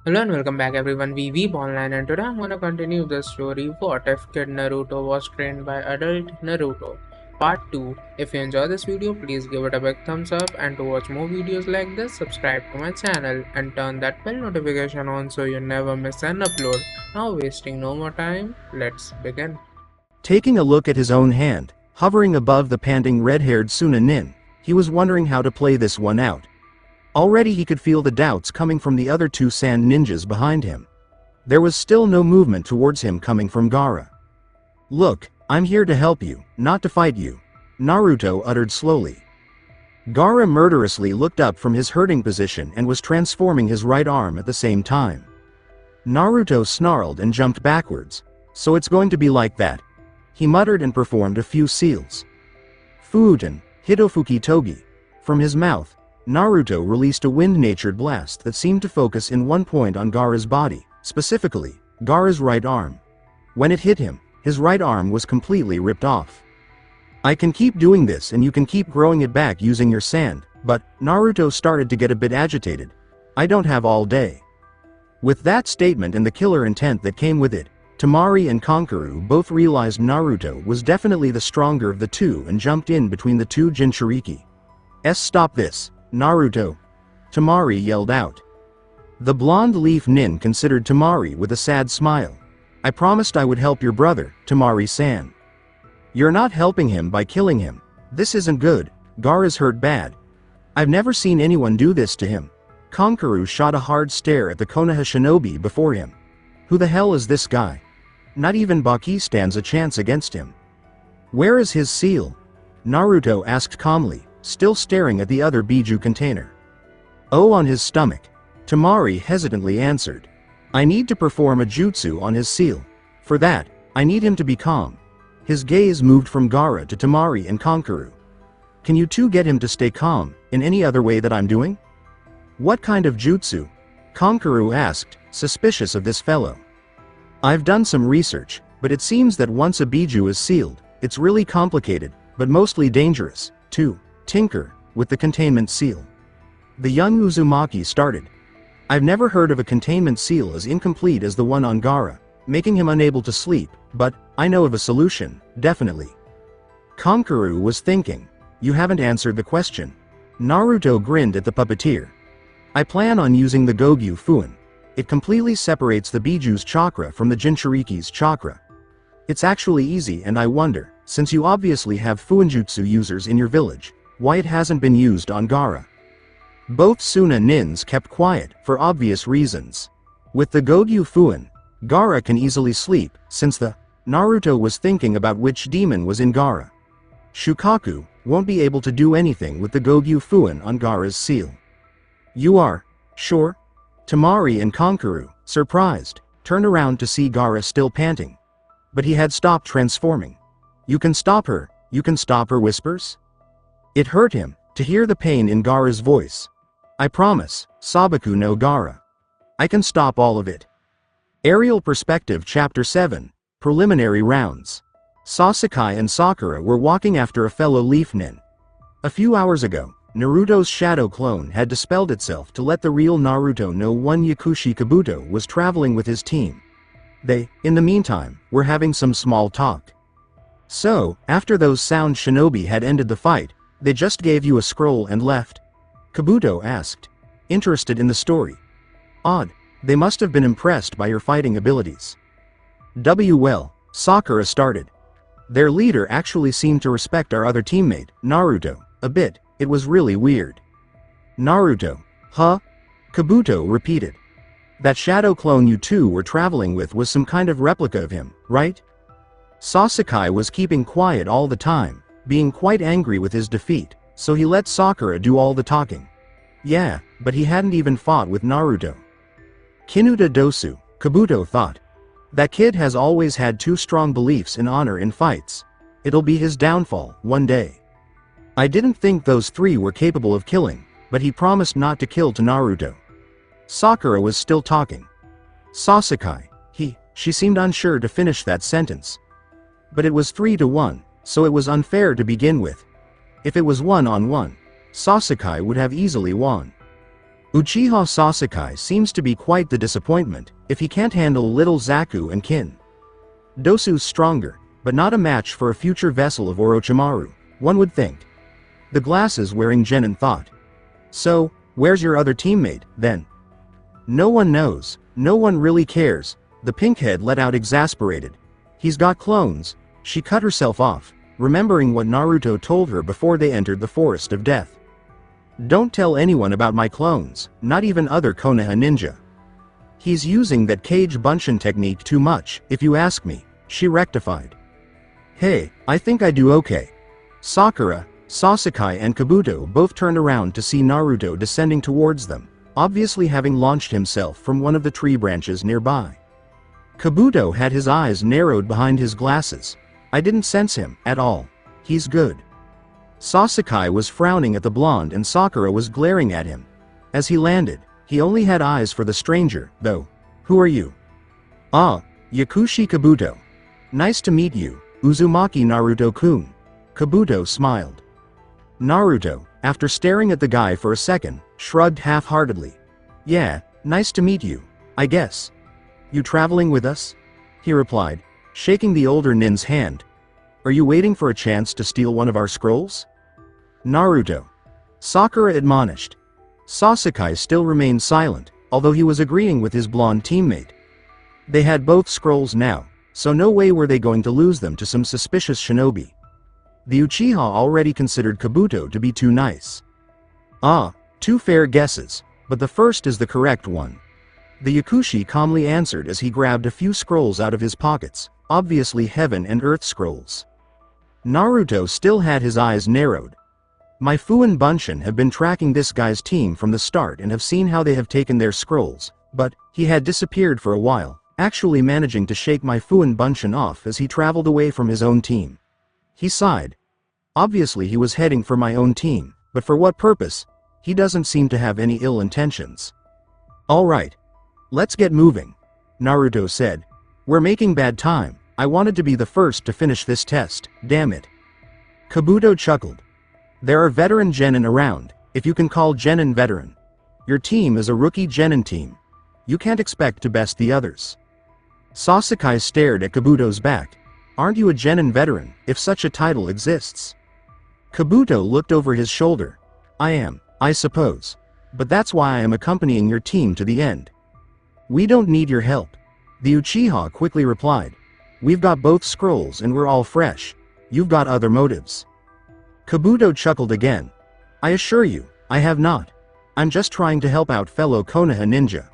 Hello and welcome back everyone, we Weeb Online, and today I'm gonna continue the story What If Kid Naruto Was Trained by Adult Naruto Part 2. If you enjoy this video, please give it a big thumbs up, and to watch more videos like this, subscribe to my channel and turn that bell notification on so you never miss an upload. Now wasting no more time, let's begin. Taking a look at his own hand, hovering above the panting red-haired Sunanin, he was wondering how to play this one out. Already he could feel the doubts coming from the other two sand ninjas behind him. There was still no movement towards him coming from Gaara. "Look, I'm here to help you, not to fight you," Naruto uttered slowly. Gaara murderously looked up from his hurting position and was transforming his right arm at the same time. Naruto snarled and jumped backwards. "So it's going to be like that," he muttered and performed a few seals. Fuuten, Hitofuki Togi. From his mouth, Naruto released a wind-natured blast that seemed to focus in one point on Gaara's body, specifically, Gaara's right arm. When it hit him, his right arm was completely ripped off. "I can keep doing this and you can keep growing it back using your sand, but," Naruto started to get a bit agitated. "I don't have all day." With that statement and the killer intent that came with it, Temari and Kankuro both realized Naruto was definitely the stronger of the two and jumped in between the two Jinchuriki. "Stop this, Naruto!" Temari yelled out. The blonde leaf nin considered Temari with a sad smile. "I promised I would help your brother, Temari-san. You're not helping him by killing him. This isn't good. Gaara's hurt bad. I've never seen anyone do this to him." Kankuro shot a hard stare at the Konoha shinobi before him. Who the hell is this guy? Not even Baki stands a chance against him. "Where is his seal?" Naruto asked calmly, still staring at the other Biju container. "Oh, on his stomach," Temari hesitantly answered. "I need to perform a jutsu on his seal. For that, I need him to be calm." His gaze moved from Gaara to Temari and Kankuro. "Can you two get him to stay calm, in any other way that I'm doing?" "What kind of jutsu?" Kankuro asked, suspicious of this fellow. "I've done some research, but it seems that once a Biju is sealed, it's really complicated, but mostly dangerous, too. Tinker with the containment seal." The young Uzumaki started. "I've never heard of a containment seal as incomplete as the one on Gaara, making him unable to sleep, but I know of a solution, definitely." Kankuro was thinking. "You haven't answered the question." Naruto grinned at the puppeteer. "I plan on using the Gogyu Fuin. It completely separates the Biju's chakra from the Jinchuriki's chakra. It's actually easy, and I wonder, since you obviously have Fuinjutsu users in your village, why it hasn't been used on Gaara." Both Suna Nins kept quiet, for obvious reasons. With the Gogyu Fuin, Gaara can easily sleep, since the Naruto was thinking about which demon was in Gaara. Shukaku won't be able to do anything with the Gogyu Fuin on Gaara's seal. "You are sure?" Temari and Kankuro, surprised, turned around to see Gaara still panting. But he had stopped transforming. "You can stop her, you can stop her whispers?" It hurt him to hear the pain in Gaara's voice. "I promise, Sabaku no Gaara. I can stop all of it." Aerial Perspective Chapter 7, Preliminary Rounds. Sasuke and Sakura were walking after a fellow leaf nin. A few hours ago, Naruto's shadow clone had dispelled itself to let the real Naruto know one Yakushi Kabuto was traveling with his team. They, in the meantime, were having some small talk. "So, after those sound shinobi had ended the fight, they just gave you a scroll and left?" Kabuto asked, interested in the story. "Odd. They must have been impressed by your fighting abilities." Well, Sakura started. "Their leader actually seemed to respect our other teammate, Naruto, a bit. It was really weird." Naruto. "Huh?" Kabuto repeated. "That shadow clone you two were traveling with was some kind of replica of him, right?" Sasuke was keeping quiet all the time, being quite angry with his defeat, so he let Sakura do all the talking. "Yeah, but he hadn't even fought with Naruto." Kinuta Dosu, Kabuto thought. "That kid has always had too strong beliefs in honor in fights. It'll be his downfall, one day. I didn't think those three were capable of killing, but he promised not to kill to Naruto." Sakura was still talking. "Sasuke, she seemed unsure to finish that sentence. But it was 3-1, so it was unfair to begin with. If it was 1-on-1, Sasuke would have easily won." Uchiha Sasuke seems to be quite the disappointment if he can't handle little Zaku and Kin. Dosu's stronger, but not a match for a future vessel of Orochimaru, one would think. The glasses-wearing Genin thought. So, where's your other teammate, then? No one knows, no one really cares, the pinkhead let out exasperated. He's got clones. She cut herself off, remembering what Naruto told her before they entered the Forest of Death. Don't tell anyone about my clones, not even other Konoha ninja. He's using that Cage Bunshin technique too much, if you ask me, she rectified. Hey, I think I do okay. Sakura, Sasuke and Kabuto both turned around to see Naruto descending towards them, obviously having launched himself from one of the tree branches nearby. Kabuto had his eyes narrowed behind his glasses. I didn't sense him, at all. He's good. Sasuke was frowning at the blonde and Sakura was glaring at him. As he landed, he only had eyes for the stranger, though. Who are you? Ah, Yakushi Kabuto. Nice to meet you, Uzumaki Naruto-kun. Kabuto smiled. Naruto, after staring at the guy for a second, shrugged half-heartedly. Yeah, nice to meet you, I guess. You traveling with us? He replied, shaking the older nin's hand. Are you waiting for a chance to steal one of our scrolls? Naruto. Sakura admonished. Sasuke still remained silent, although he was agreeing with his blonde teammate. They had both scrolls now, so no way were they going to lose them to some suspicious shinobi. The Uchiha already considered Kabuto to be too nice. Ah, two fair guesses, but the first is the correct one. The Yakushi calmly answered as he grabbed a few scrolls out of his pockets, obviously heaven and earth scrolls. Naruto still had his eyes narrowed. My Fu and Bunshin have been tracking this guy's team from the start and have seen how they have taken their scrolls, but he had disappeared for a while, actually managing to shake my Fu and Bunshin off as he traveled away from his own team. He sighed. Obviously he was heading for my own team, but for what purpose? He doesn't seem to have any ill intentions. Alright. Let's get moving, Naruto said. We're making bad time. I wanted to be the first to finish this test, damn it. Kabuto chuckled. There are veteran genin around, if you can call genin veteran. Your team is a rookie genin team. You can't expect to best the others. Sasuke stared at Kabuto's back. Aren't you a genin veteran, if such a title exists? Kabuto looked over his shoulder. I am, I suppose. But that's why I am accompanying your team to the end. We don't need your help. The Uchiha quickly replied. We've got both scrolls and we're all fresh. You've got other motives. Kabuto chuckled again. I assure you, I have not. I'm just trying to help out fellow Konoha ninja.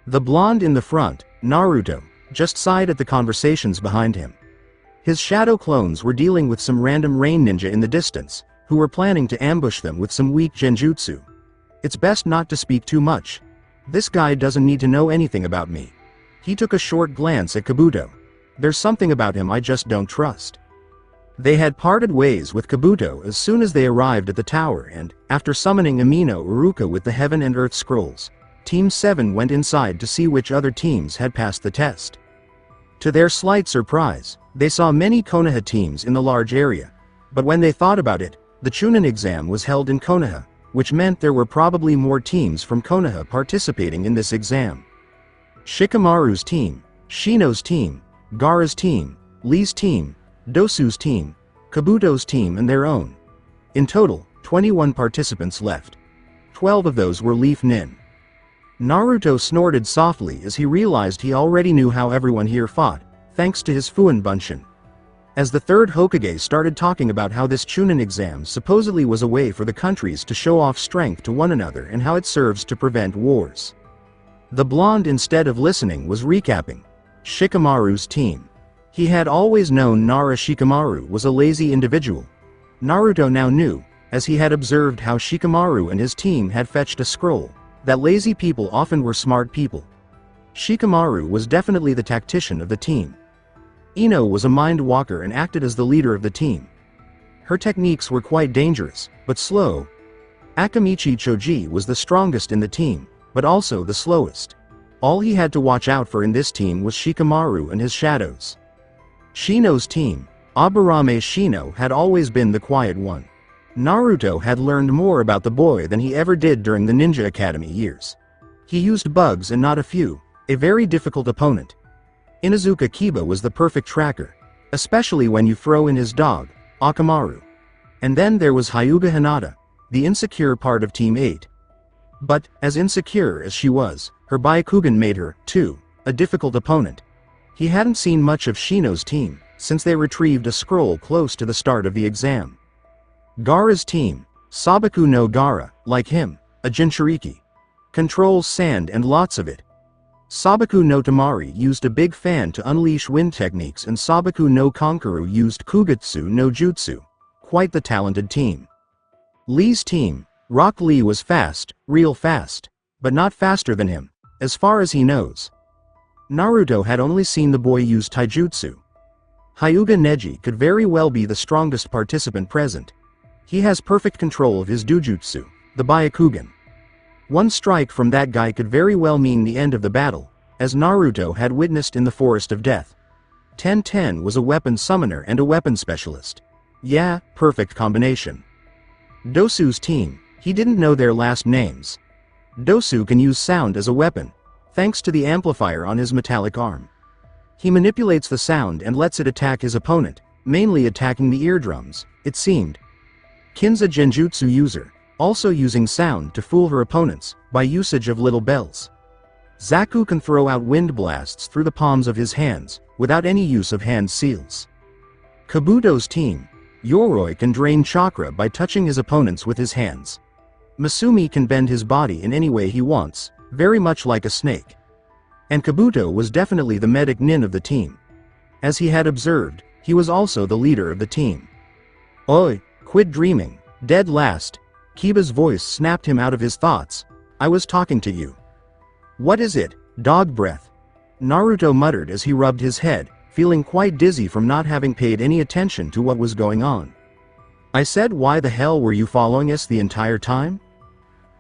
The blonde in the front, Naruto, just sighed at the conversations behind him. His shadow clones were dealing with some random rain ninja in the distance, who were planning to ambush them with some weak genjutsu. It's best not to speak too much. This guy doesn't need to know anything about me. He took a short glance at Kabuto. There's something about him I just don't trust. They had parted ways with Kabuto as soon as they arrived at the tower and, after summoning Amino Uruka with the Heaven and Earth Scrolls, Team 7 went inside to see which other teams had passed the test. To their slight surprise, they saw many Konoha teams in the large area, but when they thought about it, the Chunin exam was held in Konoha, which meant there were probably more teams from Konoha participating in this exam. Shikamaru's team, Shino's team, Gaara's team, Lee's team, Dosu's team, Kabuto's team and their own. In total, 21 participants left. 12 of those were Leaf Nin. Naruto snorted softly as he realized he already knew how everyone here fought, thanks to his Fuin Bunshin. As the third Hokage started talking about how this Chunin exam supposedly was a way for the countries to show off strength to one another and how it serves to prevent wars. The blonde, instead of listening, was recapping. Shikamaru's team. He had always known Nara Shikamaru was a lazy individual. Naruto now knew, as he had observed how Shikamaru and his team had fetched a scroll, that lazy people often were smart people. Shikamaru was definitely the tactician of the team. Ino was a mind walker and acted as the leader of the team. Her techniques were quite dangerous, but slow. Akamichi Choji was the strongest in the team, but also the slowest. All he had to watch out for in this team was Shikamaru and his shadows. Shino's team, Aburame Shino, had always been the quiet one. Naruto had learned more about the boy than he ever did during the Ninja Academy years. He used bugs and not a few, a very difficult opponent. Inuzuka Kiba was the perfect tracker, especially when you throw in his dog, Akamaru. And then there was Hyuga Hinata, the insecure part of Team 8. But, as insecure as she was, her Byakugan made her, too, a difficult opponent. He hadn't seen much of Shino's team, since they retrieved a scroll close to the start of the exam. Gaara's team, Sabaku no Gaara, like him, a Jinchuriki, controls sand and lots of it. Sabaku no Tamari used a big fan to unleash wind techniques, and Sabaku no Konkaru used Kugetsu no Jutsu. Quite the talented team. Lee's team, Rock Lee, was fast, real fast, but not faster than him, as far as he knows. Naruto had only seen the boy use taijutsu. Hyuga Neji could very well be the strongest participant present. He has perfect control of his dujutsu, the Byakugan. One strike from that guy could very well mean the end of the battle, as Naruto had witnessed in the Forest of Death. Ten was a weapon summoner and a weapon specialist. Yeah, perfect combination. Dosu's team, he didn't know their last names. Dosu can use sound as a weapon, thanks to the amplifier on his metallic arm. He manipulates the sound and lets it attack his opponent, mainly attacking the eardrums, it seemed. Kinza Genjutsu user, also using sound to fool her opponents, by usage of little bells. Zaku can throw out wind blasts through the palms of his hands, without any use of hand seals. Kabuto's team, Yoroi can drain chakra by touching his opponents with his hands. Masumi can bend his body in any way he wants, very much like a snake. And Kabuto was definitely the medic nin of the team. As he had observed, he was also the leader of the team. Oi, quit dreaming, dead last. Kiba's voice snapped him out of his thoughts. I was talking to you. What is it, dog breath? Naruto muttered as he rubbed his head, feeling quite dizzy from not having paid any attention to what was going on. I said, why the hell were you following us the entire time?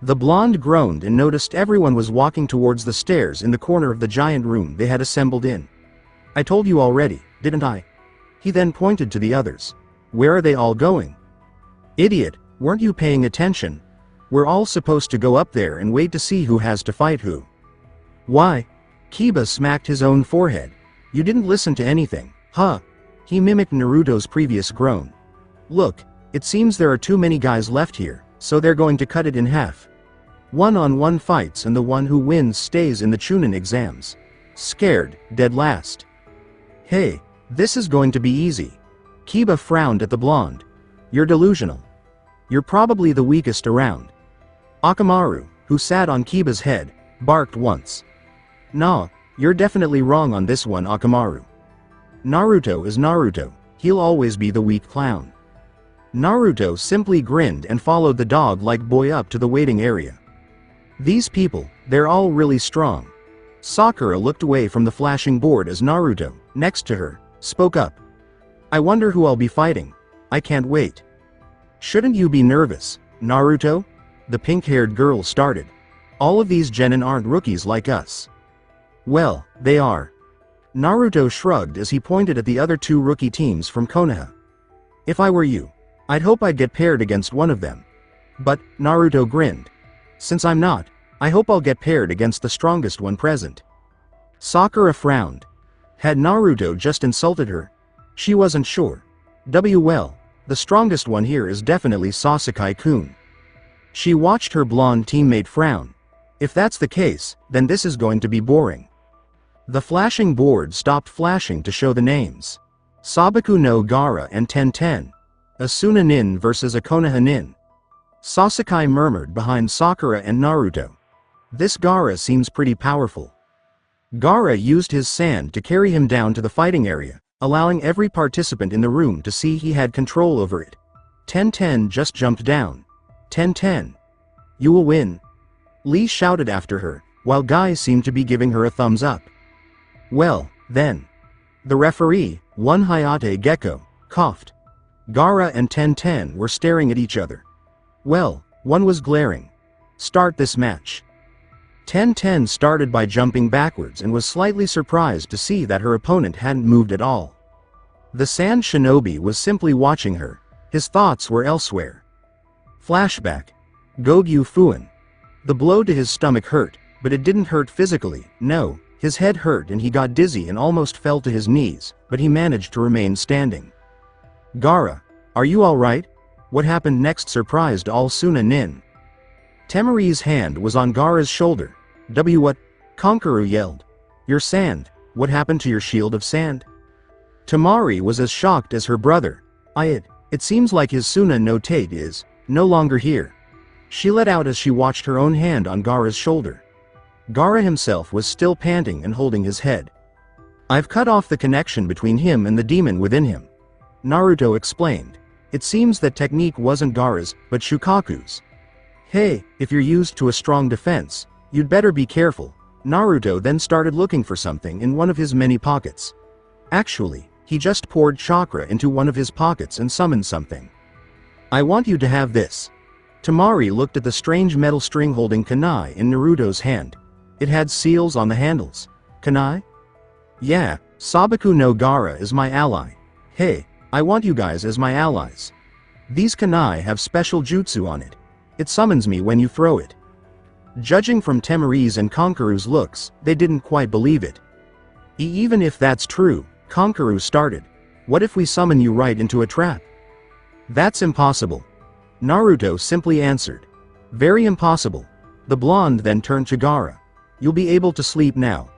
The blonde groaned and noticed everyone was walking towards the stairs in the corner of the giant room they had assembled in. I told you already, didn't I? He then pointed to the others. Where are they all going? Idiot, weren't you paying attention? We're all supposed to go up there and wait to see who has to fight who. Why? Kiba smacked his own forehead. You didn't listen to anything, huh? He mimicked Naruto's previous groan. Look, it seems there are too many guys left here, so they're going to cut it in half. One-on-one fights, and the one who wins stays in the Chunin exams. Scared, dead last. Hey, this is going to be easy. Kiba frowned at the blonde. You're delusional. You're probably the weakest around. Akamaru, who sat on Kiba's head, barked once. Nah, you're definitely wrong on this one, Akamaru. Naruto is Naruto, he'll always be the weak clown. Naruto simply grinned and followed the dog-like boy up to the waiting area. These people, they're all really strong. Sakura looked away from the flashing board as Naruto, next to her, spoke up. I wonder who I'll be fighting. I can't wait. Shouldn't you be nervous, Naruto? The pink-haired girl started. All of these genin aren't rookies like us. Well, they are. Naruto shrugged as he pointed at the other two rookie teams from Konoha. If I were you, I'd hope I'd get paired against one of them. But, Naruto grinned. Since I'm not, I hope I'll get paired against the strongest one present. Sakura frowned. Had Naruto just insulted her? She wasn't sure. Well, the strongest one here is definitely Sasuke-kun. She watched her blonde teammate frown. If that's the case, then this is going to be boring. The flashing board stopped flashing to show the names. Sabaku no Gaara and Ten. Asuna nin versus a Konoha nin. Sasuke murmured behind Sakura and Naruto. This Gaara seems pretty powerful. Gaara used his sand to carry him down to the fighting area, allowing every participant in the room to see he had control over it. Ten just jumped down. Ten. You will win. Lee shouted after her, while guys seemed to be giving her a thumbs up. Well, then. The referee, one Hayate Gecko, coughed. Gaara and Ten were staring at each other. Well, one was glaring. Start this match. Ten started by jumping backwards and was slightly surprised to see that her opponent hadn't moved at all. The Sand Shinobi was simply watching her. His thoughts were elsewhere. Flashback. Gogyu Fuin. The blow to his stomach hurt, but it didn't hurt physically, no, his head hurt and he got dizzy and almost fell to his knees, but he managed to remain standing. Gaara, are you alright? What happened next surprised all Suna Nin. Temari's hand was on Gaara's shoulder. What? Konkaru yelled. Your sand, what happened to your shield of sand? Temari was as shocked as her brother. It seems like his Suna no Tate is no longer here. She let out as she watched her own hand on Gaara's shoulder. Gaara himself was still panting and holding his head. I've cut off the connection between him and the demon within him. Naruto explained. It seems that technique wasn't Gaara's, but Shukaku's. Hey, if you're used to a strong defense, you'd better be careful. Naruto then started looking for something in one of his many pockets. Actually, he just poured chakra into one of his pockets and summoned something. I want you to have this. Temari looked at the strange metal string holding kunai in Naruto's hand. It had seals on the handles. Kunai? Yeah, Sabaku no Gaara is my ally. Hey, I want you guys as my allies. These kunai have special jutsu on it. It summons me when you throw it. Judging from Temari's and Konkaru's looks, they didn't quite believe it. Even if that's true, Konkaru started. What if we summon you right into a trap? That's impossible. Naruto simply answered. Very impossible. The blonde then turned to Gaara. You'll be able to sleep now.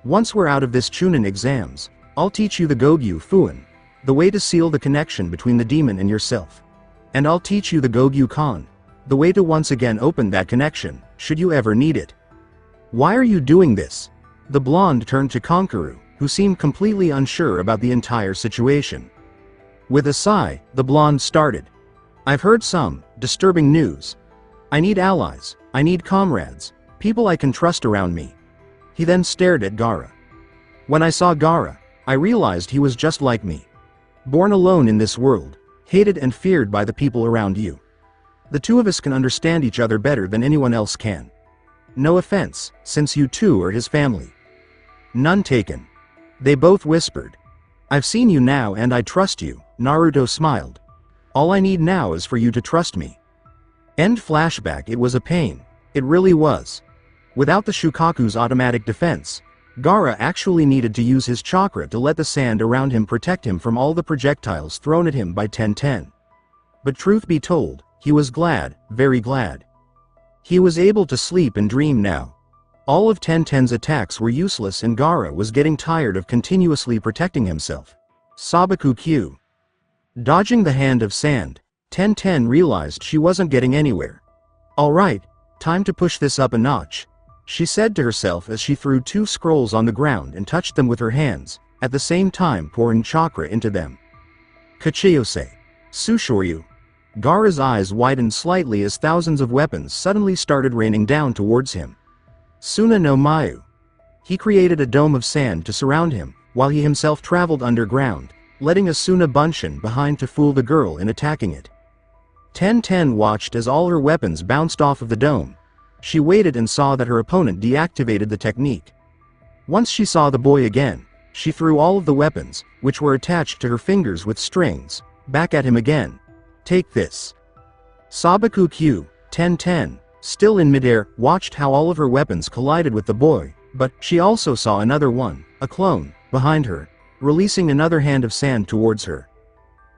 Once we're out of this Chunin exams, I'll teach you the Gogyu Fuin, the way to seal the connection between the demon and yourself. And I'll teach you the Gogyu Kan, the way to once again open that connection, should you ever need it. Why are you doing this? The blonde turned to Konkaru, who seemed completely unsure about the entire situation. With a sigh, the blonde started. I've heard some disturbing news. I need allies, I need comrades, people I can trust around me. He then stared at Gaara. When I saw Gaara, I realized he was just like me. Born alone in this world, hated and feared by the people around you. The two of us can understand each other better than anyone else can. No offense, since you two are his family. None taken. They both whispered. I've seen you now and I trust you, Naruto smiled. All I need now is for you to trust me. End flashback. It was a pain. It really was. Without the Shukaku's automatic defense, Gaara actually needed to use his chakra to let the sand around him protect him from all the projectiles thrown at him by 1010. But truth be told, he was glad, very glad. He was able to sleep and dream now. All of 1010's attacks were useless and Gaara was getting tired of continuously protecting himself. Sabaku Q. Dodging the hand of sand, 1010 realized she wasn't getting anywhere. Alright, time to push this up a notch, she said to herself as she threw two scrolls on the ground and touched them with her hands, at the same time pouring chakra into them. Kachiyose. Sushoryu. Gaara's eyes widened slightly as thousands of weapons suddenly started raining down towards him. Suna no Mayu. He created a dome of sand to surround him, while he himself traveled underground, letting a Suna Bunshin behind to fool the girl in attacking it. 1010 watched as all her weapons bounced off of the dome. She waited and saw that her opponent deactivated the technique. Once she saw the boy again, she threw all of the weapons, which were attached to her fingers with strings, back at him again. Take this. Sabaku Q, 1010, still in midair, watched how all of her weapons collided with the boy, but she also saw another one, a clone, behind her, releasing another hand of sand towards her.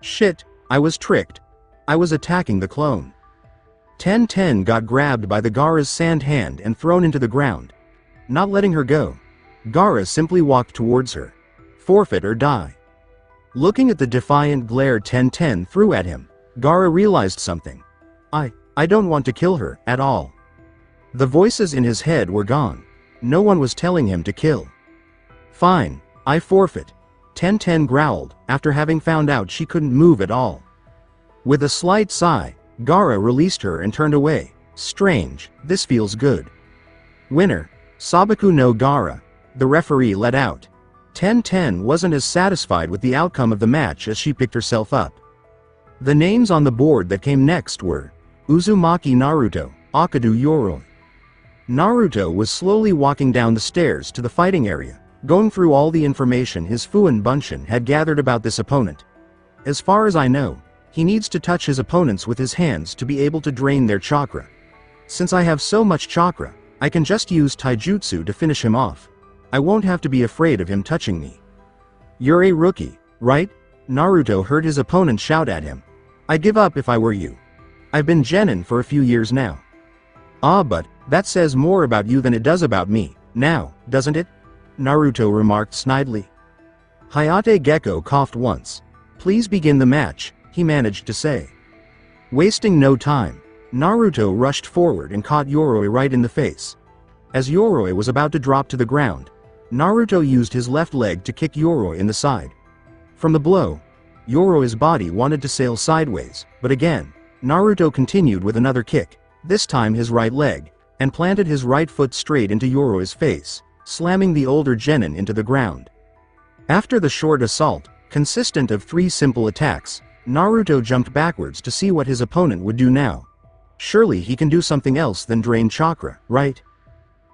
Shit, I was tricked. I was attacking the clone. 1010 got grabbed by the Gaara's sand hand and thrown into the ground. Not letting her go, Gaara simply walked towards her. Forfeit or die. Looking at the defiant glare 1010 threw at him, Gaara realized something. I don't want to kill her, at all. The voices in his head were gone. No one was telling him to kill. Fine, I forfeit. 1010 growled, after having found out she couldn't move at all. With a slight sigh, Gaara released her and turned away. Strange, this feels good. Winner, Sabaku no Gaara, the referee let out. 1010 wasn't as satisfied with the outcome of the match as she picked herself up. The names on the board that came next were Uzumaki Naruto, Akadu Yoroi. Naruto was slowly walking down the stairs to the fighting area, going through all the information his Fuin Bunshin had gathered about this opponent. As far as I know, He needs to touch his opponents with his hands to be able to drain their chakra. Since I have so much chakra, I can just use taijutsu to finish him off. I won't have to be afraid of him touching me. You're a rookie, right? Naruto heard his opponent shout at him. I'd give up if I were you. I've been genin for a few years now. Ah, but that says more about you than it does about me, now, doesn't it? Naruto remarked snidely. Hayate Gecko coughed once. Please begin the match, he managed to say. Wasting no time, Naruto rushed forward and caught Yoroi right in the face. As Yoroi was about to drop to the ground, Naruto used his left leg to kick Yoroi in the side. From the blow, Yoroi's body wanted to sail sideways, but again, Naruto continued with another kick, this time his right leg, and planted his right foot straight into Yoroi's face, slamming the older genin into the ground. After the short assault, consistent of 3 simple attacks, Naruto jumped backwards to see what his opponent would do now. Surely he can do something else than drain chakra, right?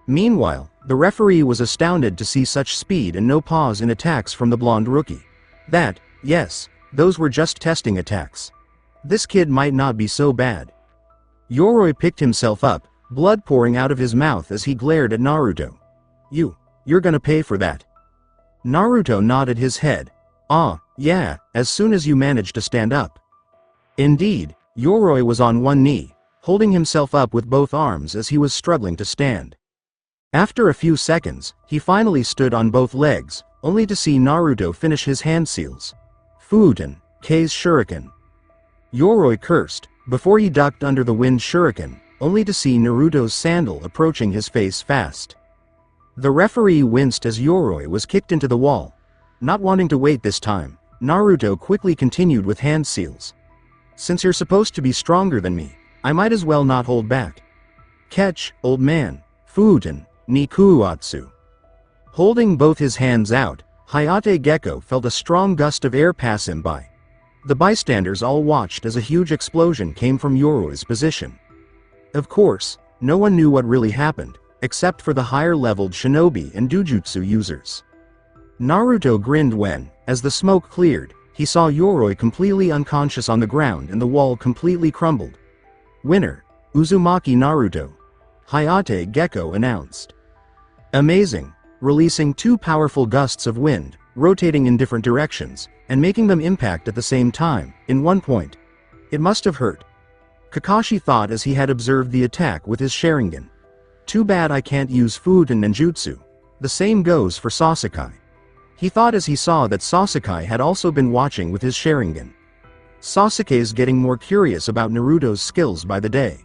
Meanwhile, the referee was astounded to see such speed and no pause in attacks from the blonde rookie. Yes, those were just testing attacks. This kid might not be so bad. Yoroi picked himself up, blood pouring out of his mouth as he glared at Naruto. You're gonna pay for that. Naruto nodded his head. Ah, yeah, as soon as you managed to stand up. Indeed, Yoroi was on one knee, holding himself up with both arms as he was struggling to stand. After a few seconds, he finally stood on both legs, only to see Naruto finish his hand seals. Fuuten, K's shuriken. Yoroi cursed, before he ducked under the wind shuriken, only to see Naruto's sandal approaching his face fast. The referee winced as Yoroi was kicked into the wall. Not wanting to wait this time, Naruto quickly continued with hand seals. Since you're supposed to be stronger than me, I might as well not hold back. Catch, old man, Fuuten, Nikuatsu. Holding both his hands out, Hayate Gecko felt a strong gust of air pass him by. The bystanders all watched as a huge explosion came from Yoroi's position. Of course, no one knew what really happened, except for the higher-leveled shinobi and dujutsu users. Naruto grinned when, as the smoke cleared, he saw Yoroi completely unconscious on the ground and the wall completely crumbled. Winner, Uzumaki Naruto. Hayate Gecko announced. Amazing, releasing 2 powerful gusts of wind, rotating in different directions, and making them impact at the same time, in one point. It must have hurt. Kakashi thought as he had observed the attack with his Sharingan. Too bad I can't use Fuuten Ninjutsu. The same goes for Sasuke. He thought as he saw that Sasuke had also been watching with his Sharingan. Sasuke's getting more curious about Naruto's skills by the day.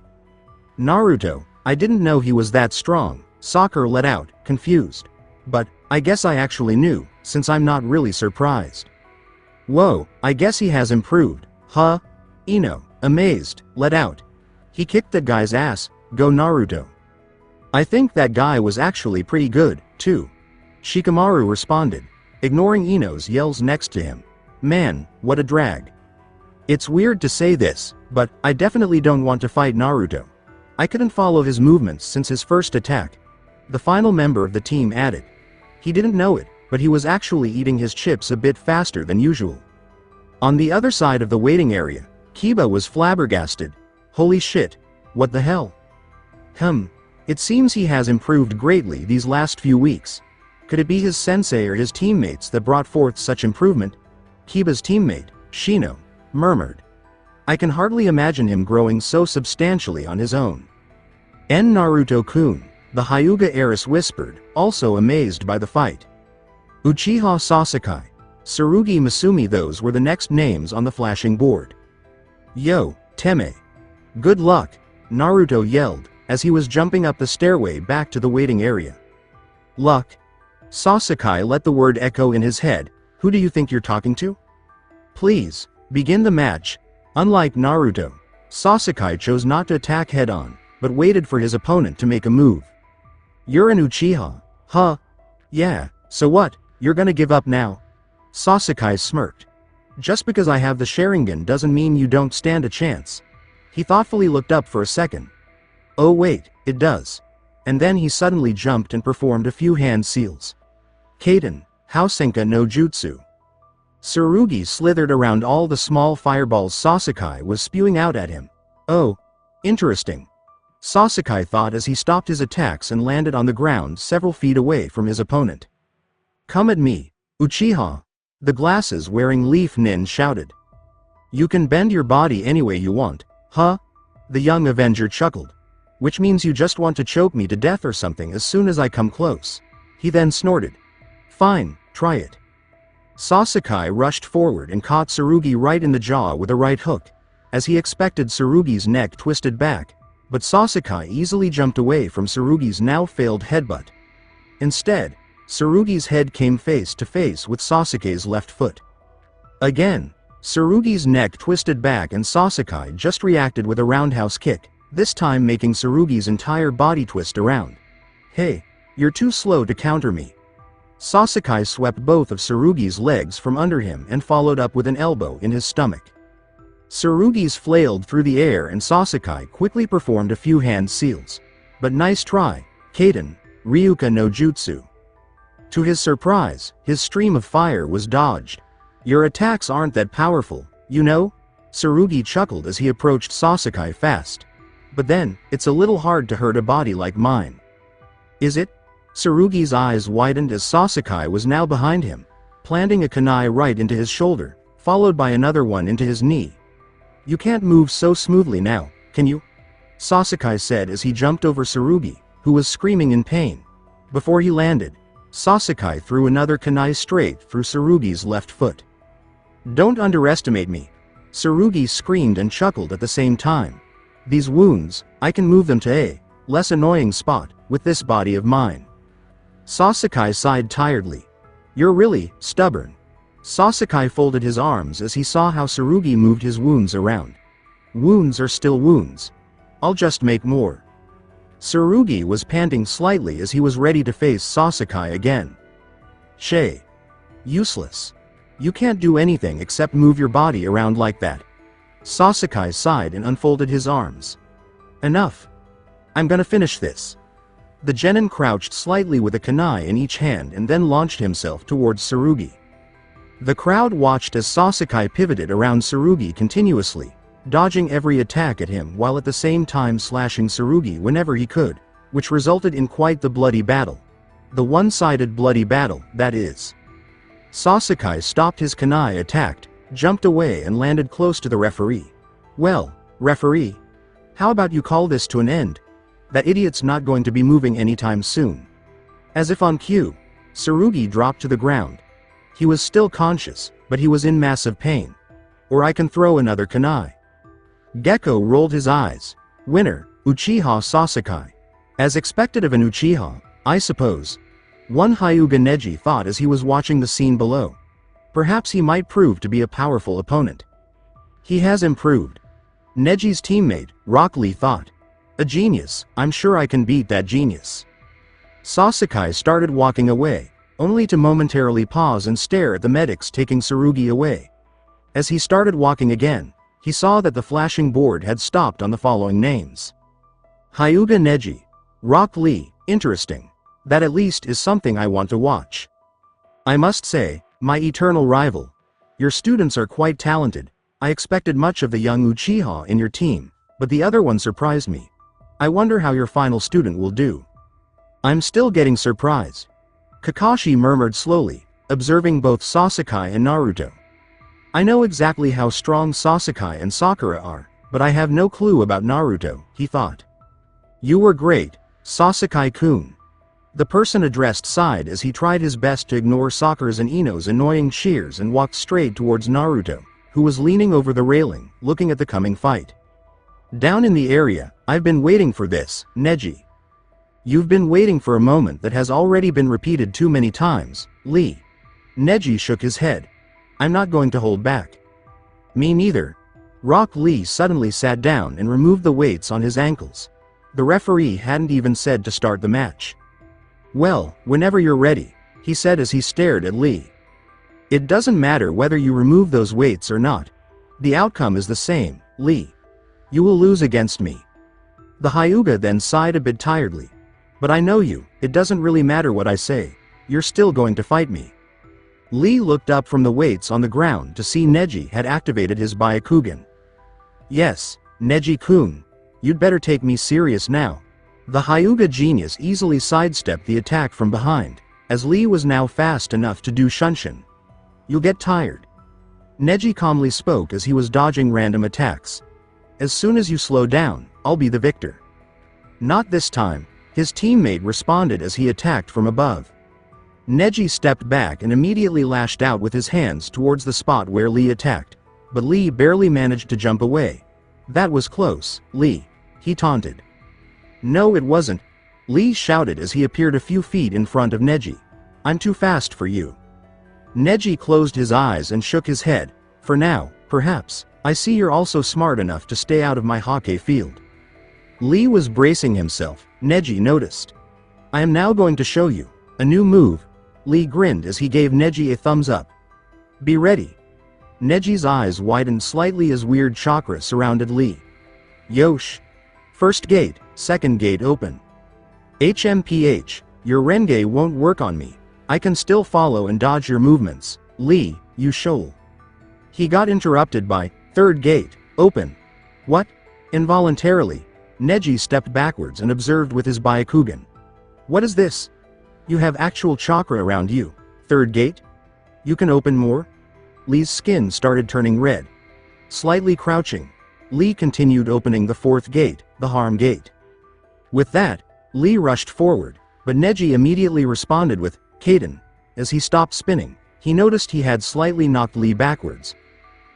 Naruto, I didn't know he was that strong, Sakura let out, confused. But, I guess I actually knew, since I'm not really surprised. Whoa, I guess he has improved, huh? Ino, amazed, let out. He kicked that guy's ass, go Naruto. I think that guy was actually pretty good, too. Shikamaru responded, ignoring Ino's yells next to him. Man, what a drag. It's weird to say this, but I definitely don't want to fight Naruto. I couldn't follow his movements since his first attack. The final member of the team added. He didn't know it, but he was actually eating his chips a bit faster than usual. On the other side of the waiting area, Kiba was flabbergasted. Holy shit, what the hell? It seems he has improved greatly these last few weeks. Could it be his sensei or his teammates that brought forth such improvement? Kiba's teammate, Shino, murmured. I can hardly imagine him growing so substantially on his own. Naruto-kun, the Hyuga heiress whispered, also amazed by the fight. Uchiha Sasuke, Tsurugi Masumi, those were the next names on the flashing board. Yo, Teme. Good luck, Naruto yelled, as he was jumping up the stairway back to the waiting area. Luck? Sasuke let the word echo in his head. Who do you think you're talking to? Please, begin the match. Unlike Naruto, Sasuke chose not to attack head-on, but waited for his opponent to make a move. You're an Uchiha, huh? Yeah, so what, you're gonna give up now? Sasuke smirked. Just because I have the Sharingan doesn't mean you don't stand a chance. He thoughtfully looked up for a second. Oh wait, it does. And then he suddenly jumped and performed a few hand seals. Kaden, Housenka no Jutsu. Tsurugi slithered around all the small fireballs Sasuke was spewing out at him. Oh, interesting. Sasuke thought as he stopped his attacks and landed on the ground several feet away from his opponent. Come at me, Uchiha, the glasses-wearing leaf nin shouted. You can bend your body any way you want, huh? The young Avenger chuckled. Which means you just want to choke me to death or something as soon as I come close. He then snorted. Fine, try it. Sasuke rushed forward and caught Tsurugi right in the jaw with a right hook. As he expected, Tsurugi's neck twisted back, but Sasuke easily jumped away from Tsurugi's now failed headbutt. Instead, Tsurugi's head came face to face with Sasuke's left foot. Again, Tsurugi's neck twisted back and Sasuke just reacted with a roundhouse kick, this time making Tsurugi's entire body twist around. Hey, you're too slow to counter me. Sasuke swept both of Tsurugi's legs from under him and followed up with an elbow in his stomach. Tsurugi's flailed through the air and Sasuke quickly performed a few hand seals. But nice try, Kaden, Ryuka no Jutsu. To his surprise, his stream of fire was dodged. Your attacks aren't that powerful, you know? Tsurugi chuckled as he approached Sasuke fast. But then, it's a little hard to hurt a body like mine. Is it? Tsurugi's eyes widened as Sasuke was now behind him, planting a kunai right into his shoulder, followed by another one into his knee. You can't move so smoothly now, can you? Sasuke said as he jumped over Tsurugi, who was screaming in pain. Before he landed, Sasuke threw another kunai straight through Tsurugi's left foot. Don't underestimate me. Tsurugi screamed and chuckled at the same time. These wounds, I can move them to a less annoying spot with this body of mine. Sasuke sighed tiredly. You're really stubborn. Sasuke folded his arms as he saw how Tsurugi moved his wounds around. Wounds are still wounds. I'll just make more. Tsurugi was panting slightly as he was ready to face Sasuke again. Shay. Useless. You can't do anything except move your body around like that. Sasuke sighed and unfolded his arms. Enough. I'm gonna finish this. The genin crouched slightly with a kunai in each hand and then launched himself towards Tsurugi. The crowd watched as Sasuke pivoted around Tsurugi continuously, dodging every attack at him while at the same time slashing Tsurugi whenever he could, which resulted in quite the bloody battle. The one-sided bloody battle, that is. Sasuke stopped his kunai attacked, jumped away and landed close to the referee. Well, referee, how about you call this to an end? That idiot's not going to be moving anytime soon. As if on cue, Tsurugi dropped to the ground. He was still conscious, but he was in massive pain. Or I can throw another kunai. Gekko rolled his eyes. Winner, Uchiha Sasuke. As expected of an Uchiha, I suppose. One Hyuga Neji thought as he was watching the scene below. Perhaps he might prove to be a powerful opponent. He has improved. Neji's teammate, Rock Lee thought. A genius, I'm sure I can beat that genius. Sasuke started walking away, only to momentarily pause and stare at the medics taking Tsurugi away. As he started walking again, he saw that the flashing board had stopped on the following names. Hyuga Neji. Rock Lee, interesting. That at least is something I want to watch. I must say, my eternal rival. Your students are quite talented. I expected much of the young Uchiha in your team, but the other one surprised me. I wonder how your final student will do. I'm still getting surprised. Kakashi murmured slowly, observing both Sasuke and Naruto. I know exactly how strong Sasuke and Sakura are, but I have no clue about Naruto, he thought. You were great, Sasuke-kun. The person addressed sighed as he tried his best to ignore Sakura's and Ino's annoying cheers and walked straight towards Naruto, who was leaning over the railing, looking at the coming fight. Down in the area, I've been waiting for this, Neji. You've been waiting for a moment that has already been repeated too many times, Lee. Neji shook his head. I'm not going to hold back. Me neither. Rock Lee suddenly sat down and removed the weights on his ankles. The referee hadn't even said to start the match. Well, whenever you're ready, he said as he stared at Lee. It doesn't matter whether you remove those weights or not. The outcome is the same, Lee. You will lose against me. The Hyuga then sighed a bit tiredly. But I know you, it doesn't really matter what I say. You're still going to fight me. Lee looked up from the weights on the ground to see Neji had activated his Byakugan. Yes, Neji-kun. You'd better take me serious now. The Hyuga genius easily sidestepped the attack from behind, as Lee was now fast enough to do Shunshin. You'll get tired. Neji calmly spoke as he was dodging random attacks. As soon as you slow down, I'll be the victor. Not this time, his teammate responded as he attacked from above. Neji stepped back and immediately lashed out with his hands towards the spot where Lee attacked, but Lee barely managed to jump away. That was close, Lee, he taunted. No, it wasn't, Lee shouted as he appeared a few feet in front of Neji. I'm too fast for you. Neji closed his eyes and shook his head. For now, perhaps. I see you're also smart enough to stay out of my hockey field. Lee was bracing himself, Neji noticed. I am now going to show you a new move. Lee grinned as he gave Neji a thumbs up. Be ready. Neji's eyes widened slightly as weird chakra surrounded Lee. Yosh. First gate, second gate open. HMPH, your Renge won't work on me. I can still follow and dodge your movements. Lee, you shoal. He got interrupted by, third gate, open. What? Involuntarily, Neji stepped backwards and observed with his Byakugan. What is this? You have actual chakra around you. Third gate? You can open more? Lee's skin started turning red. Slightly crouching, Lee continued opening the fourth gate, the harm gate. With that, Lee rushed forward, but Neji immediately responded with, Kaden. As he stopped spinning, he noticed he had slightly knocked Lee backwards.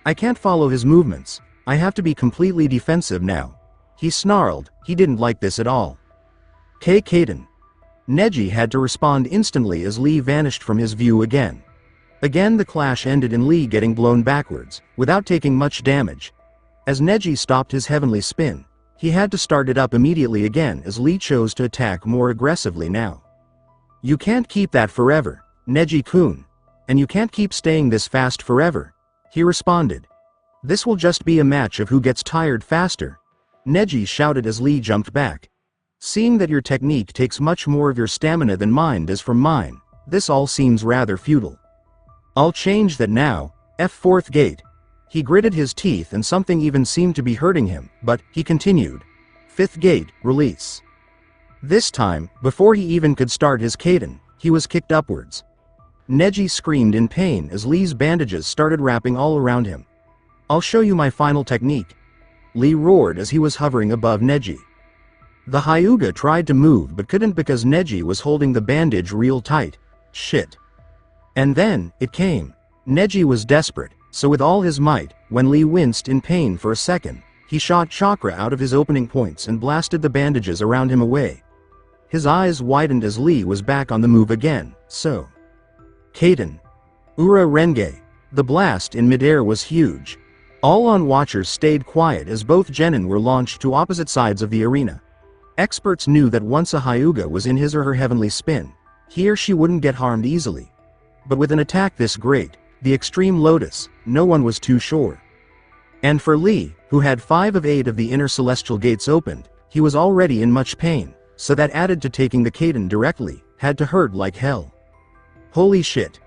I can't follow his movements, I have to be completely defensive now. He snarled, he didn't like this at all. Kaden. Neji had to respond instantly as Lee vanished from his view again. Again the clash ended in Lee getting blown backwards, without taking much damage. As Neji stopped his heavenly spin, he had to start it up immediately again as Lee chose to attack more aggressively now. You can't keep that forever, Neji-kun. And you can't keep staying this fast forever, he responded. This will just be a match of who gets tired faster, Neji shouted as Lee jumped back. Seeing that your technique takes much more of your stamina than mine does from mine, this all seems rather futile. I'll change that now, F4th gate. He gritted his teeth and something even seemed to be hurting him, but, he continued. 5th gate, release. This time, before he even could start his Kaden, he was kicked upwards. Neji screamed in pain as Lee's bandages started wrapping all around him. I'll show you my final technique. Lee roared as he was hovering above Neji. The Hyuga tried to move but couldn't because Neji was holding the bandage real tight. Shit. And then, it came. Neji was desperate, so with all his might, when Lee winced in pain for a second, he shot chakra out of his opening points and blasted the bandages around him away. His eyes widened as Lee was back on the move again, so. Kaden. Ura Renge. The blast in midair was huge. All on-watchers stayed quiet as both genin were launched to opposite sides of the arena. Experts knew that once a Hyuga was in his or her heavenly spin, he or she wouldn't get harmed easily. But with an attack this great, the extreme lotus, no one was too sure. And for Lee, who had 5 of 8 of the inner celestial gates opened, he was already in much pain, so that added to taking the Kaden directly, had to hurt like hell. Holy shit.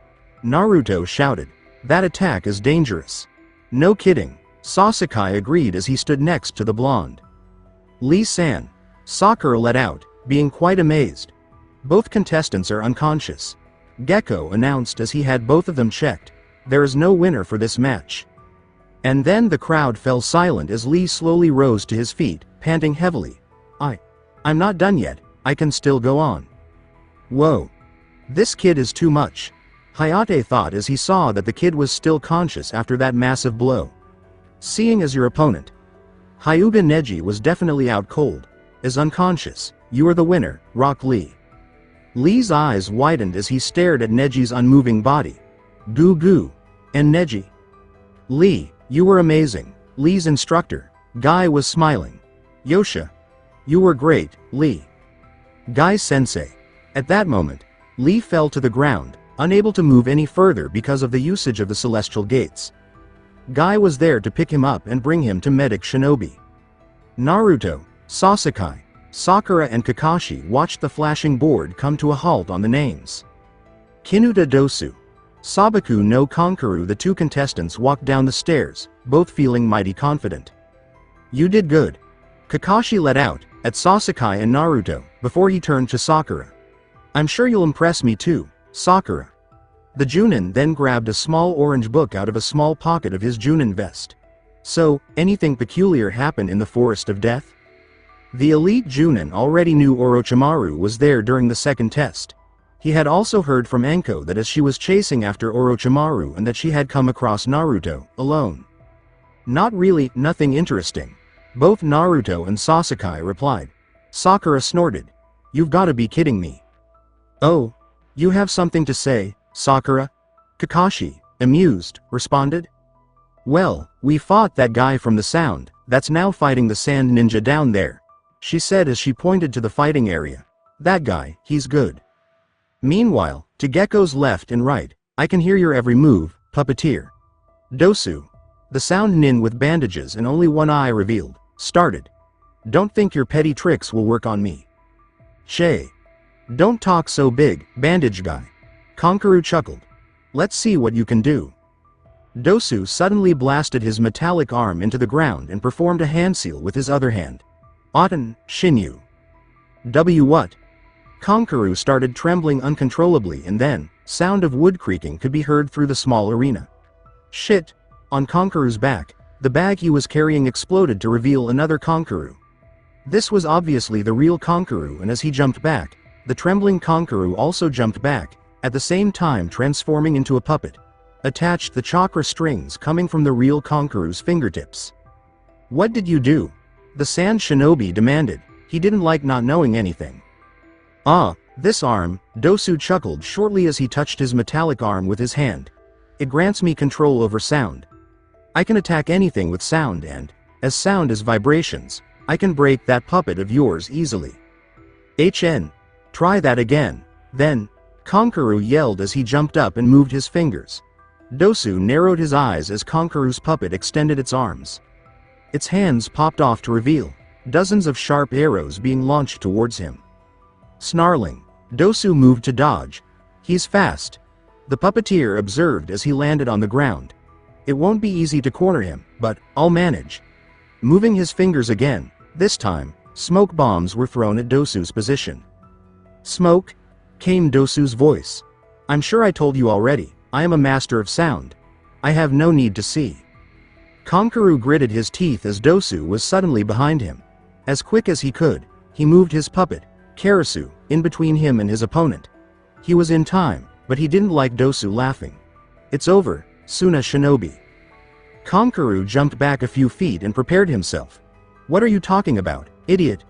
Naruto shouted. That attack is dangerous. No kidding, Sasuke agreed as he stood next to the blonde. Lee-san. Sakura let out, being quite amazed. Both contestants are unconscious. Gecko announced as he had both of them checked. There is no winner for this match. And then the crowd fell silent as Lee slowly rose to his feet, panting heavily. I'm not done yet, I can still go on. Whoa. This kid is too much. Hayate thought as he saw that the kid was still conscious after that massive blow. Seeing as your opponent, Hyuga Neji was definitely out cold. As unconscious, you are the winner, Rock Lee. Lee's eyes widened as he stared at Neji's unmoving body. Goo goo. And Neji. Lee, you were amazing, Lee's instructor. Guy was smiling. Yosha. You were great, Lee. Guy-sensei. At that moment, Lee fell to the ground, unable to move any further because of the usage of the celestial gates. Guy was there to pick him up and bring him to Medic Shinobi. Naruto, Sasuke, Sakura and Kakashi watched the flashing board come to a halt on the names. Kinuta Dosu. Sabaku no Konkaru. The two contestants walked down the stairs, both feeling mighty confident. You did good. Kakashi let out, at Sasuke and Naruto, before he turned to Sakura. I'm sure you'll impress me too, Sakura. The Junin then grabbed a small orange book out of a small pocket of his Junin vest. So, anything peculiar happened in the Forest of Death? The elite Junin already knew Orochimaru was there during the second test. He had also heard from Enko that as she was chasing after Orochimaru and that she had come across Naruto, alone. Not really, nothing interesting. Both Naruto and Sasuke replied. Sakura snorted. You've gotta be kidding me. Oh, you have something to say, Sakura? Kakashi, amused, responded. Well, we fought that guy from the sound, that's now fighting the sand ninja down there, she said as she pointed to the fighting area. That guy, he's good. Meanwhile, to Gecko's left and right, I can hear your every move, puppeteer. Dosu, the sound nin with bandages and only one eye revealed, started. Don't think your petty tricks will work on me. Shay. Don't talk so big, bandage guy. Konkaru chuckled. Let's see what you can do. Dosu suddenly blasted his metallic arm into the ground and performed a hand seal with his other hand. Aten, Shinyu. What? Konkaru started trembling uncontrollably and then, sound of wood creaking could be heard through the small arena. Shit. On Konkaru's back, the bag he was carrying exploded to reveal another Konkaru. This was obviously the real Konkaru, and as he jumped back, the trembling Konkaru also jumped back, at the same time transforming into a puppet. Attached the chakra strings coming from the real Konkaru's fingertips. What did you do? The sand shinobi demanded. He didn't like not knowing anything. Ah, this arm, Dosu chuckled shortly as he touched his metallic arm with his hand. It grants me control over sound. I can attack anything with sound and, as sound is vibrations, I can break that puppet of yours easily. Try that again. Then, Konkaru yelled as he jumped up and moved his fingers. Dosu narrowed his eyes as Konkaru's puppet extended its arms. Its hands popped off to reveal dozens of sharp arrows being launched towards him. Snarling, Dosu moved to dodge. He's fast. The puppeteer observed as he landed on the ground. It won't be easy to corner him, but I'll manage. Moving his fingers again, this time, smoke bombs were thrown at Dosu's position. Smoke? Came Dosu's voice. I'm sure I told you already, I am a master of sound. I have no need to see. Konkaru gritted his teeth as Dosu was suddenly behind him. As quick as he could, he moved his puppet, Karasu, in between him and his opponent. He was in time, but he didn't like Dosu laughing. It's over, Suna Shinobi. Konkaru jumped back a few feet and prepared himself. What are you talking about, idiot?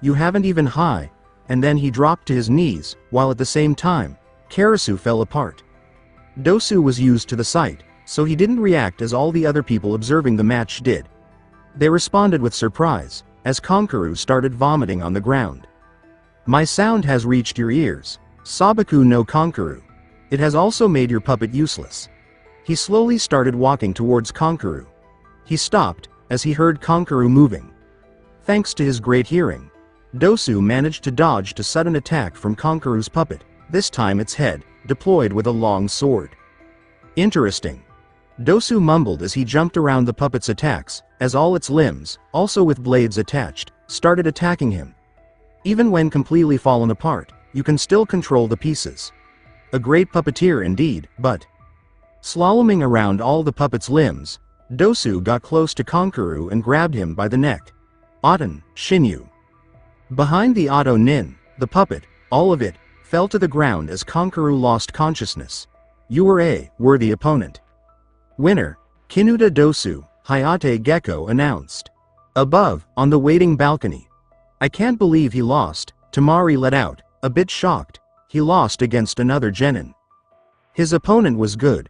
You haven't even high. And then he dropped to his knees, while at the same time, Karasu fell apart. Dosu was used to the sight, so he didn't react as all the other people observing the match did. They responded with surprise, as Konkaru started vomiting on the ground. My sound has reached your ears, Sabaku no Konkaru. It has also made your puppet useless. He slowly started walking towards Konkaru. He stopped, as he heard Konkaru moving. Thanks to his great hearing, Dosu managed to dodge a sudden attack from Konkaru's puppet, this time its head, deployed with a long sword. Interesting. Dosu mumbled as he jumped around the puppet's attacks, as all its limbs, also with blades attached, started attacking him. Even when completely fallen apart, you can still control the pieces. A great puppeteer indeed, but... Slaloming around all the puppet's limbs, Dosu got close to Konkaru and grabbed him by the neck. Aten, Shinyu. Behind the Auto Nin, the puppet, all of it, fell to the ground as Konkaru lost consciousness. You were a worthy opponent. Winner, Kinuta Dosu, Hayate Gecko announced. Above, on the waiting balcony. I can't believe he lost, Tamari let out, a bit shocked. He lost against another genin. His opponent was good.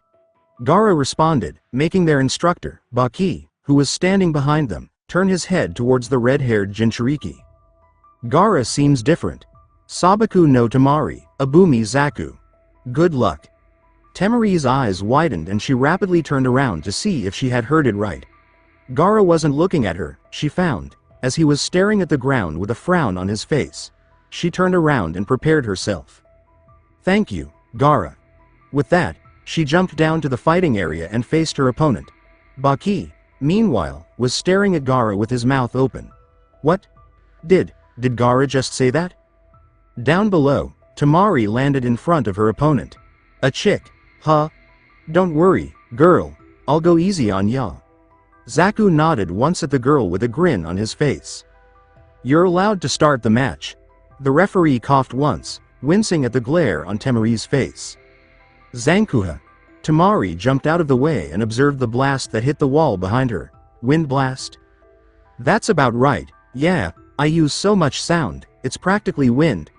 Gaara responded, making their instructor, Baki, who was standing behind them, turn his head towards the red-haired Jinchuriki. Gaara seems different. Sabaku no Tamari, Abumi Zaku. Good luck. Temari's eyes widened and she rapidly turned around to see if she had heard it right. Gaara wasn't looking at her, she found, as he was staring at the ground with a frown on his face. She turned around and prepared herself. Thank you, Gaara. With that, She jumped down to the fighting area and faced her opponent. Baki, meanwhile, was staring at Gaara with his mouth open. What? Did Gaara just say that? Down below, Tamari landed in front of her opponent. A chick, huh? Don't worry, girl, I'll go easy on ya. Zaku nodded once at the girl with a grin on his face. You're allowed to start the match. The referee coughed once, wincing at the glare on Tamari's face. Zankuha. Tamari jumped out of the way and observed the blast that hit the wall behind her. Wind blast? That's about right, yeah, I use so much sound, it's practically wind.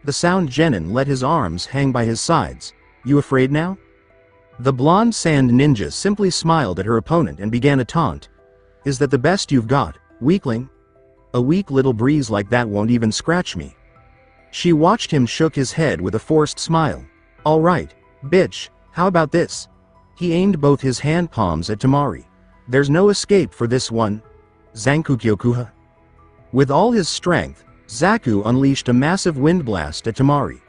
The sound Genin let his arms hang by his sides. You afraid now? The blonde sand ninja simply smiled at her opponent and began a taunt. Is that the best you've got, weakling? A weak little breeze like that won't even scratch me. She watched him shook his head with a forced smile. Alright, bitch, how about this? He aimed both his hand palms at Tamari. There's no escape for this one. Zankukyokuha. With all his strength, Zaku unleashed a massive wind blast at Tamari.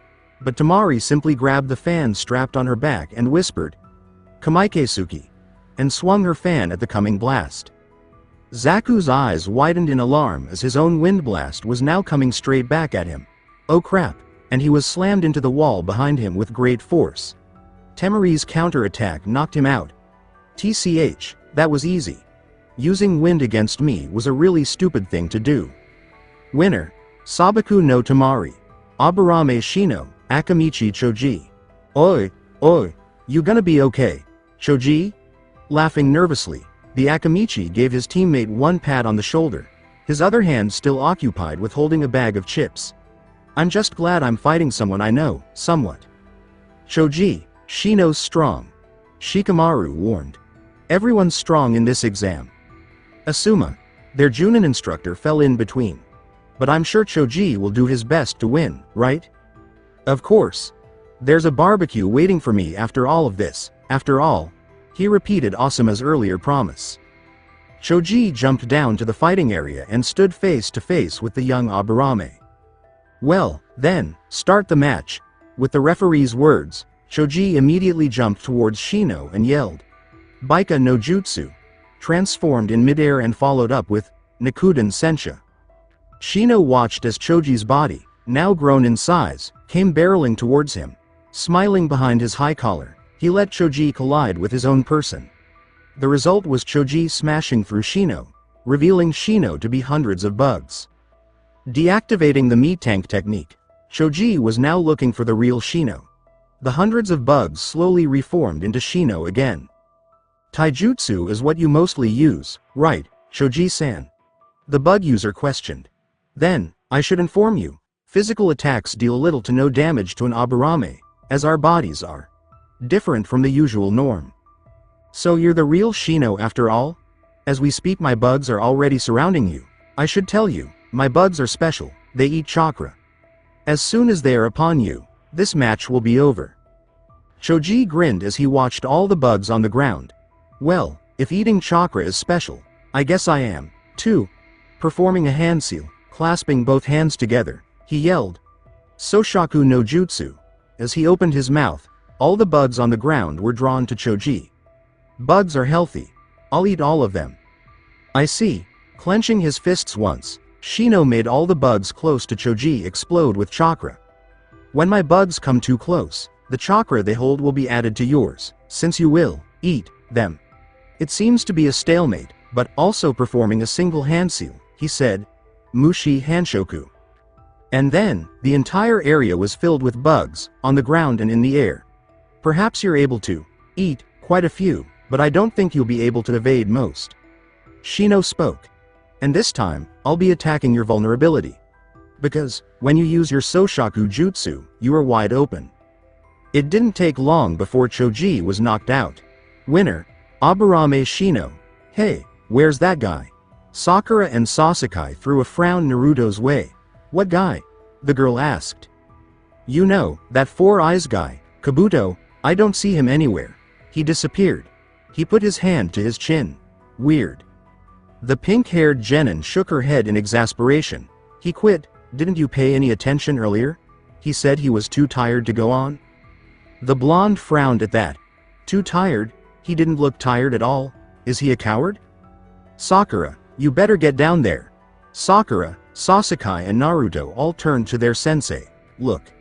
But Tamari simply grabbed the fan strapped on her back and whispered, Kamaikesuki, and swung her fan at the coming blast. Zaku's eyes widened in alarm as his own wind blast was now coming straight back at him. Oh crap, and he was slammed into the wall behind him with great force. Tamari's counterattack knocked him out. TCH, that was easy. Using wind against me was a really stupid thing to do. Winner, Sabaku no Tamari. Aburame Shino, Akamichi Choji. Oi, you gonna be okay, Choji? Laughing nervously, the Akamichi gave his teammate one pat on the shoulder, his other hand still occupied with holding a bag of chips. I'm just glad I'm fighting someone I know, somewhat. Choji, Shino's strong. Shikamaru warned. Everyone's strong in this exam. Asuma, their Junin instructor, fell in between. But I'm sure Choji will do his best to win, right? Of course. There's a barbecue waiting for me after all of this, after all. He repeated Asuma's earlier promise. Choji jumped down to the fighting area and stood face to face with the young Aburame. Well, then, start the match. With the referee's words, Choji immediately jumped towards Shino and yelled, Baika no Jutsu, transformed in midair and followed up with, Nikuden Sensha. Shino watched as Choji's body, now grown in size, came barreling towards him. Smiling behind his high collar, he let Choji collide with his own person. The result was Choji smashing through Shino, revealing Shino to be hundreds of bugs. Deactivating the meat tank technique, Choji was now looking for the real Shino. The hundreds of bugs slowly reformed into Shino again. Taijutsu is what you mostly use, right, Choji-san? The bug user questioned. Then, I should inform you, physical attacks deal little to no damage to an Aburame, as our bodies are different from the usual norm. So you're the real Shino after all? As we speak, my bugs are already surrounding you. I should tell you, my bugs are special, they eat chakra. As soon as they are upon you, this match will be over. Choji grinned as he watched all the bugs on the ground. Well, if eating chakra is special, I guess I am, too. Performing a hand seal, clasping both hands together, he yelled, Soshaku no Jutsu. As he opened his mouth, all the bugs on the ground were drawn to Choji. Bugs are healthy. I'll eat all of them. I see. Clenching his fists once, Shino made all the bugs close to Choji explode with chakra. When my bugs come too close, the chakra they hold will be added to yours, since you will eat them. It seems to be a stalemate, but also performing a single hand seal, he said, Mushi Hanshoku. And then, the entire area was filled with bugs, on the ground and in the air. Perhaps you're able to eat quite a few, but I don't think you'll be able to evade most. Shino spoke. And this time, I'll be attacking your vulnerability. Because, when you use your Soshaku Jutsu, you are wide open. It didn't take long before Choji was knocked out. Winner, Aburame Shino. Hey, where's that guy? Sakura and Sasuke threw a frown Naruto's way. What guy? The girl asked. You know, that Four Eyes guy, Kabuto, I don't see him anywhere. He disappeared. He put his hand to his chin. Weird. The pink-haired Genin shook her head in exasperation. He quit. Didn't you pay any attention earlier? He said he was too tired to go on. The blonde frowned at that. Too tired? He didn't look tired at all. Is he a coward? Sakura, you better get down there. Sakura, Sasuke and Naruto all turned to their sensei. Look.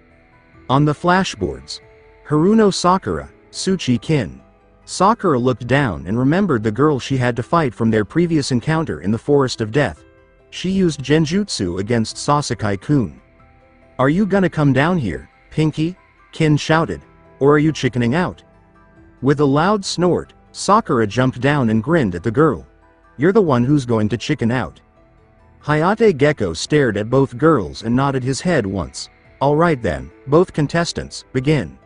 On the flashboards. Haruno Sakura, Tsuchi Kin. Sakura looked down and remembered the girl she had to fight from their previous encounter in the Forest of Death. She used genjutsu against Sasuke-kun. Are you gonna come down here, Pinky? Kin shouted. Or are you chickening out? With a loud snort, Sakura jumped down and grinned at the girl. You're the one who's going to chicken out. Hayate Gecko stared at both girls and nodded his head once. Alright then, both contestants, begin.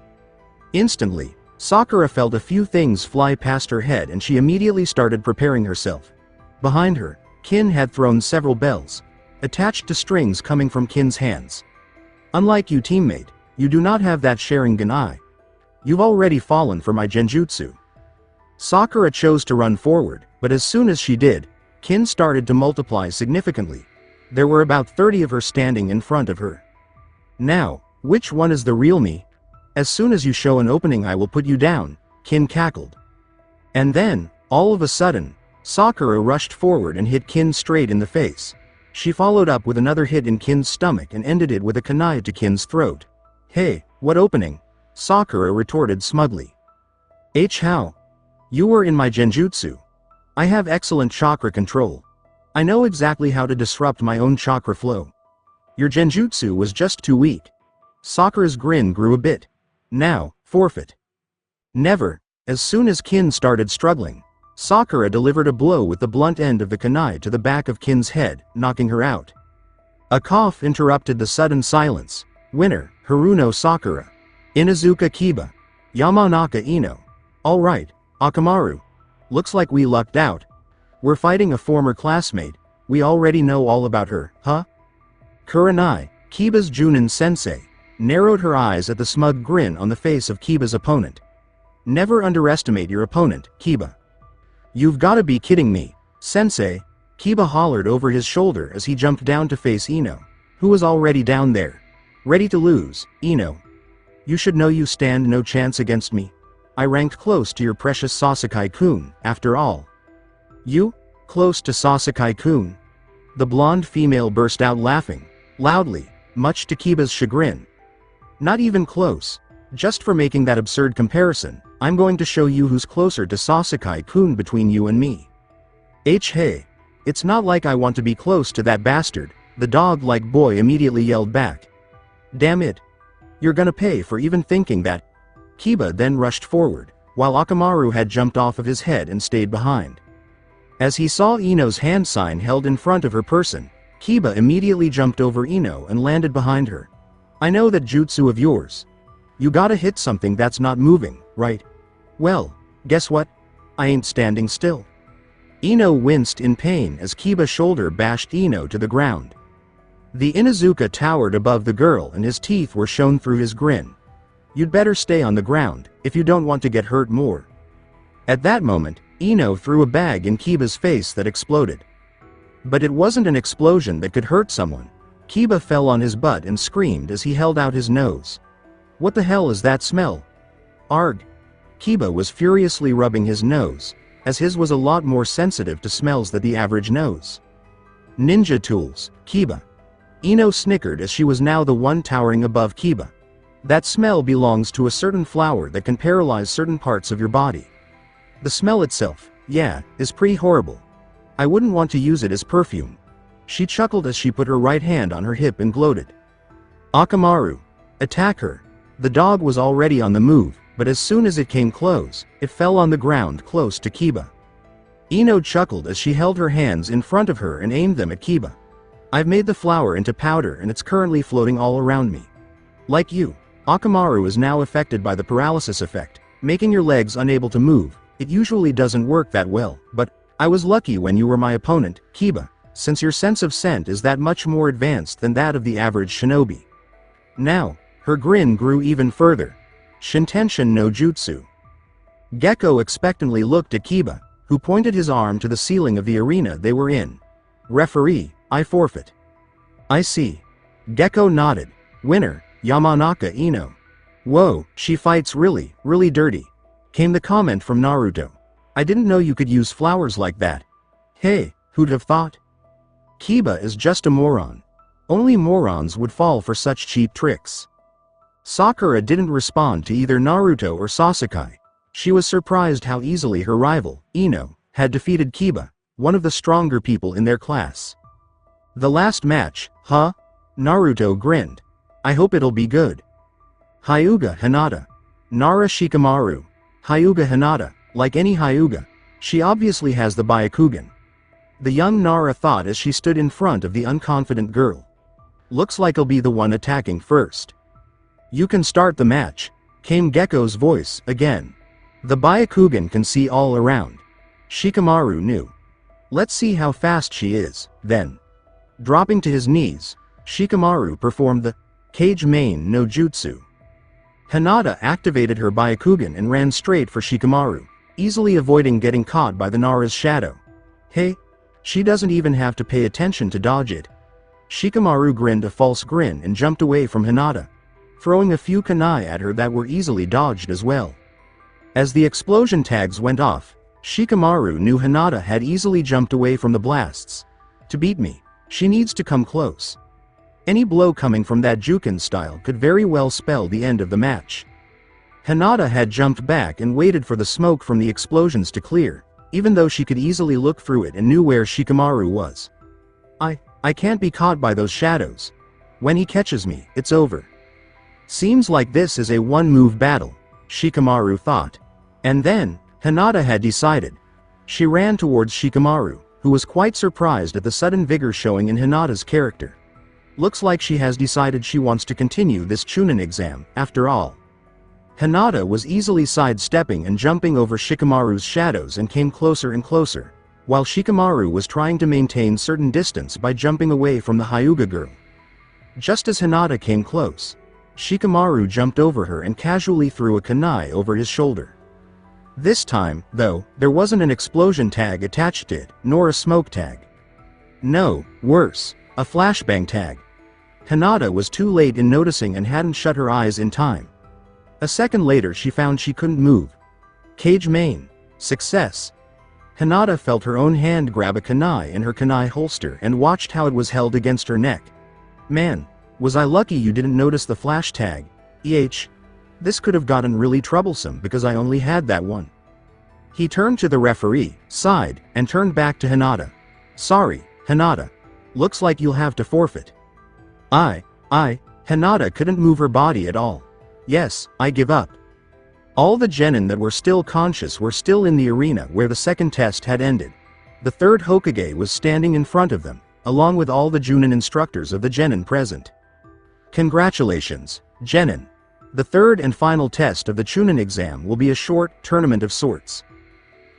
Instantly, Sakura felt a few things fly past her head and she immediately started preparing herself. Behind her, Kin had thrown several bells, attached to strings coming from Kin's hands. Unlike you, teammate, you do not have that Sharingan eye. You've already fallen for my genjutsu. Sakura chose to run forward, but as soon as she did, Kin started to multiply significantly. There were about 30 of her standing in front of her. Now, which one is the real me? As soon as you show an opening I will put you down, Kin cackled. And then, all of a sudden, Sakura rushed forward and hit Kin straight in the face. She followed up with another hit in Kin's stomach and ended it with a kunai to Kin's throat. Hey, what opening? Sakura retorted smugly. How? You were in my genjutsu. I have excellent chakra control. I know exactly how to disrupt my own chakra flow. Your genjutsu was just too weak. Sakura's grin grew a bit. Now, forfeit. Never. As soon as Kin started struggling, Sakura delivered a blow with the blunt end of the kunai to the back of Kin's head, knocking her out. A cough interrupted the sudden silence. Winner, Haruno Sakura. Inuzuka Kiba. Yamanaka Ino. Alright, Akamaru. Looks like we lucked out. We're fighting a former classmate. We already know all about her, huh? Kurenai, Kiba's Junin sensei, narrowed her eyes at the smug grin on the face of Kiba's opponent. Never underestimate your opponent, Kiba. You've gotta be kidding me, sensei, Kiba hollered over his shoulder as he jumped down to face Ino, who was already down there. Ready to lose, Ino. You should know you stand no chance against me. I ranked close to your precious Sasuke-kun, after all. You? Close to Sasuke-kun? The blonde female burst out laughing, loudly, much to Kiba's chagrin. Not even close. Just for making that absurd comparison, I'm going to show you who's closer to Sasuke-kun between you and me. Hey. It's not like I want to be close to that bastard, the dog-like boy immediately yelled back. Damn it. You're gonna pay for even thinking that. Kiba then rushed forward, while Akamaru had jumped off of his head and stayed behind. As he saw Ino's hand sign held in front of her person, Kiba immediately jumped over Ino and landed behind her. I know that jutsu of yours. You gotta hit something that's not moving, right? Well, guess what? I ain't standing still. Ino winced in pain as Kiba's shoulder bashed Ino to the ground. The Inuzuka towered above the girl and his teeth were shown through his grin. You'd better stay on the ground, if you don't want to get hurt more. At that moment, Ino threw a bag in Kiba's face that exploded. But it wasn't an explosion that could hurt someone. Kiba fell on his butt and screamed as he held out his nose. What the hell is that smell? Arg. Kiba was furiously rubbing his nose, as his was a lot more sensitive to smells than the average nose. Ninja tools, Kiba. Ino snickered as she was now the one towering above Kiba. That smell belongs to a certain flower that can paralyze certain parts of your body. The smell itself, yeah, is pretty horrible. I wouldn't want to use it as perfume. She chuckled as she put her right hand on her hip and gloated. Akamaru. Attack her. The dog was already on the move, but as soon as it came close, it fell on the ground close to Kiba. Ino chuckled as she held her hands in front of her and aimed them at Kiba. I've made the flower into powder and it's currently floating all around me. Like you, Akamaru is now affected by the paralysis effect, making your legs unable to move. It usually doesn't work that well, but I was lucky when you were my opponent, Kiba, since your sense of scent is that much more advanced than that of the average shinobi. Now, her grin grew even further. Shintenshin no Jutsu. Gecko expectantly looked at Kiba, who pointed his arm to the ceiling of the arena they were in. Referee, I forfeit. I see. Gecko nodded. Winner, Yamanaka Ino. Whoa, she fights really, really dirty. came the comment from Naruto. I didn't know you could use flowers like that. Hey, who'd have thought? Kiba is just a moron. Only morons would fall for such cheap tricks. Sakura didn't respond to either Naruto or Sasuke. She was surprised how easily her rival, Ino, had defeated Kiba, one of the stronger people in their class. The last match, huh? Naruto grinned. I hope it'll be good. Hyuga Hinata. Nara Shikamaru. Hyuga Hinata, like any Hyuga, she obviously has the Byakugan. The young Nara thought as she stood in front of the unconfident girl. Looks like I'll be the one attacking first. You can start the match, came Gekko's voice again. The Byakugan can see all around. Shikamaru knew. Let's see how fast she is, then. Dropping to his knees, Shikamaru performed the Cage Main no Jutsu. Hinata activated her Byakugan and ran straight for Shikamaru, easily avoiding getting caught by the Nara's shadow. Hey, she doesn't even have to pay attention to dodge it. Shikamaru grinned a false grin and jumped away from Hinata, throwing a few kunai at her that were easily dodged as well. As the explosion tags went off, Shikamaru knew Hinata had easily jumped away from the blasts. To beat me, she needs to come close. Any blow coming from that Juken style could very well spell the end of the match. Hinata had jumped back and waited for the smoke from the explosions to clear, even though she could easily look through it and knew where Shikamaru was. I can't be caught by those shadows. When he catches me, it's over. Seems like this is a one-move battle, Shikamaru thought. And then, Hinata had decided. She ran towards Shikamaru, who was quite surprised at the sudden vigor showing in Hinata's character. Looks like she has decided she wants to continue this Chunin exam, after all. Hinata was easily sidestepping and jumping over Shikamaru's shadows and came closer and closer, while Shikamaru was trying to maintain certain distance by jumping away from the Hyuga girl. Just as Hinata came close, Shikamaru jumped over her and casually threw a kunai over his shoulder. This time, though, there wasn't an explosion tag attached to it, nor a smoke tag. No, worse, a flashbang tag. Hinata was too late in noticing and hadn't shut her eyes in time. A second later she found she couldn't move. Cage main. Success. Hinata felt her own hand grab a kunai in her kunai holster and watched how it was held against her neck. Man, was I lucky you didn't notice the flash tag. This could have gotten really troublesome because I only had that one. He turned to the referee, sighed, and turned back to Hinata. Sorry, Hinata. Looks like you'll have to forfeit. Hinata couldn't move her body at all. Yes, I give up. All the genin that were still conscious were still in the arena where the second test had ended. The third Hokage was standing in front of them, along with all the Junin instructors of the genin present. Congratulations, genin. The third and final test of the Chunin exam will be a short tournament of sorts.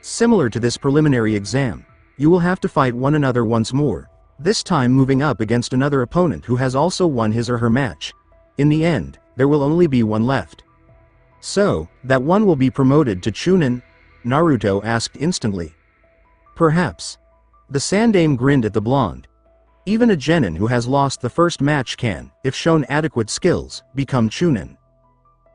Similar to this preliminary exam, you will have to fight one another once more, this time moving up against another opponent who has also won his or her match. In the end, there will only be one left. So, that one will be promoted to Chunin? Naruto asked instantly. Perhaps. The Sandaime grinned at the blonde. Even a genin who has lost the first match can, if shown adequate skills, become Chunin.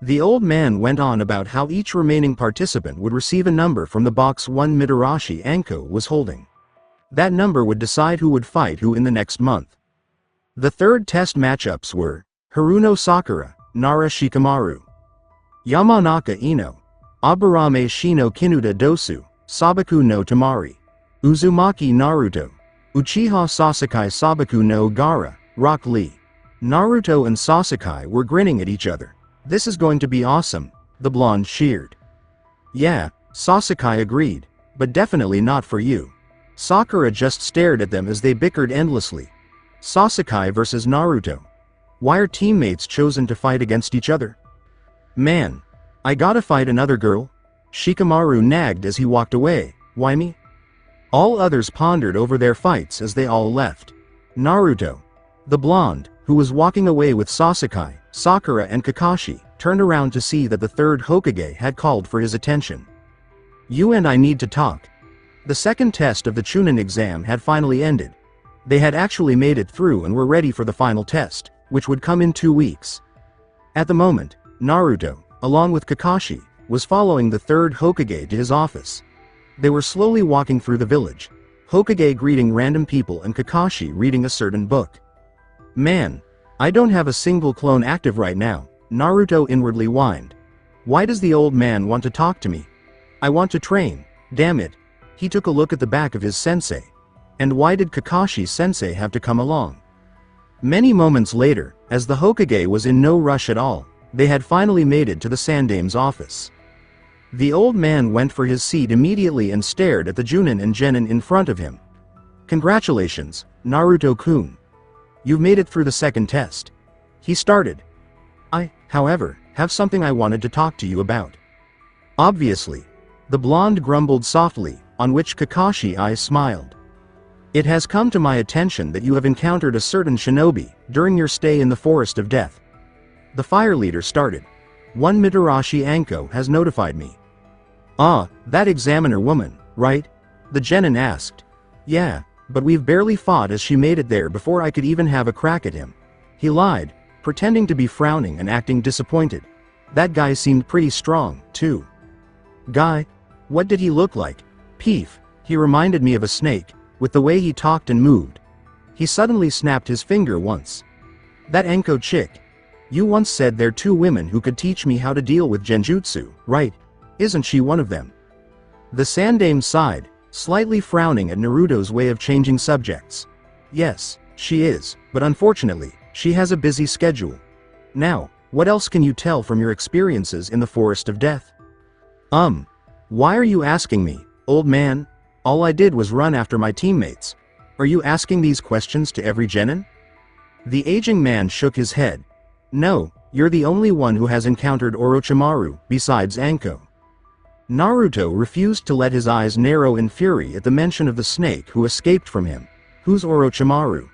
The old man went on about how each remaining participant would receive a number from the box 1 Mitarashi Anko was holding. That number would decide who would fight who in the next month. The third test matchups were Haruno Sakura, Nara Shikamaru, Yamanaka Ino, Aburame Shino Kinuta Dosu, Sabaku no Tamari, Uzumaki Naruto, Uchiha Sasuke Sabaku no Gaara, Rock Lee. Naruto and Sasuke were grinning at each other. This is going to be awesome, the blonde cheered. Yeah, Sasuke agreed, but definitely not for you. Sakura just stared at them as they bickered endlessly. Sasuke versus Naruto. Why are teammates chosen to fight against each other? Man, I gotta fight another girl? Shikamaru nagged as he walked away. Why me? All others pondered over their fights as they all left. Naruto, the blonde, who was walking away with Sasuke, Sakura and Kakashi, turned around to see that the third Hokage had called for his attention. You and I need to talk. The second test of the Chunin exam had finally ended. They had actually made it through and were ready for the final test, which would come in 2 weeks. At the moment, Naruto, along with Kakashi, was following the third Hokage to his office. They were slowly walking through the village, Hokage greeting random people and Kakashi reading a certain book. Man, I don't have a single clone active right now, Naruto inwardly whined. Why does the old man want to talk to me? I want to train, damn it. He took a look at the back of his sensei. And why did Kakashi's sensei have to come along? Many moments later, as the Hokage was in no rush at all, they had finally made it to the Sandame's office. The old man went for his seat immediately and stared at the Junin and Genin in front of him. Congratulations, Naruto-kun. You've made it through the second test. He started. I, however, have something I wanted to talk to you about. Obviously. The blonde grumbled softly, on which Kakashi's eyes smiled. It has come to my attention that you have encountered a certain shinobi during your stay in the Forest of Death. The fire leader started. One Mitarashi Anko has notified me. Ah, that examiner woman, right? The Genin asked. Yeah, but we've barely fought as she made it there before I could even have a crack at him. He lied, pretending to be frowning and acting disappointed. That guy seemed pretty strong, too. Guy? What did he look like? Peef, he reminded me of a snake, with the way he talked and moved. He suddenly snapped his finger once. That Anko chick. You once said there are 2 women who could teach me how to deal with genjutsu, right? Isn't she one of them? The Sandame sighed, slightly frowning at Naruto's way of changing subjects. Yes, she is, but unfortunately, she has a busy schedule. Now, what else can you tell from your experiences in the Forest of Death? Why are you asking me, old man? All I did was run after my teammates. Are you asking these questions to every genin? The aging man shook his head. No, you're the only one who has encountered Orochimaru, besides Anko. Naruto refused to let his eyes narrow in fury at the mention of the snake who escaped from him. Who's Orochimaru?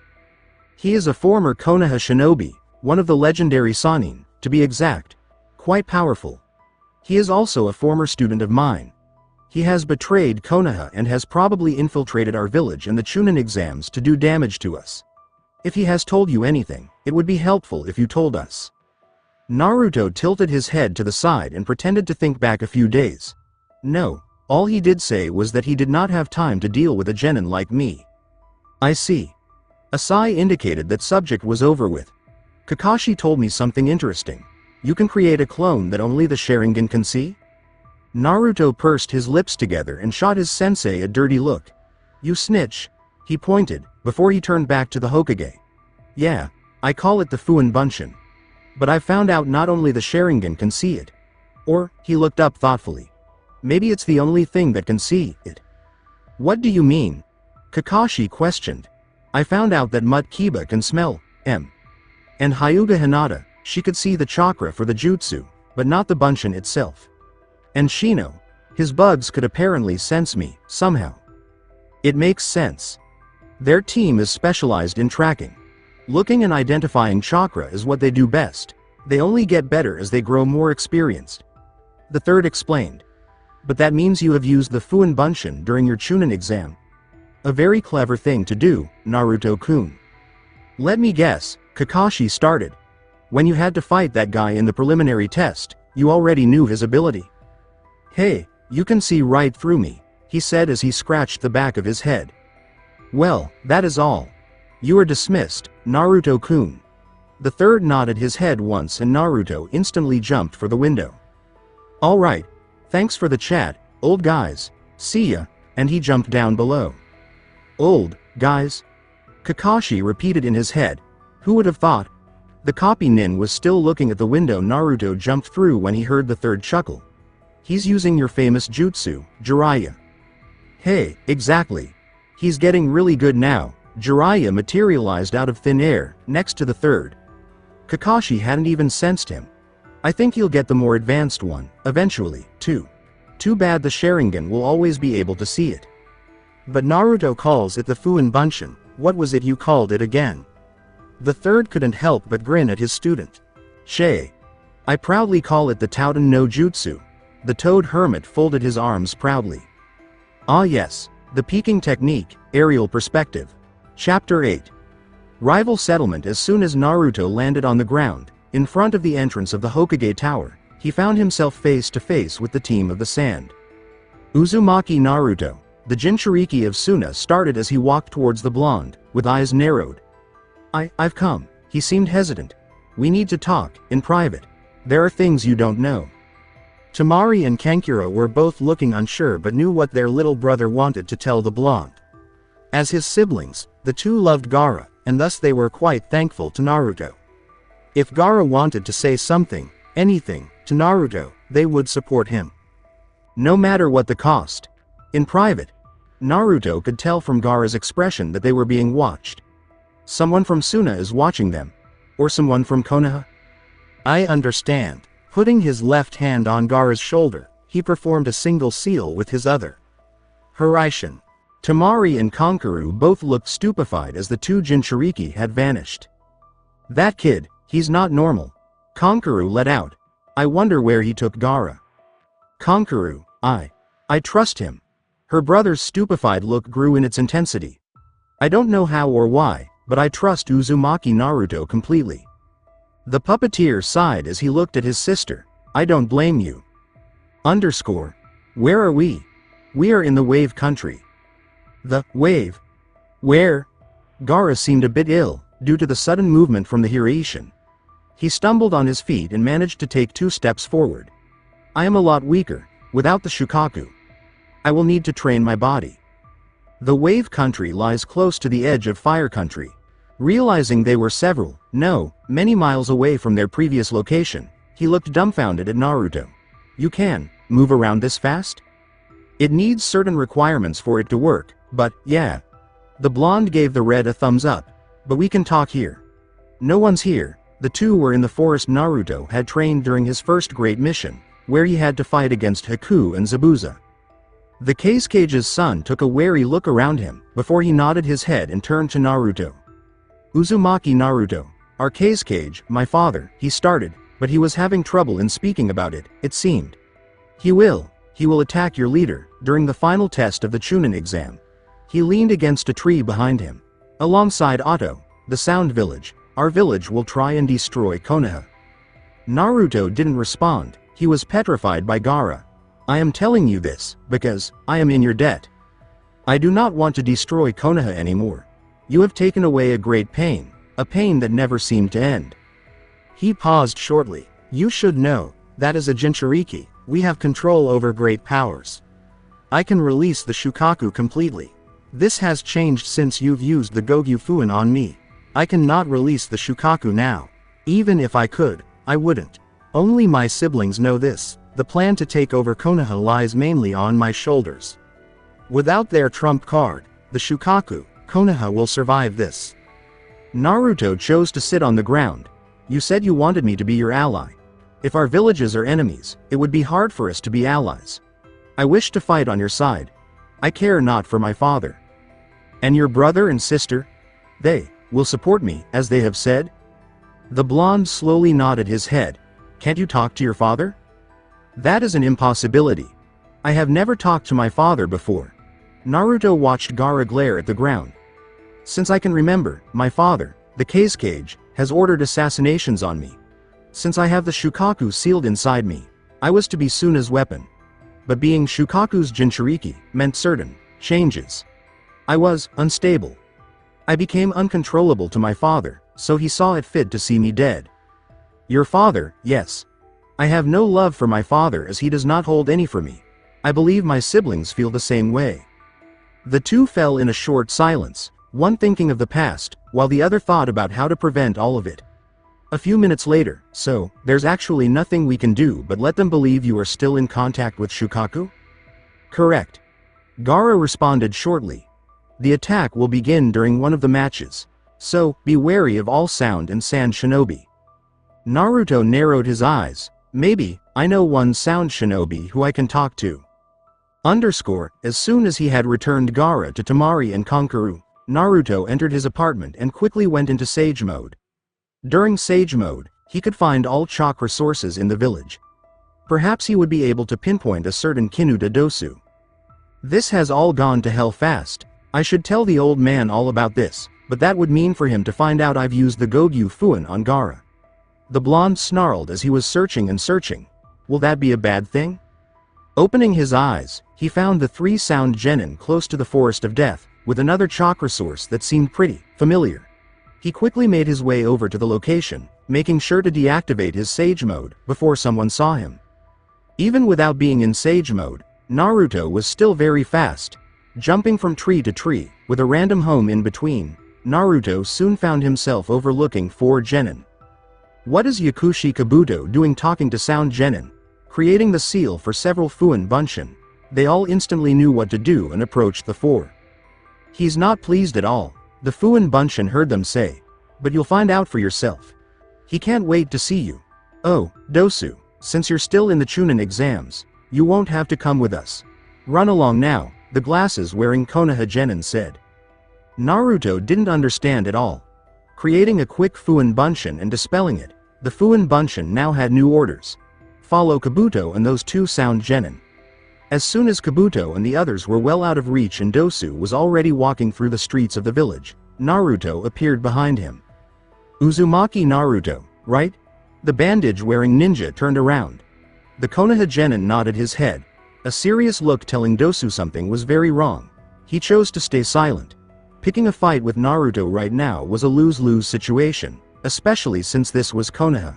He is a former Konoha shinobi, one of the legendary Sannin, to be exact. Quite powerful. He is also a former student of mine. He has betrayed Konoha and has probably infiltrated our village and the Chunin exams to do damage to us. If he has told you anything, it would be helpful if you told us. Naruto tilted his head to the side and pretended to think back a few days. No, all he did say was that he did not have time to deal with a genin like me. I see. A sigh indicated that subject was over with. Kakashi told me something interesting. You can create a clone that only the Sharingan can see? Naruto pursed his lips together and shot his sensei a dirty look. You snitch. He pointed, before he turned back to the Hokage. Yeah, I call it the Fuin Bunshin. But I found out not only the Sharingan can see it. Or, he looked up thoughtfully. Maybe it's the only thing that can see it. What do you mean? Kakashi questioned. I found out that Mut Kiba can smell and Hyuga Hinata, she could see the chakra for the jutsu, but not the Bunshin itself. And Shino, his bugs could apparently sense me, somehow. It makes sense. Their team is specialized in tracking. Looking and identifying chakra is what they do best. They only get better as they grow more experienced. The third explained. But that means you have used the Fuin Bunshin during your Chunin exam. A very clever thing to do, Naruto-kun. Let me guess, Kakashi started. When you had to fight that guy in the preliminary test, you already knew his ability. Hey, you can see right through me, he said as he scratched the back of his head. Well, that is all. You are dismissed, Naruto-kun. The third nodded his head once and Naruto instantly jumped for the window. Alright, thanks for the chat, old guys, see ya, and he jumped down below. Old guys? Kakashi repeated in his head. Who would have thought? The copy nin was still looking at the window Naruto jumped through when he heard the third chuckle. He's using your famous jutsu, Jiraiya. Hey, exactly. He's getting really good now. Jiraiya materialized out of thin air, next to the third. Kakashi hadn't even sensed him. I think he'll get the more advanced one, eventually, too. Too bad the Sharingan will always be able to see it. But Naruto calls it the Fuin Bunshin. What was it you called it again? The third couldn't help but grin at his student. Shay. I proudly call it the Tauten no Jutsu. The Toad Hermit folded his arms proudly. Ah yes, the peeking technique, aerial perspective. Chapter 8. Rival settlement. As soon as Naruto landed on the ground, in front of the entrance of the Hokage Tower, he found himself face to face with the team of the sand. Uzumaki Naruto, the Jinchuriki of Suna, started as he walked towards the blonde, with eyes narrowed. I've come. He seemed hesitant. We need to talk, in private. There are things you don't know. Temari and Kankuro were both looking unsure but knew what their little brother wanted to tell the blonde. As his siblings, the two loved Gaara, and thus they were quite thankful to Naruto. If Gaara wanted to say something, anything, to Naruto, they would support him. No matter what the cost. In private, Naruto could tell from Gaara's expression that they were being watched. Someone from Suna is watching them. Or someone from Konoha? I understand. Putting his left hand on Gaara's shoulder, he performed a single seal with his other. Hiraishin. Temari and Kankuro both looked stupefied as the two Jinchuriki had vanished. That kid, he's not normal. Kankuro let out. I wonder where he took Gaara. Kankuro, I trust him. Her brother's stupefied look grew in its intensity. I don't know how or why, but I trust Uzumaki Naruto completely. The puppeteer sighed as he looked at his sister. I don't blame you. Where are we? We are in the Wave country. The Wave? Where? Gaara seemed a bit ill, due to the sudden movement from the Hiraishin. He stumbled on his feet and managed to take 2 steps forward. I am a lot weaker, without the Shukaku. I will need to train my body. The Wave country lies close to the edge of Fire country. Realizing they were many miles away from their previous location, he looked dumbfounded at Naruto. You can move around this fast? It needs certain requirements for it to work, but, yeah. The blonde gave the red a thumbs up. But we can talk here. No one's here. The two were in the forest Naruto had trained during his first great mission, where he had to fight against Haku and Zabuza. The Kage's son took a wary look around him, before he nodded his head and turned to Naruto. Uzumaki Naruto, our Kage, my father, he started, but he was having trouble in speaking about it, it seemed. He will attack your leader, during the final test of the Chunin exam. He leaned against a tree behind him. Alongside Otto, the Sound Village, our village will try and destroy Konoha. Naruto didn't respond, he was petrified by Gaara. I am telling you this, because, I am in your debt. I do not want to destroy Konoha anymore. You have taken away a great pain, a pain that never seemed to end. He paused shortly. You should know, that as a Jinchuriki, we have control over great powers. I can release the Shukaku completely. This has changed since you've used the Gogyu Fuin on me. I cannot release the Shukaku now. Even if I could, I wouldn't. Only my siblings know this. The plan to take over Konoha lies mainly on my shoulders. Without their trump card, the Shukaku, Konoha will survive this. Naruto chose to sit on the ground. You said you wanted me to be your ally. If our villages are enemies, it would be hard for us to be allies. I wish to fight on your side. I care not for my father. And your brother and sister? They will support me, as they have said? The blonde slowly nodded his head. Can't you talk to your father? That is an impossibility. I have never talked to my father before. Naruto watched Gaara glare at the ground. Since I can remember, my father, the Kage, has ordered assassinations on me. Since I have the Shukaku sealed inside me, I was to be Suna's weapon. But being Shukaku's Jinchuriki meant certain changes. I was unstable. I became uncontrollable to my father, so he saw it fit to see me dead. Your father, yes. I have no love for my father as he does not hold any for me. I believe my siblings feel the same way. The two fell in a short silence, one thinking of the past, while the other thought about how to prevent all of it. A few minutes later, so, there's actually nothing we can do but let them believe you are still in contact with Shukaku? Correct. Gaara responded shortly. The attack will begin during one of the matches, so, be wary of all sound and sand shinobi. Naruto narrowed his eyes. Maybe, I know one sound shinobi who I can talk to. As soon as he had returned Gaara to Temari and Kankuro, Naruto entered his apartment and quickly went into Sage Mode. During Sage Mode, he could find all chakra sources in the village. Perhaps he would be able to pinpoint a certain Kinuta Dosu. This has all gone to hell fast. I should tell the old man all about this, but that would mean for him to find out I've used the Gogyu Fuin on Gaara. The blonde snarled as he was searching and searching. Will that be a bad thing? Opening his eyes, he found the 3 sound genin close to the Forest of Death, with another chakra source that seemed pretty familiar. He quickly made his way over to the location, making sure to deactivate his Sage mode before someone saw him. Even without being in Sage mode, Naruto was still very fast. Jumping from tree to tree, with a random home in between, Naruto soon found himself overlooking 4 genin. What is Yakushi Kabuto doing talking to sound genin? Creating the seal for several Fuin Bunshin. They all instantly knew what to do and approached the 4. He's not pleased at all, the Fuin Bunshin heard them say. But you'll find out for yourself. He can't wait to see you. Oh, Dosu, since you're still in the Chunin exams, you won't have to come with us. Run along now, the glasses-wearing Konoha genin said. Naruto didn't understand at all. Creating a quick Fuin Bunshin and dispelling it, the Fuin Bunshin now had new orders. Follow Kabuto and those 2 sound genin. As soon as Kabuto and the others were well out of reach and Dosu was already walking through the streets of the village, Naruto appeared behind him. Uzumaki Naruto, right? The bandage-wearing ninja turned around. The Konoha genin nodded his head, a serious look telling Dosu something was very wrong. He chose to stay silent. Picking a fight with Naruto right now was a lose-lose situation, especially since this was Konoha.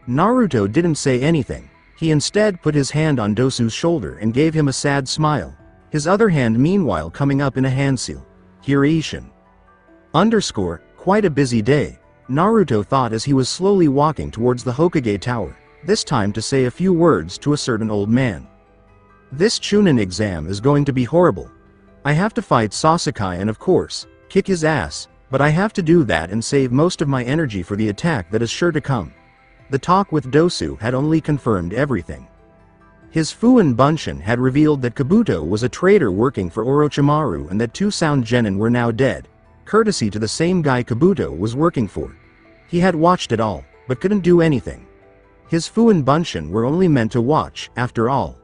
Naruto didn't say anything. He instead put his hand on Dosu's shoulder and gave him a sad smile, his other hand meanwhile coming up in a hand seal. Hireishin. Quite a busy day, Naruto thought as he was slowly walking towards the Hokage Tower, this time to say a few words to a certain old man. This Chunin exam is going to be horrible. I have to fight Sasuke and of course, kick his ass, but I have to do that and save most of my energy for the attack that is sure to come. The talk with Dosu had only confirmed everything. His Fuin Bunshin had revealed that Kabuto was a traitor working for Orochimaru and that 2 sound genin were now dead, courtesy to the same guy Kabuto was working for. He had watched it all, but couldn't do anything. His Fuin Bunshin were only meant to watch, after all.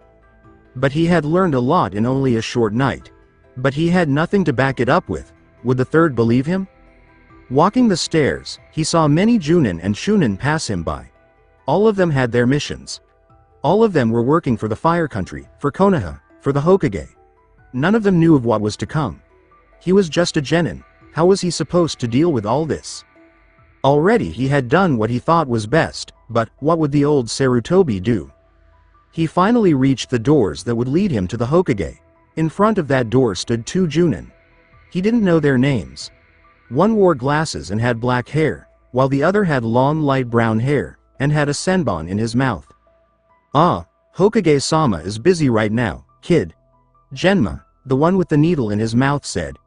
But he had learned a lot in only a short night. But he had nothing to back it up with. Would the 3rd believe him? Walking the stairs, he saw many Junin and Shunin pass him by. All of them had their missions. All of them were working for the Fire Country, for Konoha, for the Hokage. None of them knew of what was to come. He was just a genin. How was he supposed to deal with all this? Already he had done what he thought was best, but what would the old Sarutobi do? He finally reached the doors that would lead him to the Hokage. In front of that door stood 2 Junin. He didn't know their names. One wore glasses and had black hair, while the other had long light brown hair, and had a senbon in his mouth. Ah, Hokage-sama is busy right now, kid. Genma, the one with the needle in his mouth said.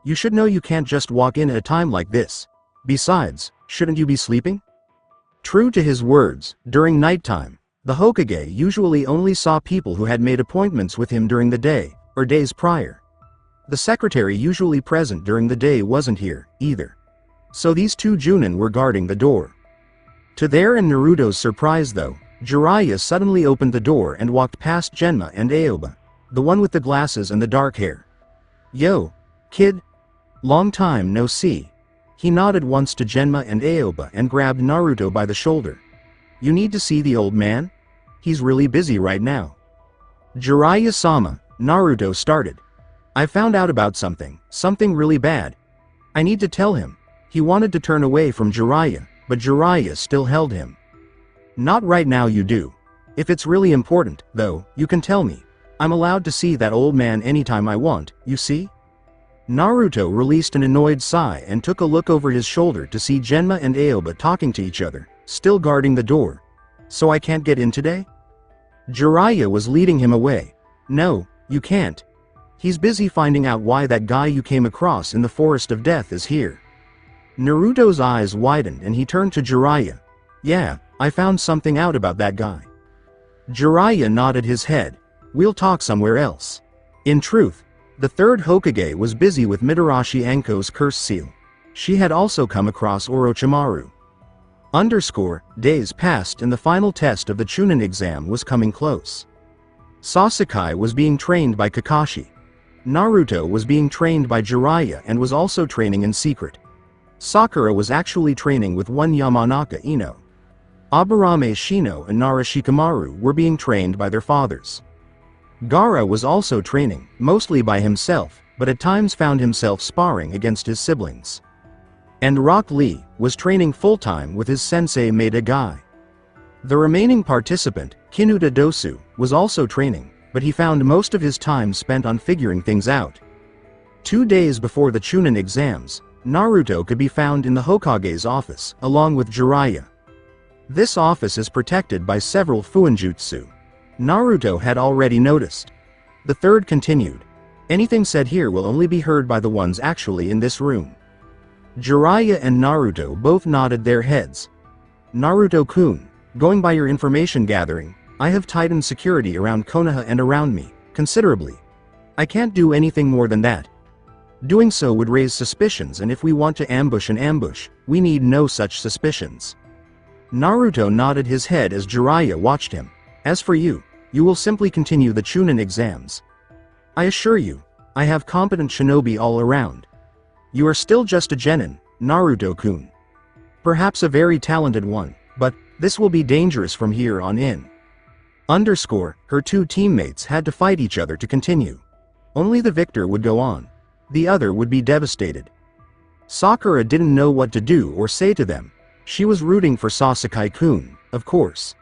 You should know you can't just walk in at a time like this. Besides, shouldn't you be sleeping? True to his words, during nighttime, the Hokage usually only saw people who had made appointments with him during the day, or days prior. The secretary usually present during the day wasn't here, either. So these 2 Junin were guarding the door. To their and Naruto's surprise though, Jiraiya suddenly opened the door and walked past Genma and Aoba, the one with the glasses and the dark hair. Yo, kid. Long time no see. He nodded once to Genma and Aoba and grabbed Naruto by the shoulder. You need to see the old man? He's really busy right now. Jiraiya-sama, Naruto started. I found out about something really bad. I need to tell him. He wanted to turn away from Jiraiya, but Jiraiya still held him. Not right now you do. If it's really important, though, you can tell me. I'm allowed to see that old man anytime I want, you see? Naruto released an annoyed sigh and took a look over his shoulder to see Genma and Aoba talking to each other, still guarding the door. So I can't get in today? Jiraiya was leading him away. No, you can't. He's busy finding out why that guy you came across in the Forest of Death is here. Naruto's eyes widened and he turned to Jiraiya. Yeah, I found something out about that guy. Jiraiya nodded his head. We'll talk somewhere else. In truth, the 3rd Hokage was busy with Mitarashi Anko's curse seal. She had also come across Orochimaru. Days passed and the final test of the Chunin exam was coming close. Sasuke was being trained by Kakashi. Naruto was being trained by Jiraiya and was also training in secret. Sakura was actually training with one Yamanaka Ino. Aburame Shino and Nara Shikamaru were being trained by their fathers. Gaara was also training, mostly by himself, but at times found himself sparring against his siblings. And Rock Lee was training full-time with his sensei Maeda Guy. The remaining participant, Kinuta Dosu, was also training, but he found most of his time spent on figuring things out. 2 days before the Chunin exams, Naruto could be found in the Hokage's office, along with Jiraiya. This office is protected by several fuinjutsu. Naruto had already noticed. The third continued. Anything said here will only be heard by the ones actually in this room. Jiraiya and Naruto both nodded their heads. Naruto-kun, going by your information gathering, I have tightened security around Konoha and around me, considerably. I can't do anything more than that. Doing so would raise suspicions, and if we want to ambush an ambush, we need no such suspicions. Naruto nodded his head as Jiraiya watched him. As for you, you will simply continue the Chunin exams. I assure you, I have competent shinobi all around. You are still just a genin, Naruto-kun. Perhaps a very talented one, but this will be dangerous from here on in. Her 2 teammates had to fight each other to continue. Only the victor would go on. The other would be devastated. Sakura didn't know what to do or say to them. She was rooting for Sasuke-kun, of course.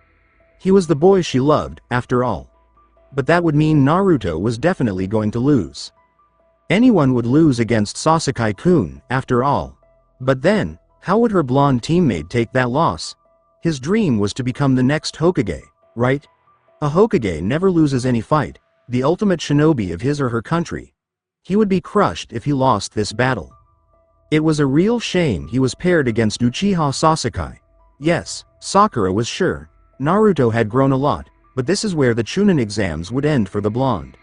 He was the boy she loved, after all. But that would mean Naruto was definitely going to lose. Anyone would lose against Sasuke-kun, after all. But then, how would her blonde teammate take that loss? His dream was to become the next Hokage, right? A Hokage never loses any fight, the ultimate shinobi of his or her country. He would be crushed if he lost this battle. It was a real shame he was paired against Uchiha Sasuke. Yes, Sakura was sure. Naruto had grown a lot, but this is where the Chunin exams would end for the blonde.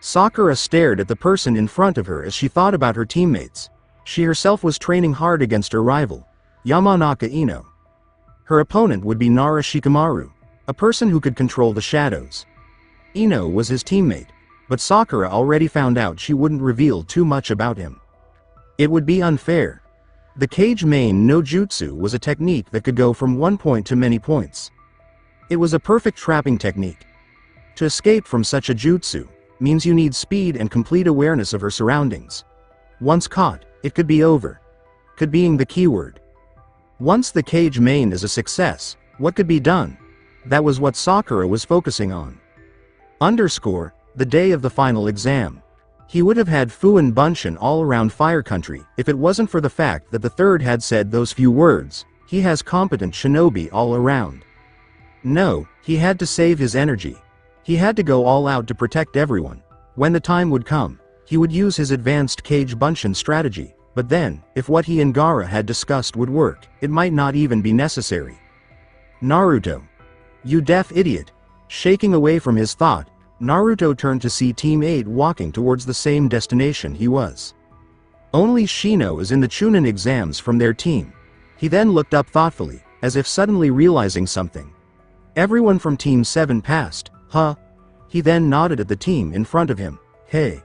Sakura stared at the person in front of her as she thought about her teammates. She herself was training hard against her rival, Yamanaka Ino. Her opponent would be Nara Shikamaru, a person who could control the shadows. Ino was his teammate, but Sakura already found out she wouldn't reveal too much about him. It would be unfair. The Kage Main no Jutsu was a technique that could go from one point to many points. It was a perfect trapping technique. To escape from such a jutsu means you need speed and complete awareness of her surroundings. Once caught, it could be over. Could being the keyword. Once the Kage Main is a success, what could be done? That was what Sakura was focusing on. The day of the final exam. He would have had Fuin Bunshin all around Fire Country if it wasn't for the fact that the third had said those few words. He has competent shinobi all around. No, he had to save his energy. He had to go all out to protect everyone. When the time would come, he would use his advanced Kage Bunshin strategy, but then, if what he and Gaara had discussed would work, it might not even be necessary. Naruto. You deaf idiot. Shaking away from his thought, Naruto turned to see Team 8 walking towards the same destination he was. Only Shino is in the Chunin exams from their team. He then looked up thoughtfully, as if suddenly realizing something. Everyone from Team 7 passed, huh? He then nodded at the team in front of him. Hey.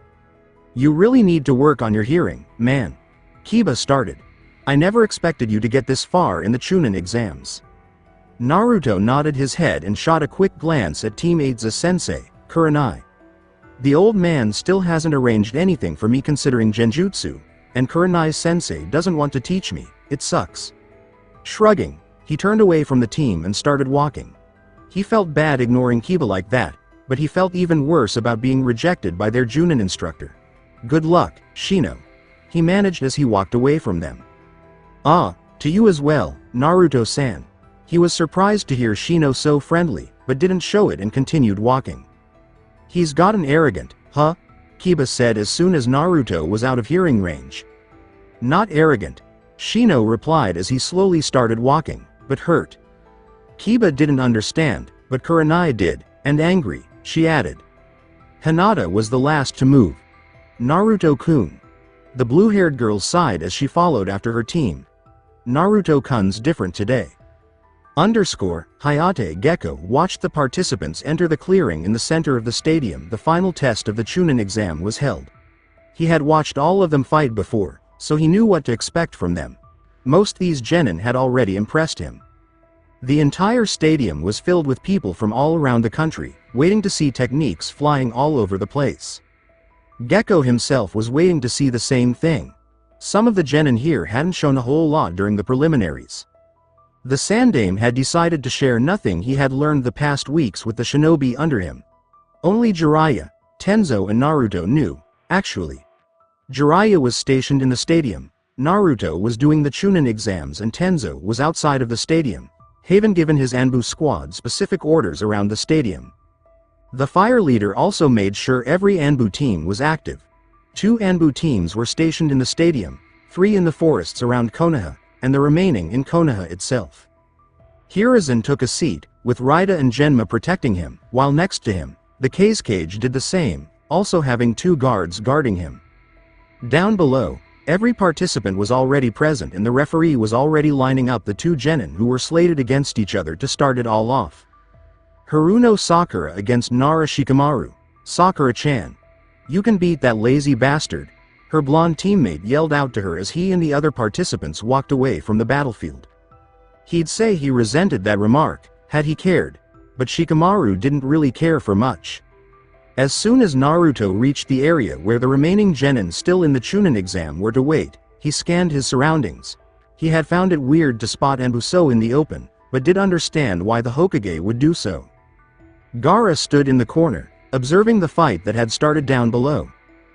You really need to work on your hearing, man. Kiba started. I never expected you to get this far in the Chunin exams. Naruto nodded his head and shot a quick glance at Team 8's sensei, Kurenai. The old man still hasn't arranged anything for me considering genjutsu, and Kurenai's sensei doesn't want to teach me, it sucks. Shrugging, he turned away from the team and started walking. He felt bad ignoring Kiba like that, but he felt even worse about being rejected by their Junin instructor. Good luck, Shino. He managed as he walked away from them. Ah, to you as well, Naruto-san. He was surprised to hear Shino so friendly, but didn't show it and continued walking. He's gotten arrogant, huh? Kiba said as soon as Naruto was out of hearing range. Not arrogant, Shino replied as he slowly started walking, but hurt. Kiba didn't understand, but Kurenai did, and angry, she added. Hinata was the last to move. Naruto-kun. The blue-haired girl sighed as she followed after her team. Naruto-kun's different today. Hayate Gecko watched the participants enter the clearing in the center of the stadium. The final test of the Chunin exam was held. He had watched all of them fight before, so he knew what to expect from them. Most these genin had already impressed him. The entire stadium was filled with people from all around the country, waiting to see techniques flying all over the place. Gecko himself was waiting to see the same thing. Some of the genin here hadn't shown a whole lot during the preliminaries. The Sandaime had decided to share nothing he had learned the past weeks with the shinobi under him. Only Jiraiya, Tenzo and Naruto knew, actually. Jiraiya was stationed in the stadium, Naruto was doing the Chunin exams and Tenzo was outside of the stadium, having given his Anbu squad specific orders around the stadium. The fire leader also made sure every Anbu team was active. 2 Anbu teams were stationed in the stadium, 3 in the forests around Konoha, and the remaining in Konoha itself. Hiruzen took a seat, with Raida and Genma protecting him, while next to him, the Kazekage did the same, also having 2 guards guarding him. Down below, every participant was already present and the referee was already lining up the 2 genin who were slated against each other to start it all off. Haruno Sakura against Nara Shikamaru. Sakura-chan. You can beat that lazy bastard, her blonde teammate yelled out to her as he and the other participants walked away from the battlefield. He'd say he resented that remark, had he cared, but Shikamaru didn't really care for much. As soon as Naruto reached the area where the remaining genin still in the Chunin exam were to wait, he scanned his surroundings. He had found it weird to spot Anbuso in the open, but did understand why the Hokage would do so. Gaara stood in the corner, observing the fight that had started down below.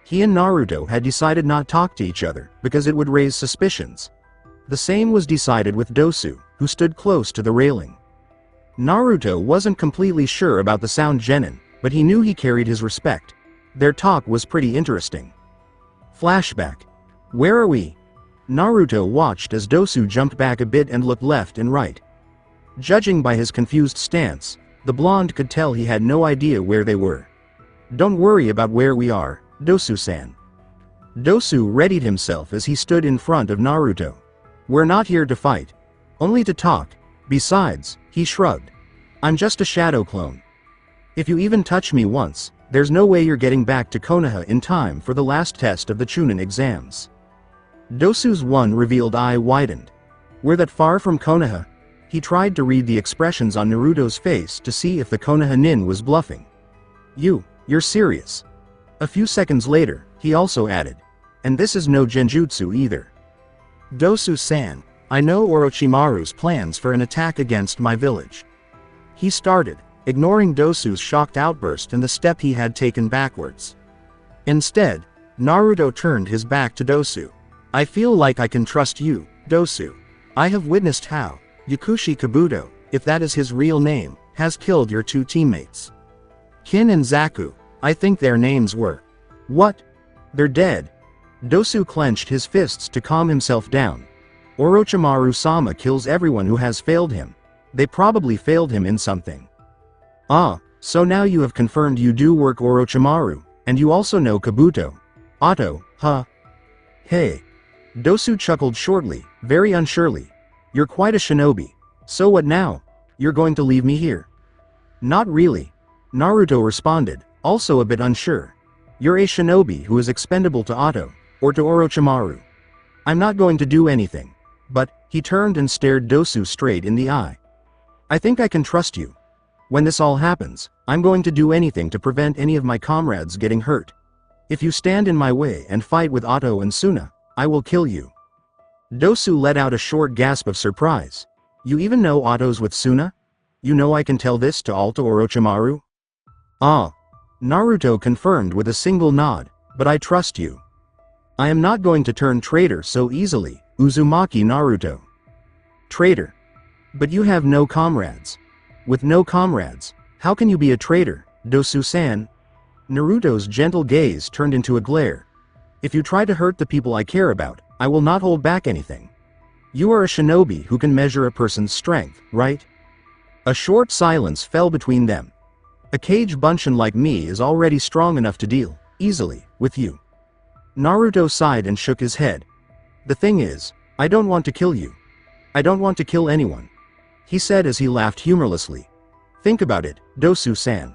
He and Naruto had decided not to talk to each other, because it would raise suspicions. The same was decided with Dosu, who stood close to the railing. Naruto wasn't completely sure about the sound genin, but he knew he carried his respect. Their talk was pretty interesting. Flashback. Where are we? Naruto watched as Dosu jumped back a bit and looked left and right. Judging by his confused stance, the blonde could tell he had no idea where they were. Don't worry about where we are, Dosu-san. Dosu readied himself as he stood in front of Naruto. We're not here to fight. Only to talk. Besides, he shrugged. I'm just a shadow clone. If you even touch me once, there's no way you're getting back to Konoha in time for the last test of the Chunin exams. Dosu's one revealed eye widened. We're that far from Konoha? He tried to read the expressions on Naruto's face to see if the Konoha nin was bluffing. You're serious. A few seconds later, he also added. And this is no genjutsu either. Dosu-san, I know Orochimaru's plans for an attack against my village. He started, ignoring Dosu's shocked outburst and the step he had taken backwards. Instead, Naruto turned his back to Dosu. I feel like I can trust you, Dosu. I have witnessed how Yakushi Kabuto, if that is his real name, has killed your 2 teammates. Kin and Zaku, I think their names were. What? They're dead. Dosu clenched his fists to calm himself down. Orochimaru-sama kills everyone who has failed him. They probably failed him in something. Ah, so now you have confirmed you do work Orochimaru, and you also know Kabuto. Otto, huh? Hey. Dosu chuckled shortly, very unsurely. You're quite a shinobi. So what now? You're going to leave me here? Not really. Naruto responded, also a bit unsure. You're a shinobi who is expendable to Otto, or to Orochimaru. I'm not going to do anything. But, he turned and stared Dosu straight in the eye. I think I can trust you. When this all happens, I'm going to do anything to prevent any of my comrades getting hurt. If you stand in my way and fight with Otto and Suna, I will kill you. Dosu let out a short gasp of surprise. You even know Otto's with Suna? You know I can tell this to all to Orochimaru? Ah. Naruto confirmed with a single nod, but I trust you. I am not going to turn traitor so easily, Uzumaki Naruto. Traitor. But you have no comrades. With no comrades, how can you be a traitor, Dosu-san? Naruto's gentle gaze turned into a glare. If you try to hurt the people I care about, I will not hold back anything. You are a shinobi who can measure a person's strength, right? A short silence fell between them. A Kage Bunshin like me is already strong enough to deal, easily, with you. Naruto sighed and shook his head. The thing is, I don't want to kill you. I don't want to kill anyone. He said as he laughed humorlessly. Think about it, Dosu-san.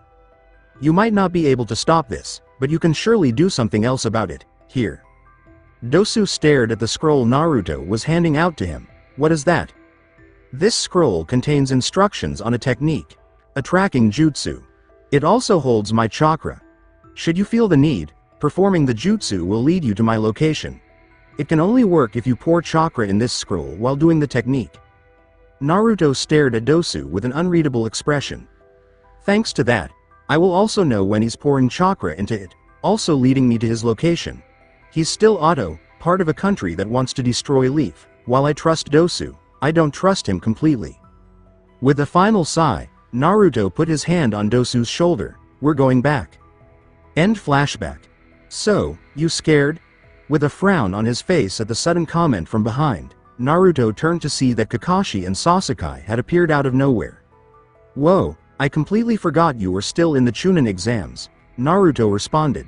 You might not be able to stop this, but you can surely do something else about it, here. Dosu stared at the scroll Naruto was handing out to him. What is that? This scroll contains instructions on a technique, a tracking jutsu. It also holds my chakra. Should you feel the need, performing the jutsu will lead you to my location. It can only work if you pour chakra in this scroll while doing the technique. Naruto stared at Dosu with an unreadable expression. Thanks to that, I will also know when he's pouring chakra into it, also leading me to his location. He's still Otto, part of a country that wants to destroy Leaf. While I trust Dosu, I don't trust him completely. With a final sigh, Naruto put his hand on Dosu's shoulder. We're going back. End flashback. So, you scared? With a frown on his face at the sudden comment from behind, Naruto turned to see that Kakashi and Sasuke had appeared out of nowhere. Whoa, I completely forgot you were still in the Chunin exams, Naruto responded.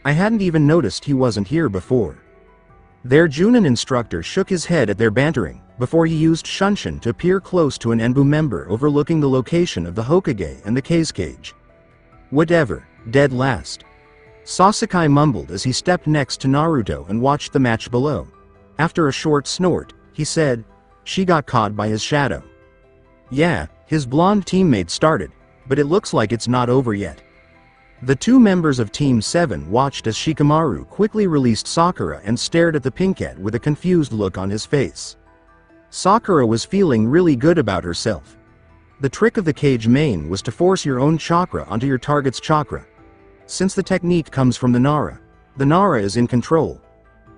I hadn't even noticed he wasn't here before. Their Junin instructor shook his head at their bantering, before he used Shunshin to appear close to an Enbu member overlooking the location of the Hokage and the K's cage. Whatever, dead last. Sasuke mumbled as he stepped next to Naruto and watched the match below. After a short snort, he said, she got caught by his shadow. Yeah, his blonde teammate started, but it looks like it's not over yet. The two members of Team 7 watched as Shikamaru quickly released Sakura and stared at the pinkette with a confused look on his face. Sakura was feeling really good about herself. The trick of the cage main was to force your own chakra onto your target's chakra. Since the technique comes from the Nara is in control.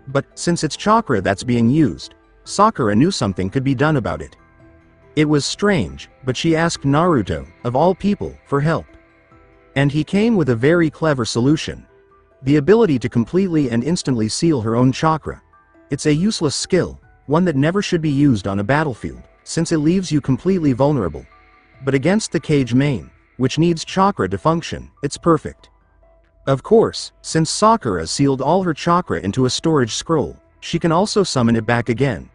But, since it's chakra that's being used, Sakura knew something could be done about it. It was strange, but she asked Naruto, of all people, for help. And he came with a very clever solution. The ability to completely and instantly seal her own chakra. It's a useless skill, one that never should be used on a battlefield, since it leaves you completely vulnerable. But against the cage main, which needs chakra to function, it's perfect. Of course, since Sakura sealed all her chakra into a storage scroll, she can also summon it back again.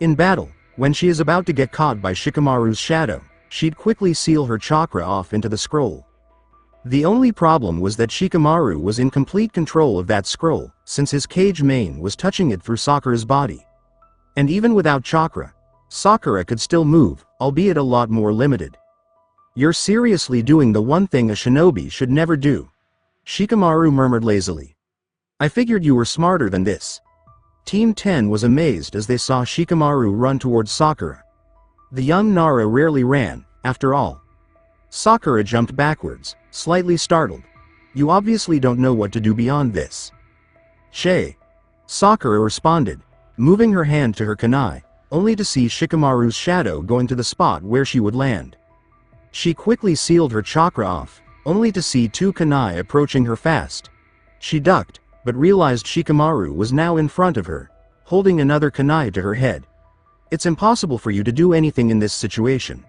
In battle, when she is about to get caught by Shikamaru's shadow, she'd quickly seal her chakra off into the scroll. The only problem was that Shikamaru was in complete control of that scroll, since his cage main was touching it through Sakura's body. And even without chakra, Sakura could still move, albeit a lot more limited. You're seriously doing the one thing a shinobi should never do. Shikamaru murmured lazily. I figured you were smarter than this. Team 10 was amazed as they saw Shikamaru run towards Sakura. The young Nara rarely ran, after all. Sakura jumped backwards, slightly startled. You obviously don't know what to do beyond this. Che. Sakura responded, moving her hand to her kunai, only to see Shikamaru's shadow going to the spot where she would land. She quickly sealed her chakra off, only to see two kunai approaching her fast. She ducked, but realized Shikamaru was now in front of her, holding another kunai to her head. It's impossible for you to do anything in this situation.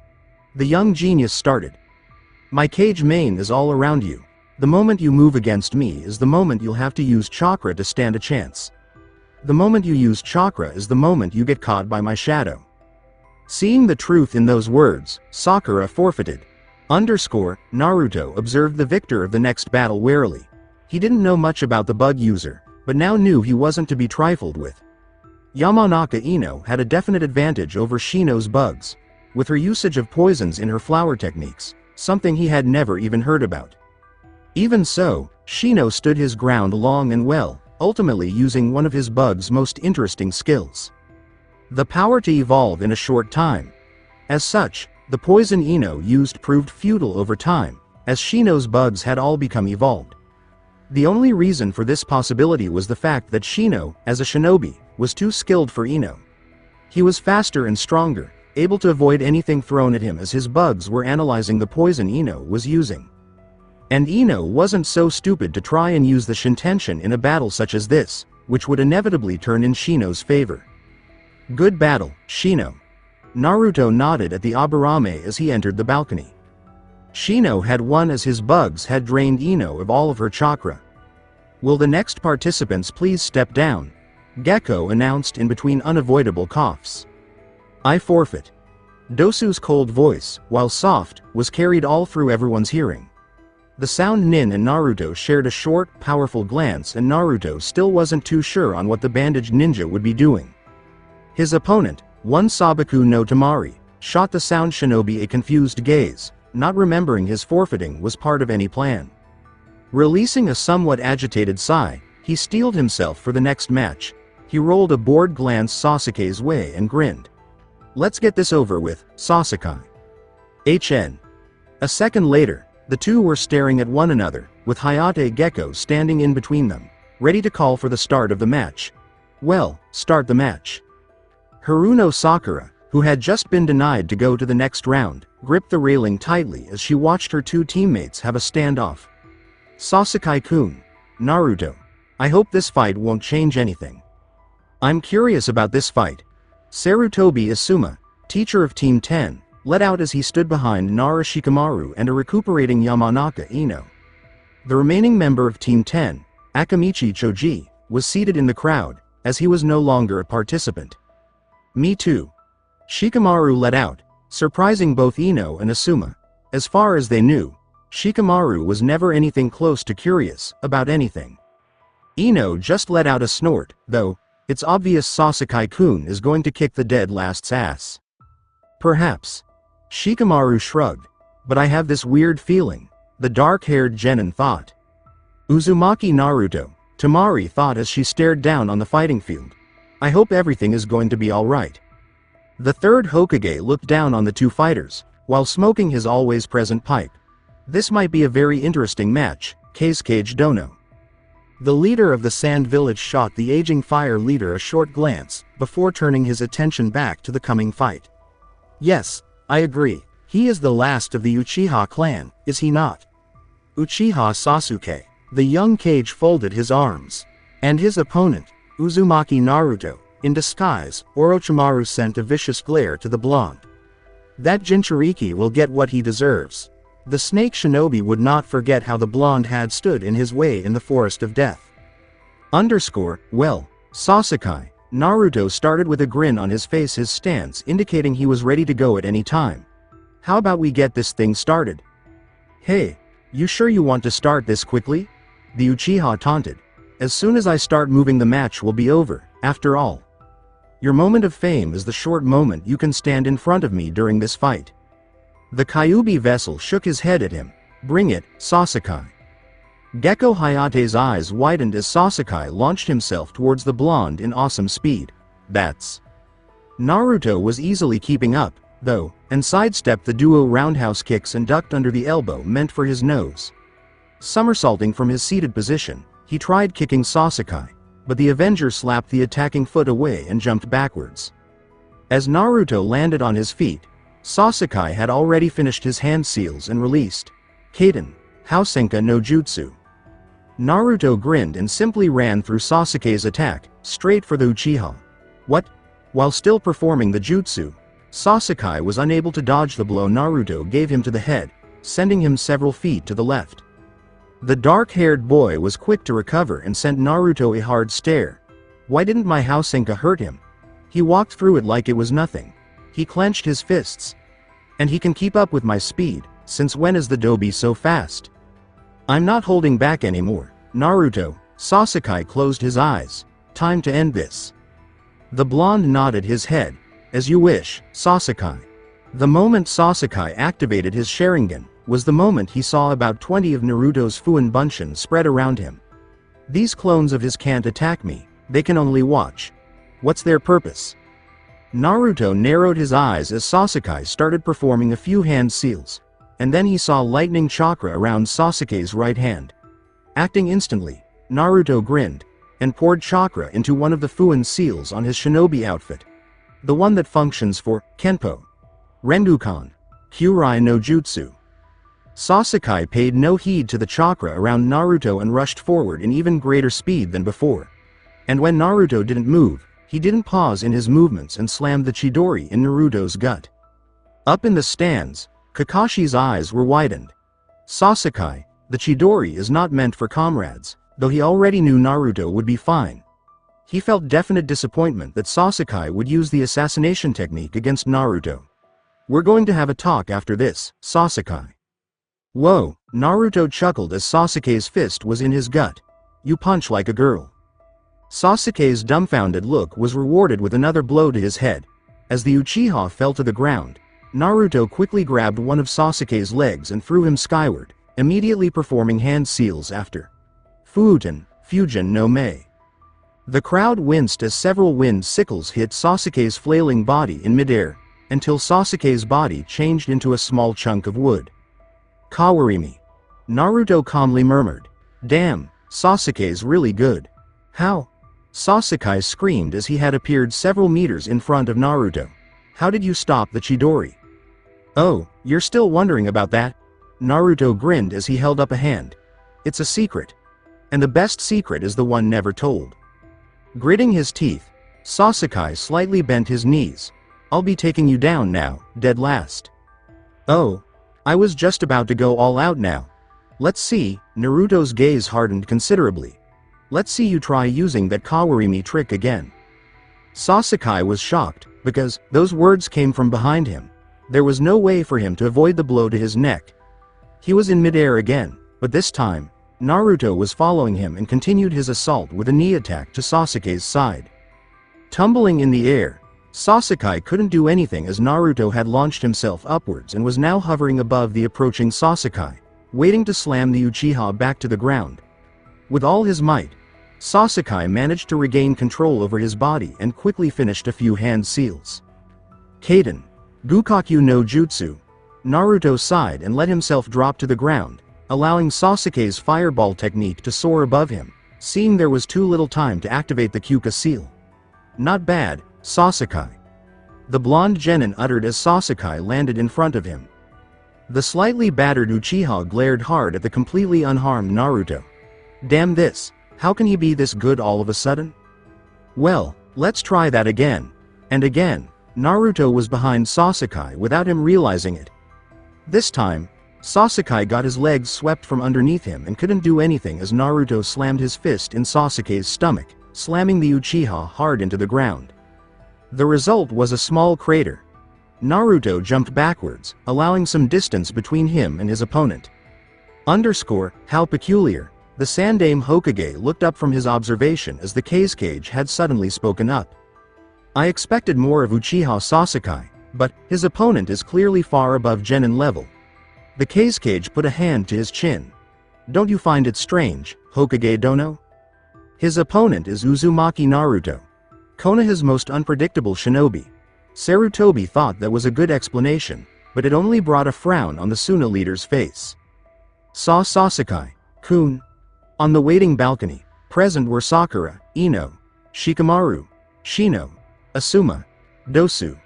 The young genius started. My cage main is all around you. The moment you move against me is the moment you'll have to use chakra to stand a chance. The moment you use chakra is the moment you get caught by my shadow. Seeing the truth in those words, Sakura forfeited. Naruto observed the victor of the next battle warily. He didn't know much about the bug user, but now knew he wasn't to be trifled with. Yamanaka Ino had a definite advantage over Shino's bugs, with her usage of poisons in her flower techniques, something he had never even heard about. Even so, Shino stood his ground long and well, ultimately using one of his bug's most interesting skills. The power to evolve in a short time. As such, the poison Ino used proved futile over time, as Shino's bugs had all become evolved. The only reason for this possibility was the fact that Shino, as a shinobi, was too skilled for Ino. He was faster and stronger, able to avoid anything thrown at him as his bugs were analyzing the poison Ino was using. And Ino wasn't so stupid to try and use the Shintention in a battle such as this, which would inevitably turn in Shino's favor. Good battle, Shino. Naruto nodded at the Aburame as he entered the balcony. Shino had won as his bugs had drained Ino of all of her chakra. Will the next participants please step down? Gecko announced in between unavoidable coughs. I forfeit. Dosu's cold voice, while soft, was carried all through everyone's hearing. The sound Nin and Naruto shared a short, powerful glance, and Naruto still wasn't too sure on what the bandaged ninja would be doing. His opponent, one Sabaku no Tamari, shot the sound shinobi a confused gaze, not remembering his forfeiting was part of any plan. Releasing a somewhat agitated sigh, he steeled himself for the next match. He rolled a bored glance Sasuke's way and grinned. "Let's get this over with, Sasuke." HN. A second later, the two were staring at one another, with Hayate Gecko standing in between them, ready to call for the start of the match. Well, start the match. Haruno Sakura, who had just been denied to go to the next round, gripped the railing tightly as she watched her two teammates have a standoff. "Sasuke-kun, Naruto, I hope this fight won't change anything. I'm curious about this fight." Sarutobi Asuma, teacher of Team 10, let out as he stood behind Nara Shikamaru and a recuperating Yamanaka Ino. The remaining member of Team 10, Akamichi Choji, was seated in the crowd, as he was no longer a participant. "Me too." Shikamaru let out, surprising both Ino and Asuma. As far as they knew, Shikamaru was never anything close to curious about anything. Ino just let out a snort, though. It's obvious Sasuke-kun is going to kick the dead last's ass. Perhaps. Shikamaru shrugged. "But I have this weird feeling," the dark-haired genin thought. Uzumaki Naruto, Tamari thought as she stared down on the fighting field. "I hope everything is going to be alright." The third Hokage looked down on the two fighters, while smoking his always-present pipe. "This might be a very interesting match, Kazekage Dono." The leader of the Sand Village shot the aging fire leader a short glance, before turning his attention back to the coming fight. "Yes, I agree. He is the last of the Uchiha clan, is he not?" Uchiha Sasuke. The young Kage folded his arms. And his opponent, Uzumaki Naruto, in disguise, Orochimaru sent a vicious glare to the blonde. "That Jinchuriki will get what he deserves." The snake shinobi would not forget how the blonde had stood in his way in the forest of death. Well, Sasuke, Naruto started with a grin on his face, his stance indicating he was ready to go at any time. "How about we get this thing started?" "Hey, you sure you want to start this quickly?" the Uchiha taunted. "As soon as I start moving the match will be over, after all. Your moment of fame is the short moment you can stand in front of me during this fight." The Kyuubi vessel shook his head at him. "Bring it, Sasuke." Gecko Hayate's eyes widened as Sasuke launched himself towards the blonde in awesome speed. "That's..." Naruto was easily keeping up, though, and sidestepped the duo roundhouse kicks and ducked under the elbow meant for his nose. Somersaulting from his seated position, he tried kicking Sasuke, but the Avenger slapped the attacking foot away and jumped backwards. As Naruto landed on his feet, Sasuke had already finished his hand seals and released Kaden, Housenka no Jutsu. Naruto grinned and simply ran through Sasuke's attack, straight for the Uchiha. What? While still performing the jutsu, Sasuke was unable to dodge the blow Naruto gave him to the head, sending him several feet to the left. The dark-haired boy was quick to recover and sent Naruto a hard stare. Why didn't my Housenka hurt him? He walked through it like it was nothing. He clenched his fists. And he can keep up with my speed, since when is the Dobi so fast? I'm not holding back anymore, Naruto. Sasuke closed his eyes. Time to end this. The blonde nodded his head. As you wish, Sasuke. The moment Sasuke activated his Sharingan, was the moment he saw about 20 of Naruto's Fuin Bunshin spread around him. These clones of his can't attack me, they can only watch. What's their purpose? Naruto narrowed his eyes as Sasuke started performing a few hand seals, and then he saw lightning chakra around Sasuke's right hand. Acting instantly, Naruto grinned, and poured chakra into one of the Fuin seals on his shinobi outfit. The one that functions for Kenpo, Rengokan, Kyurei no Jutsu. Sasuke paid no heed to the chakra around Naruto and rushed forward in even greater speed than before. And when Naruto didn't move, he didn't pause in his movements and slammed the Chidori in Naruto's gut. Up in the stands, Kakashi's eyes were widened. Sasuke, the Chidori is not meant for comrades, though he already knew Naruto would be fine. He felt definite disappointment that Sasuke would use the assassination technique against Naruto. We're going to have a talk after this, Sasuke. Whoa, Naruto chuckled as Sasuke's fist was in his gut. You punch like a girl. Sasuke's dumbfounded look was rewarded with another blow to his head. As the Uchiha fell to the ground, Naruto quickly grabbed one of Sasuke's legs and threw him skyward, immediately performing hand seals after. Fujin no Mei. The crowd winced as several wind sickles hit Sasuke's flailing body in midair, until Sasuke's body changed into a small chunk of wood. Kawarimi. Naruto calmly murmured. Damn, Sasuke's really good. How? Sasuke screamed as he had appeared several meters in front of Naruto. How did you stop the Chidori? Oh, you're still wondering about that? Naruto grinned as he held up a hand. It's a secret. And the best secret is the one never told. Gritting his teeth, Sasuke slightly bent his knees. I'll be taking you down now, dead last. Oh, I was just about to go all out now. Let's see. Naruto's gaze hardened considerably. Let's see you try using that Kawarimi trick again. Sasuke was shocked, because those words came from behind him. There was no way for him to avoid the blow to his neck. He was in midair again, but this time, Naruto was following him and continued his assault with a knee attack to Sasuke's side. Tumbling in the air, Sasuke couldn't do anything as Naruto had launched himself upwards and was now hovering above the approaching Sasuke, waiting to slam the Uchiha back to the ground. With all his might, Sasuke managed to regain control over his body and quickly finished a few hand seals. Kaden. Gukakyu no Jutsu. Naruto sighed and let himself drop to the ground, allowing Sasuke's fireball technique to soar above him, seeing there was too little time to activate the Kyuka seal. Not bad, Sasuke. The blonde genin uttered as Sasuke landed in front of him. The slightly battered Uchiha glared hard at the completely unharmed Naruto. Damn this, how can he be this good all of a sudden? Well, let's try that again. And again, Naruto was behind Sasuke without him realizing it. This time, Sasuke got his legs swept from underneath him and couldn't do anything as Naruto slammed his fist in Sasuke's stomach, slamming the Uchiha hard into the ground. The result was a small crater. Naruto jumped backwards, allowing some distance between him and his opponent. How peculiar. The Sandaime Hokage looked up from his observation as the Kazekage had suddenly spoken up. I expected more of Uchiha Sasuke, but his opponent is clearly far above genin level. The Kazekage put a hand to his chin. Don't you find it strange, Hokage Dono? His opponent is Uzumaki Naruto, Konoha's most unpredictable shinobi. Sarutobi thought that was a good explanation, but it only brought a frown on the Suna leader's face. Sasuke-kun. On the waiting balcony, present were Sakura, Ino, Shikamaru, Shino, Asuma, Dosu,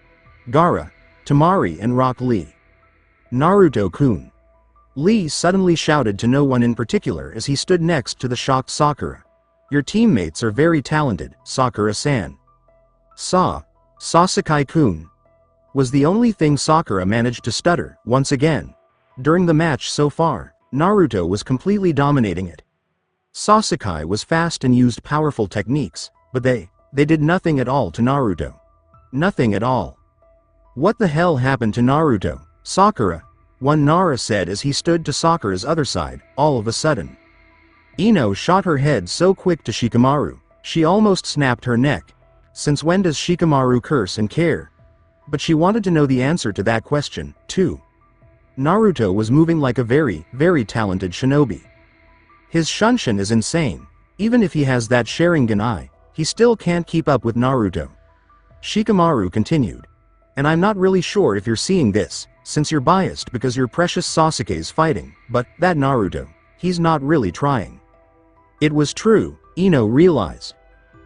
Gaara, Temari and Rock Lee. Naruto-kun. Lee suddenly shouted to no one in particular as he stood next to the shocked Sakura. Your teammates are very talented, Sakura-san. Sasuke-kun. Was the only thing Sakura managed to stutter, once again. During the match so far, Naruto was completely dominating it. Sasuke was fast and used powerful techniques, but they did nothing at all to Naruto. Nothing at all. What the hell happened to Naruto, Sakura? One Nara said as he stood to Sakura's other side, all of a sudden. Ino shot her head so quick to Shikamaru, she almost snapped her neck. Since when does Shikamaru curse and care? But she wanted to know the answer to that question, too. Naruto was moving like a very, very talented shinobi. His Shunshin is insane. Even if he has that Sharingan eye, he still can't keep up with Naruto. Shikamaru continued. And I'm not really sure if you're seeing this, since you're biased because your precious Sasuke's fighting, but that Naruto, he's not really trying. It was true, Ino realized.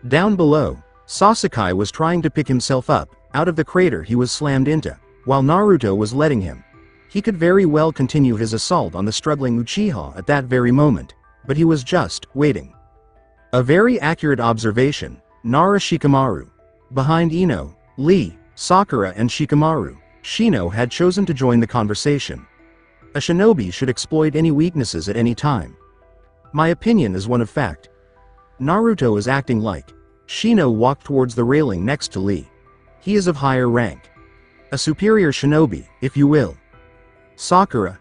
Down below, Sasuke was trying to pick himself up, out of the crater he was slammed into, while Naruto was letting him. He could very well continue his assault on the struggling Uchiha at that very moment, but he was just waiting. A very accurate observation, Nara Shikamaru. Behind Ino, Lee, Sakura and Shikamaru, Shino had chosen to join the conversation. A shinobi should exploit any weaknesses at any time. My opinion is one of fact. Naruto is acting like. Shino walked towards the railing next to Lee. He is of higher rank. A superior shinobi, if you will. Sakura.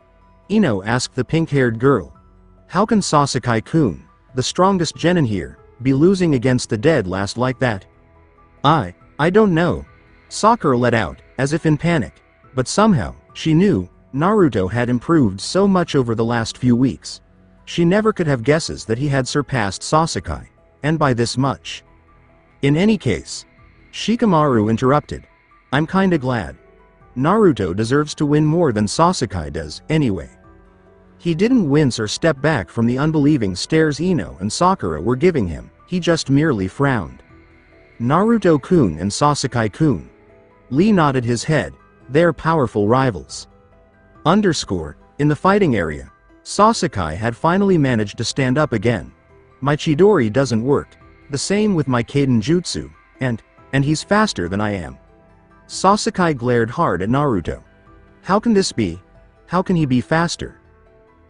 Ino asked the pink-haired girl. How can Sasuke-kun, the strongest genin here, be losing against the dead last like that? I don't know. Sakura let out, as if in panic. But somehow, she knew, Naruto had improved so much over the last few weeks. She never could have guesses that he had surpassed Sasuke, and by this much. In any case, Shikamaru interrupted. I'm kinda glad. Naruto deserves to win more than Sasuke does, anyway. He didn't wince or step back from the unbelieving stares Ino and Sakura were giving him, he just merely frowned. Naruto-kun and Sasuke-kun. Lee nodded his head, they're powerful rivals. In the fighting area, Sasuke had finally managed to stand up again. My Chidori doesn't work, the same with my Kaden Jutsu, and he's faster than I am. Sasuke glared hard at Naruto. How can this be? How can he be faster?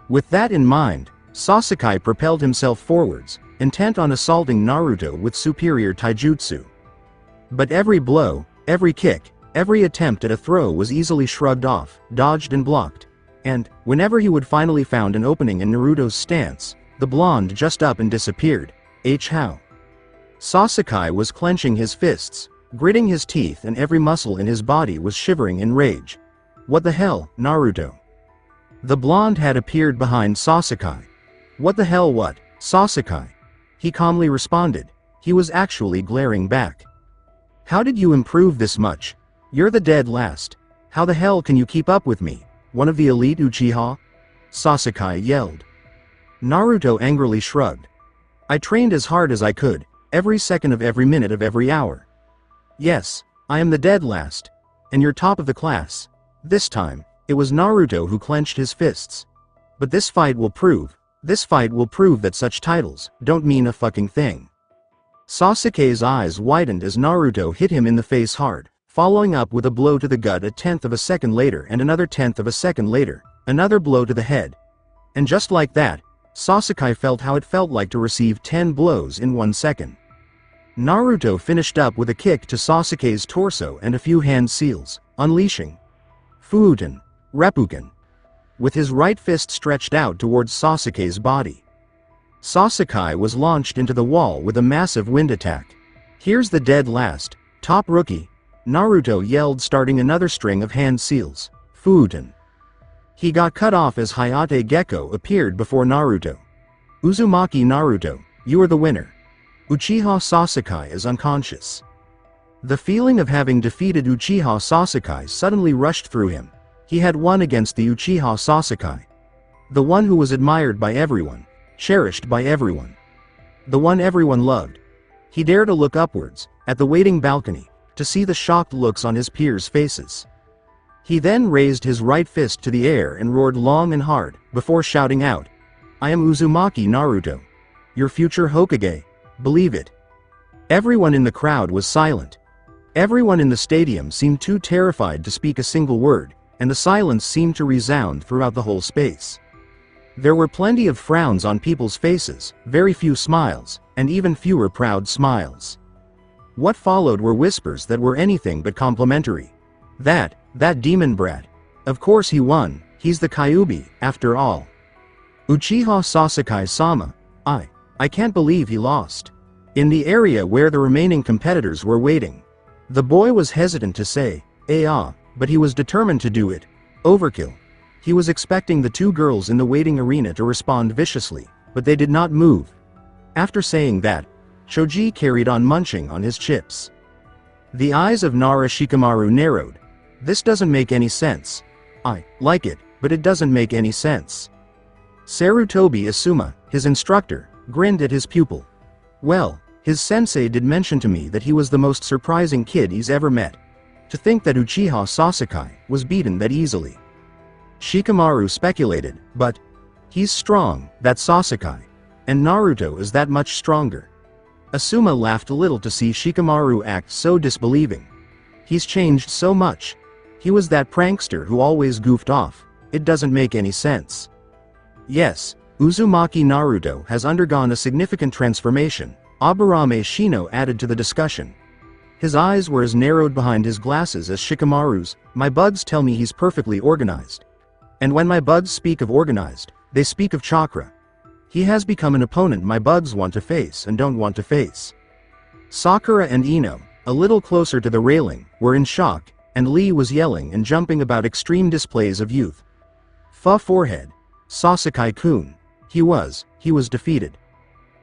With that in mind, Sasuke propelled himself forwards, intent on assaulting Naruto with superior taijutsu. But every blow, every kick, every attempt at a throw was easily shrugged off, dodged and blocked. And, whenever he would finally found an opening in Naruto's stance, the blonde just up and disappeared. How? Sasuke was clenching his fists, gritting his teeth, and every muscle in his body was shivering in rage. What the hell, Naruto? The blonde had appeared behind Sasuke. What the hell what, Sasuke? He calmly responded. He was actually glaring back. How did you improve this much? You're the dead last. How the hell can you keep up with me, one of the elite Uchiha? Sasuke yelled. Naruto angrily shrugged. I trained as hard as I could, every second of every minute of every hour. Yes, I am the dead last. And you're top of the class. This time, it was Naruto who clenched his fists. But this fight will prove that such titles don't mean a fucking thing. Sasuke's eyes widened as Naruto hit him in the face hard, following up with a blow to the gut a tenth of a second later and another tenth of a second later, another blow to the head. And just like that, Sasuke felt how it felt like to receive 10 blows in 1 second. Naruto finished up with a kick to Sasuke's torso and a few hand seals, unleashing Fuuten, Reppuken, with his right fist stretched out towards Sasuke's body. Sasuke was launched into the wall with a massive wind attack. Here's the dead last, top rookie, Naruto yelled, starting another string of hand seals. Fuuten. He got cut off as Hayate Gecko appeared before Naruto. Uzumaki Naruto, you are the winner. Uchiha Sasuke is unconscious. The feeling of having defeated Uchiha Sasuke suddenly rushed through him. He had won against the Uchiha Sasuke. The one who was admired by everyone, cherished by everyone. The one everyone loved. He dared to look upwards, at the waiting balcony, to see the shocked looks on his peers' faces. He then raised his right fist to the air and roared long and hard, before shouting out, I am Uzumaki Naruto. Your future Hokage. Believe it. Everyone in the crowd was silent. Everyone in the stadium seemed too terrified to speak a single word, and the silence seemed to resound throughout the whole space. There were plenty of frowns on people's faces, very few smiles, and even fewer proud smiles. What followed were whispers that were anything but complimentary. That demon brat. Of course he won, he's the Kyuubi, after all. Uchiha Sasuke-sama. I can't believe he lost. In the area where the remaining competitors were waiting, the boy was hesitant to say, but he was determined to do it. Overkill. He was expecting the two girls in the waiting arena to respond viciously, but they did not move. After saying that, Choji carried on munching on his chips. The eyes of Nara Shikamaru narrowed. This doesn't make any sense. I like it, but it doesn't make any sense. Sarutobi Asuma, his instructor, grinned at his pupil. Well, his sensei did mention to me that he was the most surprising kid he's ever met. To think that Uchiha Sasuke was beaten that easily. Shikamaru speculated, but he's strong, that's Sasuke. And Naruto is that much stronger. Asuma laughed a little to see Shikamaru act so disbelieving. He's changed so much. He was that prankster who always goofed off. It doesn't make any sense. Yes, Uzumaki Naruto has undergone a significant transformation, Aburame Shino added to the discussion. His eyes were as narrowed behind his glasses as Shikamaru's. My bugs tell me he's perfectly organized. And when my bugs speak of organized, they speak of chakra. He has become an opponent my bugs want to face and don't want to face. Sakura and Ino, a little closer to the railing, were in shock. and Lee was yelling and jumping about extreme displays of youth. Forehead. Sasuke-kun. He was defeated.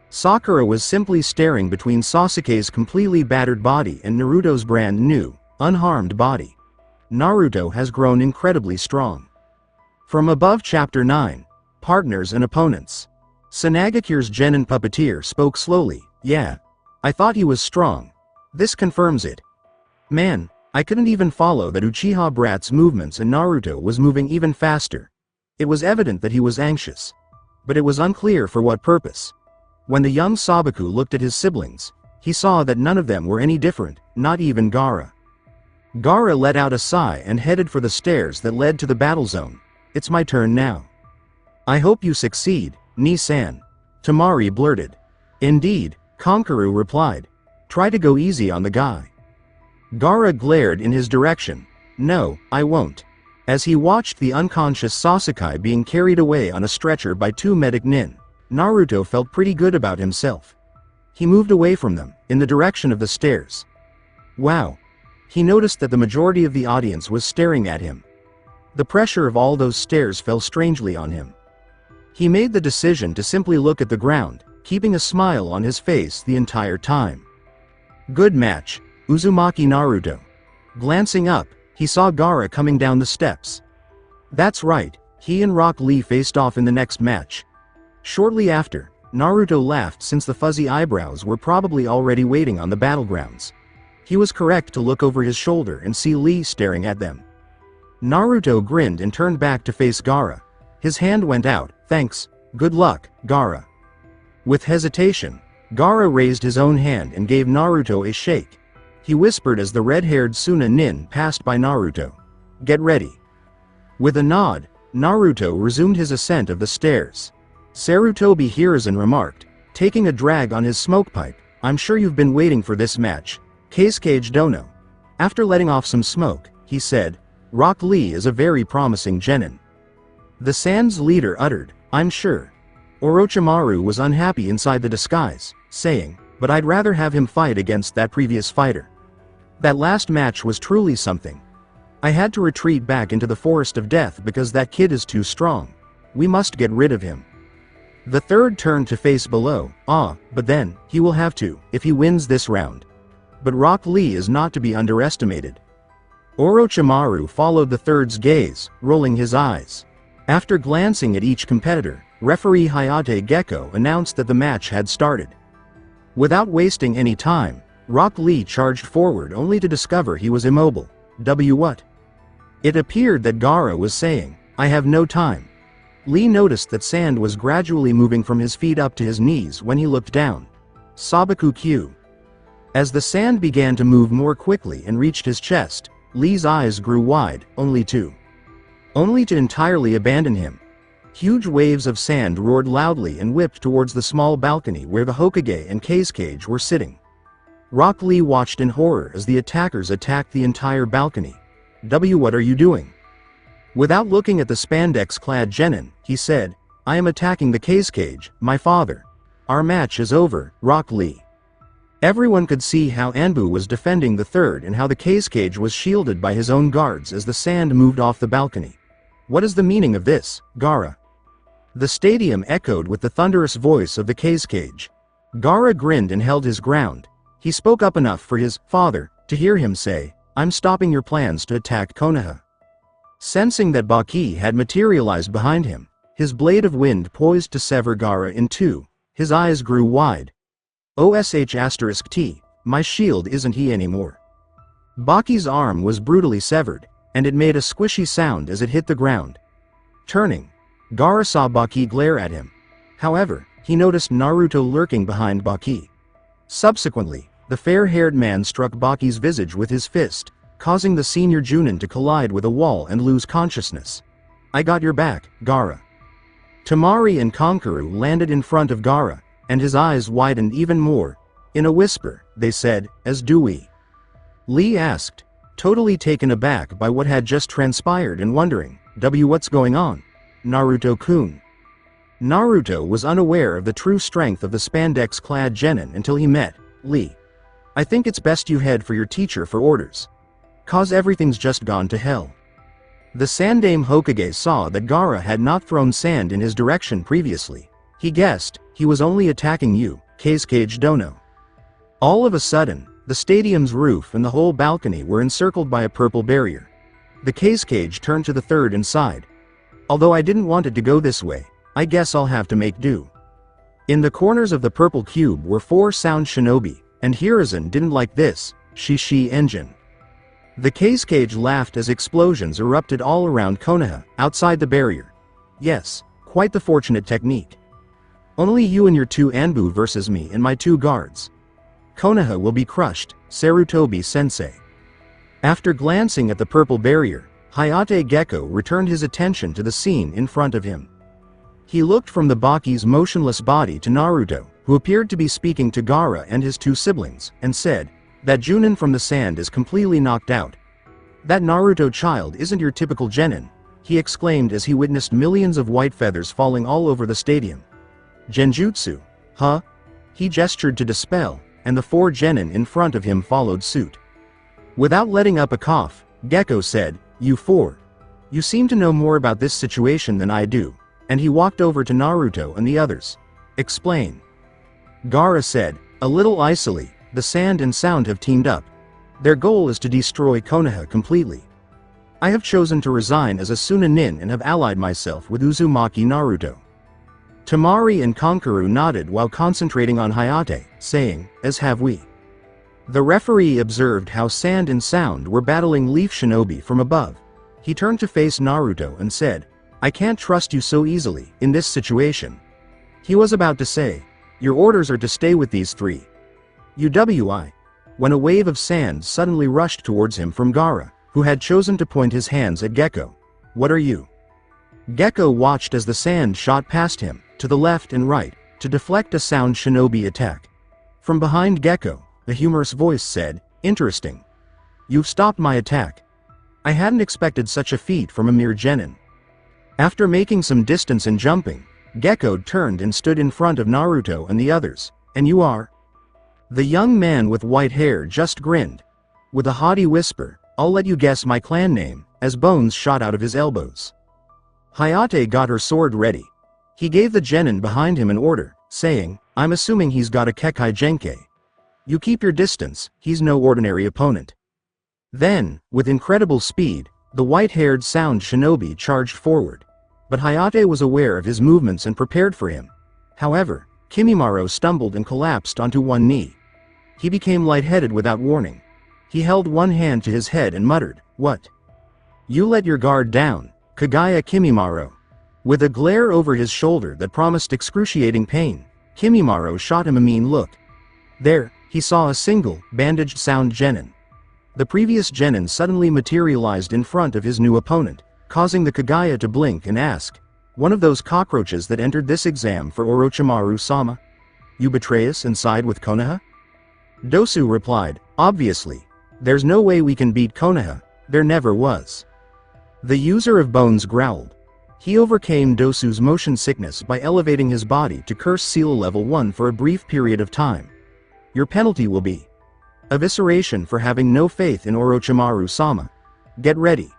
Sakura was simply staring between Sasuke's completely battered body and Naruto's brand new, unharmed body. Naruto has grown incredibly strong. From above Chapter 9, Partners and Opponents. Sanagicure's genin puppeteer spoke slowly. Yeah. I thought he was strong. This confirms it. Man, I couldn't even follow that Uchiha Brat's movements and Naruto was moving even faster. It was evident that he was anxious. But it was unclear for what purpose. When the young Sabaku looked at his siblings, he saw that none of them were any different, not even Gaara. Gaara let out a sigh and headed for the stairs that led to the battle zone. It's my turn now. I hope you succeed, Ni-san. Temari blurted. Indeed, Konkaru replied. Try to go easy on the guy. Gaara glared in his direction. No, I won't. As he watched the unconscious Sasuke being carried away on a stretcher by two medic nin, Naruto felt pretty good about himself. He moved away from them, in the direction of the stairs. Wow. He noticed that the majority of the audience was staring at him. The pressure of all those stares fell strangely on him. He made the decision to simply look at the ground, keeping a smile on his face the entire time. Good match, Uzumaki Naruto. Glancing up, he saw Gaara coming down the steps. That's right, he and Rock Lee faced off in the next match. Shortly after, Naruto laughed since the fuzzy eyebrows were probably already waiting on the battlegrounds. He was correct to look over his shoulder and see Lee staring at them. Naruto grinned and turned back to face Gaara. His hand went out. Thanks, good luck, Gaara. With hesitation, Gaara raised his own hand and gave Naruto a shake. He whispered as the red-haired Suna Nin passed by Naruto. Get ready. With a nod, Naruto resumed his ascent of the stairs. Sarutobi Hiruzen remarked, taking a drag on his smoke pipe, I'm sure you've been waiting for this match. Keisuke Dono. After letting off some smoke, he said, Rock Lee is a very promising genin. The Sands leader uttered, I'm sure. Orochimaru was unhappy inside the disguise, saying, but I'd rather have him fight against that previous fighter. That last match was truly something. I had to retreat back into the forest of death because that kid is too strong. We must get rid of him. The third turned to face below, but then, he will have to, if he wins this round. But Rock Lee is not to be underestimated. Orochimaru followed the third's gaze, rolling his eyes. After glancing at each competitor, referee Hayate Gecko announced that the match had started. Without wasting any time, Rock Lee charged forward only to discover he was immobile. What? It appeared that Gaara was saying, I have no time. Lee noticed that sand was gradually moving from his feet up to his knees when he looked down. Sabaku Q. As the sand began to move more quickly and reached his chest, Lee's eyes grew wide, only to entirely abandon him. Huge waves of sand roared loudly and whipped towards the small balcony where the Hokage and Keisuke were sitting. Rock Lee watched in horror as the attackers attacked the entire balcony. What are you doing? Without looking at the spandex-clad genin, he said, I am attacking the Keisuke, my father. Our match is over, Rock Lee. Everyone could see how Anbu was defending the third and how the Keisuke was shielded by his own guards as the sand moved off the balcony. What is the meaning of this, Gaara? The stadium echoed with the thunderous voice of the Keisuke. Gaara grinned and held his ground. He spoke up enough for his father to hear him say, I'm stopping your plans to attack Konoha. Sensing that Baki had materialized behind him, his blade of wind poised to sever Gaara in two, his eyes grew wide. *T, my shield isn't he anymore. Baki's arm was brutally severed, and it made a squishy sound as it hit the ground. Turning, Gaara saw Baki glare at him. However, he noticed Naruto lurking behind Baki. Subsequently, the fair-haired man struck Baki's visage with his fist, causing the senior Junin to collide with a wall and lose consciousness. I got your back, Gaara. Temari and Konkaru landed in front of Gaara, and his eyes widened even more. In a whisper, they said, as do we. Lee asked, totally taken aback by what had just transpired and wondering, what's going on? Naruto-kun. Naruto was unaware of the true strength of the spandex-clad genin until he met Lee. I think it's best you head for your teacher for orders. 'Cause everything's just gone to hell. The Sandaime Hokage saw that Gaara had not thrown sand in his direction previously. He guessed he was only attacking you, Keisuke Dono. All of a sudden, the stadium's roof and the whole balcony were encircled by a purple barrier. The Keisuke turned to the third and sighed. Although I didn't want it to go this way, I guess I'll have to make do. In the corners of the purple cube were 4 sound shinobi, and Hiruzen didn't like this, Shishi engine. The Keisuke laughed as explosions erupted all around Konoha, outside the barrier. Yes, quite the fortunate technique. Only you and your 2 Anbu versus me and my 2 guards. Konoha will be crushed, Sarutobi-sensei. After glancing at the purple barrier, Hayate Gecko returned his attention to the scene in front of him. He looked from the Baki's motionless body to Naruto, who appeared to be speaking to Gaara and his 2 siblings, and said, "That Junin from the sand is completely knocked out. That Naruto child isn't your typical genin," he exclaimed as he witnessed millions of white feathers falling all over the stadium. "Genjutsu, huh?" He gestured to dispel, and the 4 genin in front of him followed suit. Without letting up a cough, Gecko said, "You 4. You seem to know more about this situation than I do," and he walked over to Naruto and the others. "Explain." Gaara said, "A little icily, the sand and sound have teamed up. Their goal is to destroy Konoha completely. I have chosen to resign as a Sunanin and have allied myself with Uzumaki Naruto." Tamari and Kankuro nodded while concentrating on Hayate, saying, "As have we." The referee observed how sand and sound were battling leaf shinobi from above. He turned to face Naruto and said, "I can't trust you so easily, in this situation." He was about to say, "Your orders are to stay with these 3. UWI," when a wave of sand suddenly rushed towards him from Gaara, who had chosen to point his hands at Gecko. "What are you?" Gecko watched as the sand shot past him, to the left and right, to deflect a sound shinobi attack. From behind Gecko, a humorous voice said, "Interesting. You've stopped my attack. I hadn't expected such a feat from a mere genin." After making some distance and jumping, Gecko turned and stood in front of Naruto and the others. "And you are?" The young man with white hair just grinned. With a haughty whisper, "I'll let you guess my clan name," as bones shot out of his elbows. Hayate got her sword ready. He gave the genin behind him an order, saying, "I'm assuming he's got a Kekai Genkai. You keep your distance, he's no ordinary opponent." Then, with incredible speed, the white-haired sound shinobi charged forward. But Hayate was aware of his movements and prepared for him. However, Kimimaro stumbled and collapsed onto one knee. He became lightheaded without warning. He held one hand to his head and muttered, "What? You let your guard down, Kagaya Kimimaro." With a glare over his shoulder that promised excruciating pain, Kimimaro shot him a mean look. There, he saw a single, bandaged sound genin. The previous genin suddenly materialized in front of his new opponent, causing the Kagaya to blink and ask, "One of those cockroaches that entered this exam for Orochimaru-sama? You betray us and side with Konoha?" Dosu replied, "Obviously. There's no way we can beat Konoha, there never was." The user of bones growled. He overcame Dosu's motion sickness by elevating his body to Curse Seal level 1 for a brief period of time. "Your penalty will be evisceration for having no faith in Orochimaru-sama. Get ready."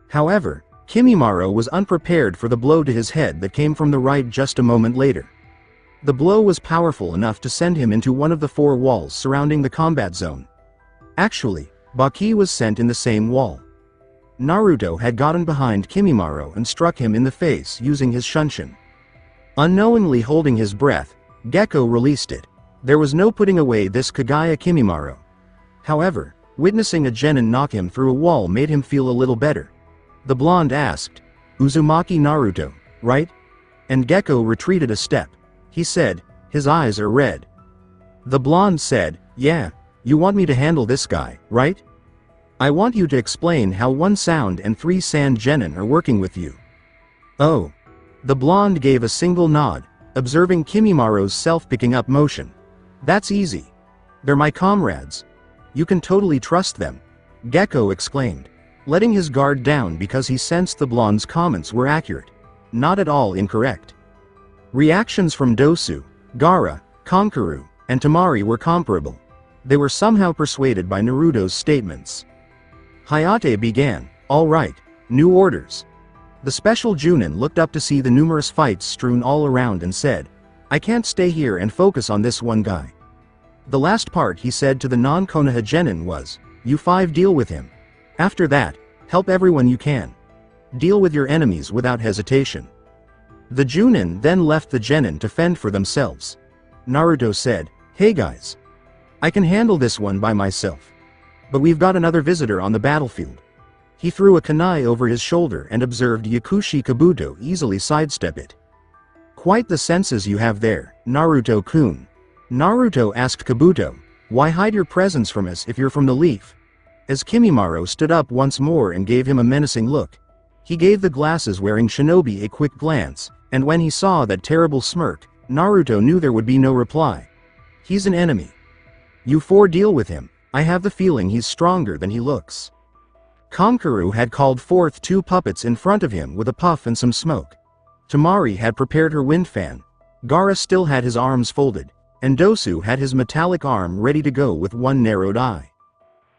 However, Kimimaro was unprepared for the blow to his head that came from the right just a moment later. The blow was powerful enough to send him into one of the 4 walls surrounding the combat zone. Actually, Baki was sent in the same wall. Naruto had gotten behind Kimimaro and struck him in the face using his shunshin. Unknowingly holding his breath, Gecko released it. There was no putting away this Kagaya Kimimaro. However, witnessing a genin knock him through a wall made him feel a little better. The blonde asked, "Uzumaki Naruto, right?" And Gecko retreated a step. He said, "His eyes are red." The blonde said, "Yeah, you want me to handle this guy, right? I want you to explain how 1 sound and 3 sand genin are working with you." "Oh." The blonde gave a single nod, observing Kimimaro's self-picking up motion. "That's easy. They're my comrades. You can totally trust them," Gecko exclaimed, letting his guard down because he sensed the blonde's comments were accurate. Not at all incorrect. Reactions from Dosu, Gaara, Kankuro, and Tamari were comparable. They were somehow persuaded by Naruto's statements. Hayate began, "All right, new orders." The special Junin looked up to see the numerous fights strewn all around and said, "I can't stay here and focus on this one guy." The last part he said to the non-Konoha genin was, "You five deal with him. After that, help everyone you can. Deal with your enemies without hesitation." The Junin then left the genin to fend for themselves. Naruto said, "Hey guys. I can handle this one by myself. But we've got another visitor on the battlefield." He threw a kunai over his shoulder and observed Yakushi Kabuto easily sidestep it. "Quite the senses you have there, Naruto-kun." Naruto asked Kabuto, "Why hide your presence from us if you're from the Leaf?" As Kimimaro stood up once more and gave him a menacing look. He gave the glasses-wearing shinobi a quick glance, and when he saw that terrible smirk, Naruto knew there would be no reply. "He's an enemy. You four deal with him. I have the feeling he's stronger than he looks." Kankuro had called forth two puppets in front of him with a puff and some smoke. Tamari had prepared her wind fan. Gaara still had his arms folded, and Dosu had his metallic arm ready to go with one narrowed eye.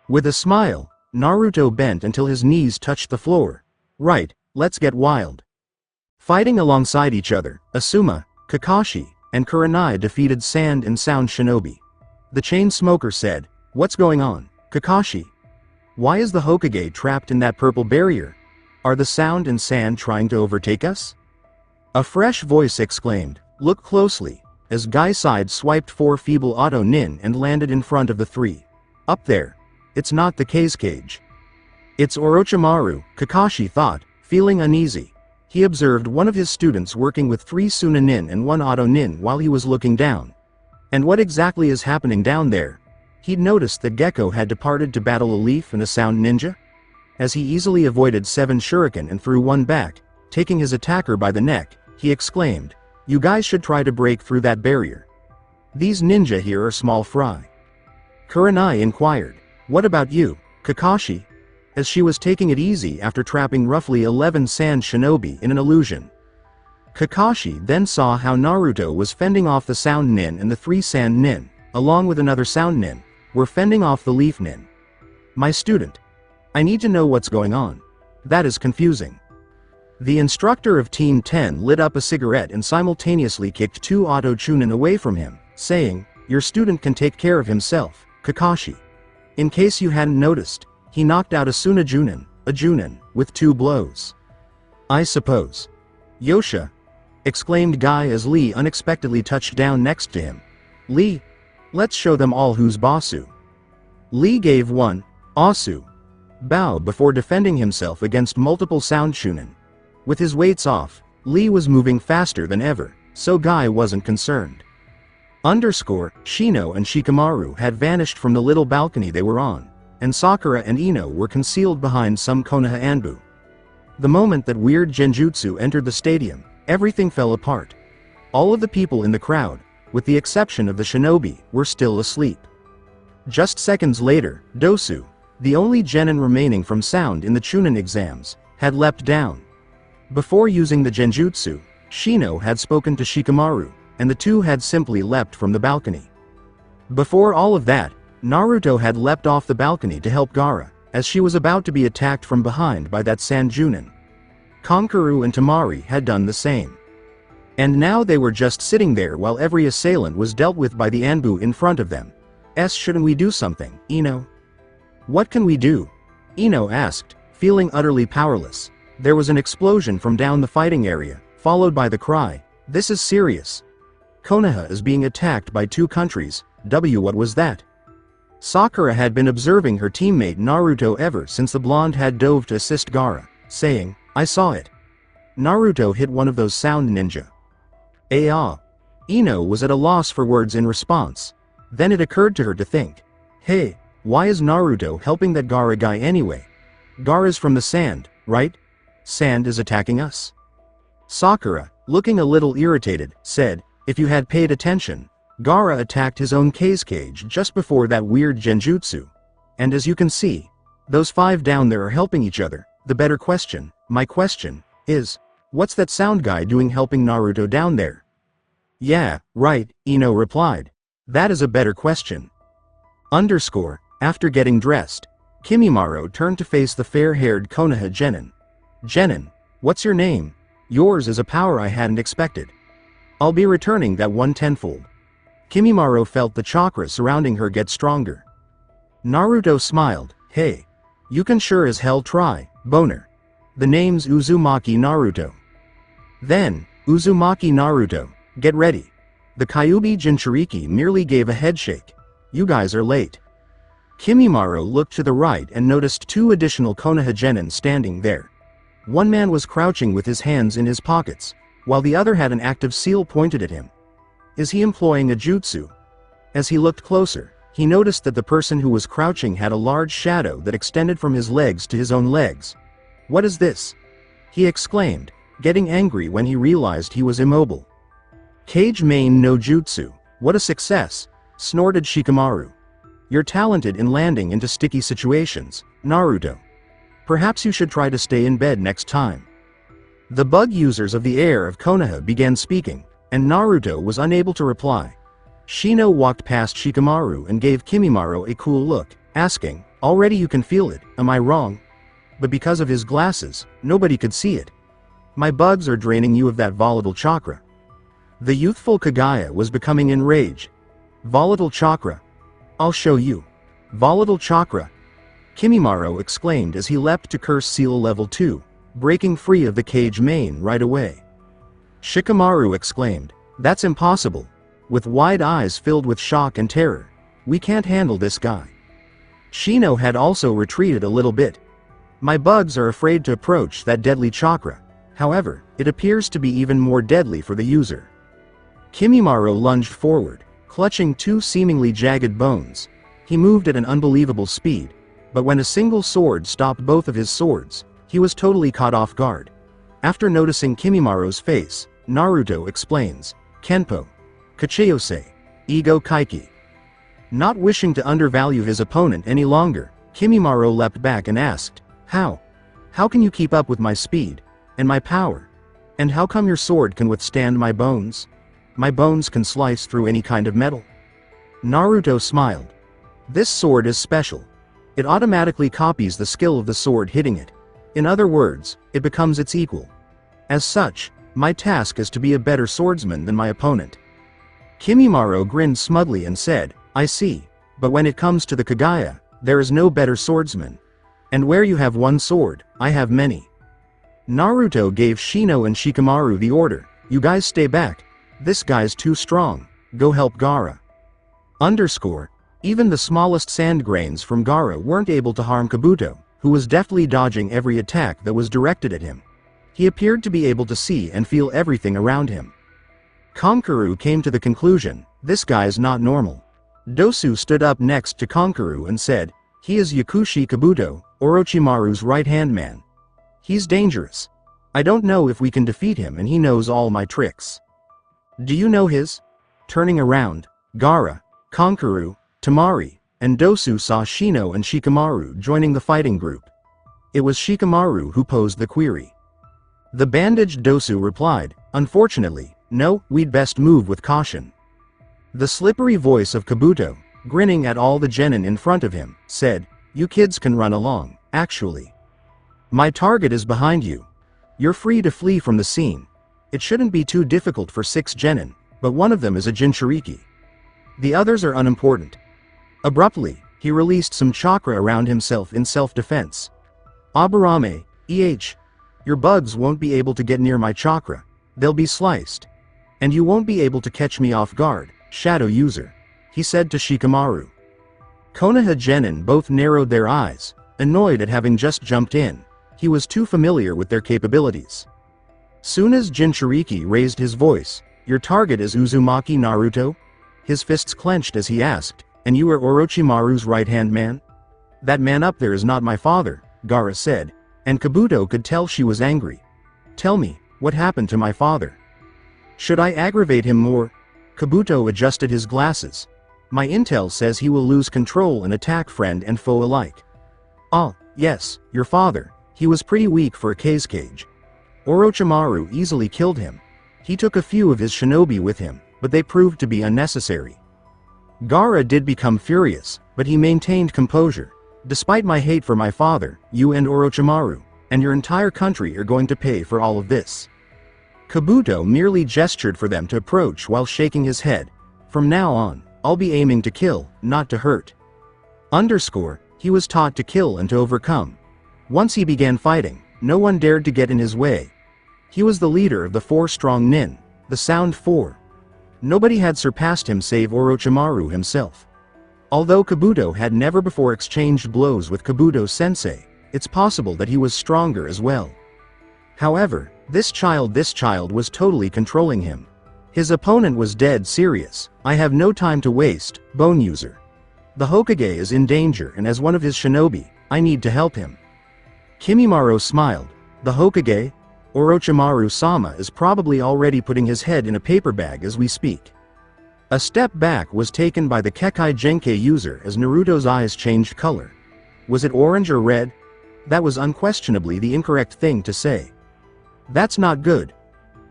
With a smile, Naruto bent until his knees touched the floor. "Right, let's get wild." Fighting alongside each other, Asuma, Kakashi, and Kurenai defeated Sand and Sound Shinobi. The chain smoker said, "What's going on, Kakashi? Why is the Hokage trapped in that purple barrier? Are the Sound and Sand trying to overtake us?" A fresh voice exclaimed, "Look closely," as Guy side swiped four feeble auto nin and landed in front of the three. "Up there. It's not the Cage. It's Orochimaru," Kakashi thought, feeling uneasy. He observed one of his students working with three Suna nin and one auto nin while he was looking down. And what exactly is happening down there? He'd noticed that Gecko had departed to battle a Leaf and a Sound ninja. As he easily avoided 7 shuriken and threw one back, taking his attacker by the neck, he exclaimed, "You guys should try to break through that barrier. These ninja here are small fry." Kurenai inquired, "What about you, Kakashi?" As she was taking it easy after trapping roughly 11 Sand Shinobi in an illusion. Kakashi then saw how Naruto was fending off the Sound nin and the 3 Sand nin, along with another Sound nin, were fending off the Leaf nin. "My student. I need to know what's going on. That is confusing." The instructor of Team 10 lit up a cigarette and simultaneously kicked 2 auto chunin away from him, saying, "Your student can take care of himself, Kakashi." In case you hadn't noticed, he knocked out a Suna Junin, a Junin, with 2 blows. "I suppose." "Yosha!" exclaimed Guy as Lee unexpectedly touched down next to him. "Lee, let's show them all who's bossu." Lee gave one, Asu, bow before defending himself against multiple Sound Chunin. With his weights off, Lee was moving faster than ever, so Guy wasn't concerned. Shino and Shikamaru had vanished from the little balcony they were on, and Sakura and Ino were concealed behind some Konoha Anbu. The moment that weird Genjutsu entered the stadium, everything fell apart. All of the people in the crowd, with the exception of the shinobi, were still asleep. Just seconds later, Dosu, the only genin remaining from Sound in the Chunin exams, had leapt down. Before using the Genjutsu, Shino had spoken to Shikamaru, and the two had simply leapt from the balcony. Before all of that, Naruto had leapt off the balcony to help Gaara, as she was about to be attacked from behind by that Sand Junin. Kankuro and Tamari had done the same. And now they were just sitting there while every assailant was dealt with by the Anbu in front of them. Shouldn't we do something, Ino? "What can we do?" Ino asked, feeling utterly powerless. There was an explosion from down the fighting area, followed by the cry, "This is serious. Konoha is being attacked by 2 countries, what was that?" Sakura had been observing her teammate Naruto ever since the blonde had dove to assist Gaara, saying, "I saw it. Naruto hit one of those Sound ninja." Ino was at a loss for words in response. Then it occurred to her to think, "Hey, why is Naruto helping that Gaara guy anyway? Gaara's from the Sand, right? Sand is attacking us." Sakura, looking a little irritated, said, "If you had paid attention, Gaara attacked his own Cage just before that weird Genjutsu. And as you can see, those 5 down there are helping each other. My question, is, what's that Sound guy doing helping Naruto down there?" "Yeah, right," Ino replied. "That is a better question." After getting dressed, Kimimaro turned to face the fair-haired Konoha Genin. Genin, what's your name? Yours is a power I hadn't expected. I'll be returning that one tenfold. Kimimaro felt the chakra surrounding her get stronger. Naruto smiled. Hey. You can sure as hell try, boner. The name's Uzumaki Naruto. Then, Uzumaki Naruto, get ready. The Kyuubi Jinchuriki merely gave a headshake. You guys are late. Kimimaro looked to the right and noticed two additional Konoha Genin standing there. One man was crouching with his hands in his pockets, while the other had an active seal pointed at him. Is he employing a jutsu? As he looked closer, he noticed that the person who was crouching had a large shadow that extended from his legs to his own legs. What is this? He exclaimed, getting angry when he realized he was immobile. Cage main no jutsu, what a success, snorted Shikamaru. You're talented in landing into sticky situations, Naruto. Perhaps you should try to stay in bed next time. The bug users of the air of Konoha began speaking, and Naruto was unable to reply. Shino walked past Shikamaru and gave Kimimaro a cool look, asking, already you can feel it, am I wrong? But because of his glasses, nobody could see it. My bugs are draining you of that volatile chakra. The youthful Kagaya was becoming enraged. Volatile chakra? I'll show you. Volatile chakra? Kimimaro exclaimed as he leapt to Curse Seal Level 2, breaking free of the cage main right away. Shikamaru exclaimed, that's impossible. With wide eyes filled with shock and terror. We can't handle this guy. Shino had also retreated a little bit. My bugs are afraid to approach that deadly chakra. However, it appears to be even more deadly for the user. Kimimaro lunged forward, clutching two seemingly jagged bones. He moved at an unbelievable speed, but when a single sword stopped both of his swords, he was totally caught off guard. After noticing Kimimaro's face, Naruto explains, Kenpo. Kachiyose, Ego Kaiki. Not wishing to undervalue his opponent any longer, Kimimaro leapt back and asked, How? How can you keep up with my speed, and my power? And how come your sword can withstand my bones? My bones can slice through any kind of metal. Naruto smiled. This sword is special. It automatically copies the skill of the sword hitting it. In other words, it becomes its equal. As such, my task is to be a better swordsman than my opponent. Kimimaro grinned smugly and said, I see, but when it comes to the Kagaya, there is no better swordsman. And where you have one sword, I have many. Naruto gave Shino and Shikamaru the order, you guys stay back. This guy's too strong, go help Gaara. Even the smallest sand grains from Gaara weren't able to harm Kabuto, who was deftly dodging every attack that was directed at him. He appeared to be able to see and feel everything around him. Konkaru came to the conclusion, this guy's not normal. Dosu stood up next to Konkaru and said, he is Yakushi Kabuto, Orochimaru's right-hand man. He's dangerous. I don't know if we can defeat him and he knows all my tricks. Do you know his? Turning around, Gaara, Konkaru, Tamari, and Dosu saw Shino and Shikamaru joining the fighting group. It was Shikamaru who posed the query. The bandaged Dosu replied, unfortunately, no, we'd best move with caution. The slippery voice of Kabuto, grinning at all the genin in front of him, said, you kids can run along, actually. My target is behind you. You're free to flee from the scene. It shouldn't be too difficult for 6 genin, but one of them is a Jinchuriki. The others are unimportant. Abruptly, he released some chakra around himself in self-defense. Aburame, your bugs won't be able to get near my chakra. They'll be sliced. And you won't be able to catch me off guard, shadow user, he said to Shikamaru. Konoha genin both narrowed their eyes, annoyed at having just jumped in. He was too familiar with their capabilities. Soon as Jinchuriki raised his voice, your target is Uzumaki Naruto? His fists clenched as he asked, and you are Orochimaru's right-hand man? That man up there is not my father, Gaara said, and Kabuto could tell she was angry. Tell me, what happened to my father? Should I aggravate him more? Kabuto adjusted his glasses. My intel says he will lose control and attack friend and foe alike. Ah, yes, your father. He was pretty weak for a cage. Orochimaru easily killed him. He took a few of his shinobi with him, but they proved to be unnecessary. Gaara did become furious, but he maintained composure. Despite my hate for my father, you and Orochimaru, and your entire country are going to pay for all of this. Kabuto merely gestured for them to approach while shaking his head. From now on, I'll be aiming to kill, not to hurt. He was taught to kill and to overcome. Once he began fighting, no one dared to get in his way. He was the leader of the 4 strong nin, the Sound 4. Nobody had surpassed him save Orochimaru himself. Although Kabuto had never before exchanged blows with Kabuto-sensei, it's possible that he was stronger as well. However, this child was totally controlling him. His opponent was dead serious. I have no time to waste, Bone User. The Hokage is in danger, and as one of his shinobi, I need to help him. Kimimaro smiled. The Hokage? Orochimaru-sama is probably already putting his head in a paper bag as we speak. A step back was taken by the Kekkei Genkei user as Naruto's eyes changed color. Was it orange or red? That was unquestionably the incorrect thing to say. That's not good.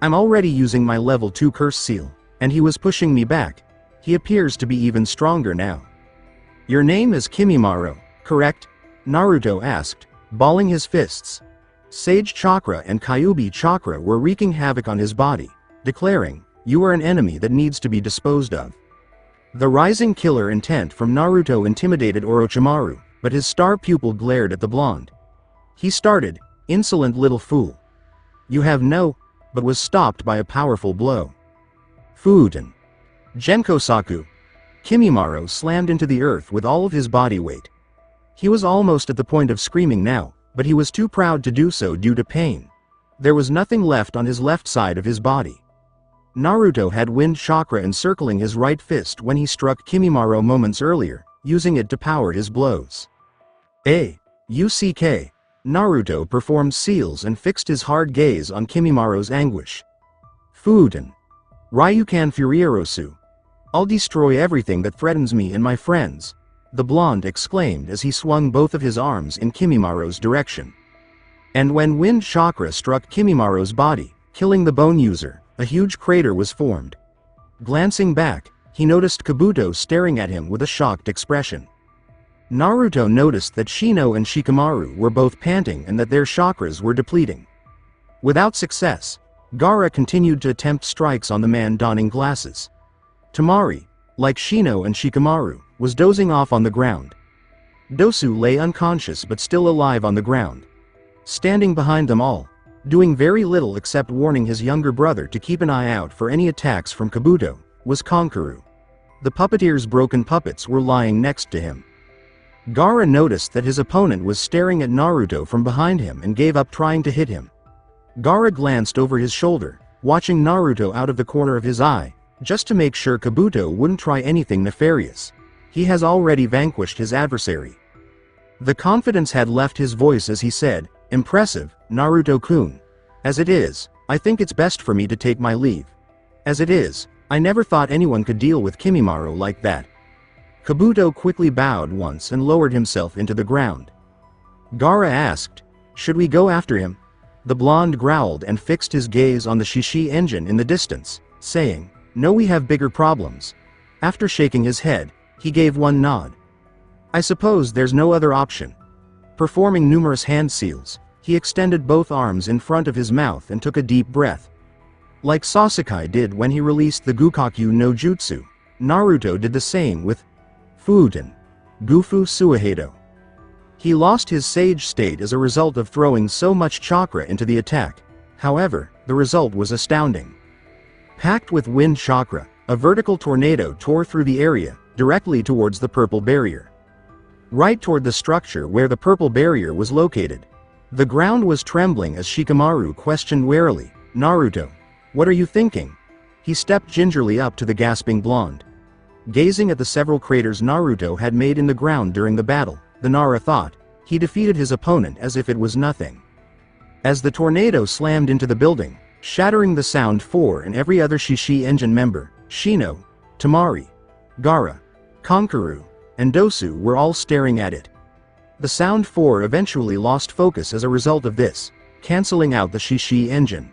I'm already using my level 2 curse seal, and he was pushing me back. He appears to be even stronger now. Your name is Kimimaro, correct? Naruto asked, balling his fists. Sage Chakra and Kyuubi Chakra were wreaking havoc on his body, declaring, you are an enemy that needs to be disposed of. The rising killer intent from Naruto intimidated Orochimaru, but his star pupil glared at the blonde. He started, insolent little fool. You have no, but was stopped by a powerful blow. Fuden. Genkosaku. Kimimaro slammed into the earth with all of his body weight. He was almost at the point of screaming now, but he was too proud to do so due to pain. There was nothing left on his left side of his body. Naruto had wind chakra encircling his right fist when he struck Kimimaro moments earlier, using it to power his blows. UCK. Naruto performed seals and fixed his hard gaze on Kimimaro's anguish. Fuden. Ryukan Furierosu. I'll destroy everything that threatens me and my friends, the blonde exclaimed as he swung both of his arms in Kimimaro's direction. And when wind chakra struck Kimimaro's body, killing the bone user, a huge crater was formed. Glancing back, he noticed Kabuto staring at him with a shocked expression. Naruto noticed that Shino and Shikamaru were both panting and that their chakras were depleting. Without success, Gaara continued to attempt strikes on the man donning glasses. Tamari, like Shino and Shikamaru, was dozing off on the ground. Dosu lay unconscious but still alive on the ground. Standing behind them all, doing very little except warning his younger brother to keep an eye out for any attacks from Kabuto, was Kankuro. The puppeteer's broken puppets were lying next to him. Gaara noticed that his opponent was staring at Naruto from behind him and gave up trying to hit him. Gaara glanced over his shoulder, watching Naruto out of the corner of his eye, just to make sure Kabuto wouldn't try anything nefarious. He has already vanquished his adversary. The confidence had left his voice as he said, impressive, Naruto-kun. As it is, I think it's best for me to take my leave. As it is, I never thought anyone could deal with Kimimaro like that. Kabuto quickly bowed once and lowered himself into the ground. Gaara asked, should we go after him? The blonde growled and fixed his gaze on the Shishi engine in the distance, saying, no, we have bigger problems. After shaking his head, he gave one nod. I suppose there's no other option. Performing numerous hand seals, he extended both arms in front of his mouth and took a deep breath. Like Sasuke did when he released the Gukakyu no Jutsu, Naruto did the same with Fuden. Gufu Suihado. He lost his sage state as a result of throwing so much chakra into the attack. However, the result was astounding. Packed with wind chakra, a vertical tornado tore through the area, directly towards the purple barrier. Right toward the structure where the purple barrier was located. The ground was trembling as Shikamaru questioned warily, Naruto, what are you thinking? He stepped gingerly up to the gasping blonde. Gazing at the several craters Naruto had made in the ground during the battle, the Nara thought, he defeated his opponent as if it was nothing. As the tornado slammed into the building, shattering the Sound 4 and every other Shishi engine member, Shino, Tamari, Gaara, Kankuro, and Dosu were all staring at it. The Sound 4 eventually lost focus as a result of this, cancelling out the Shishi engine.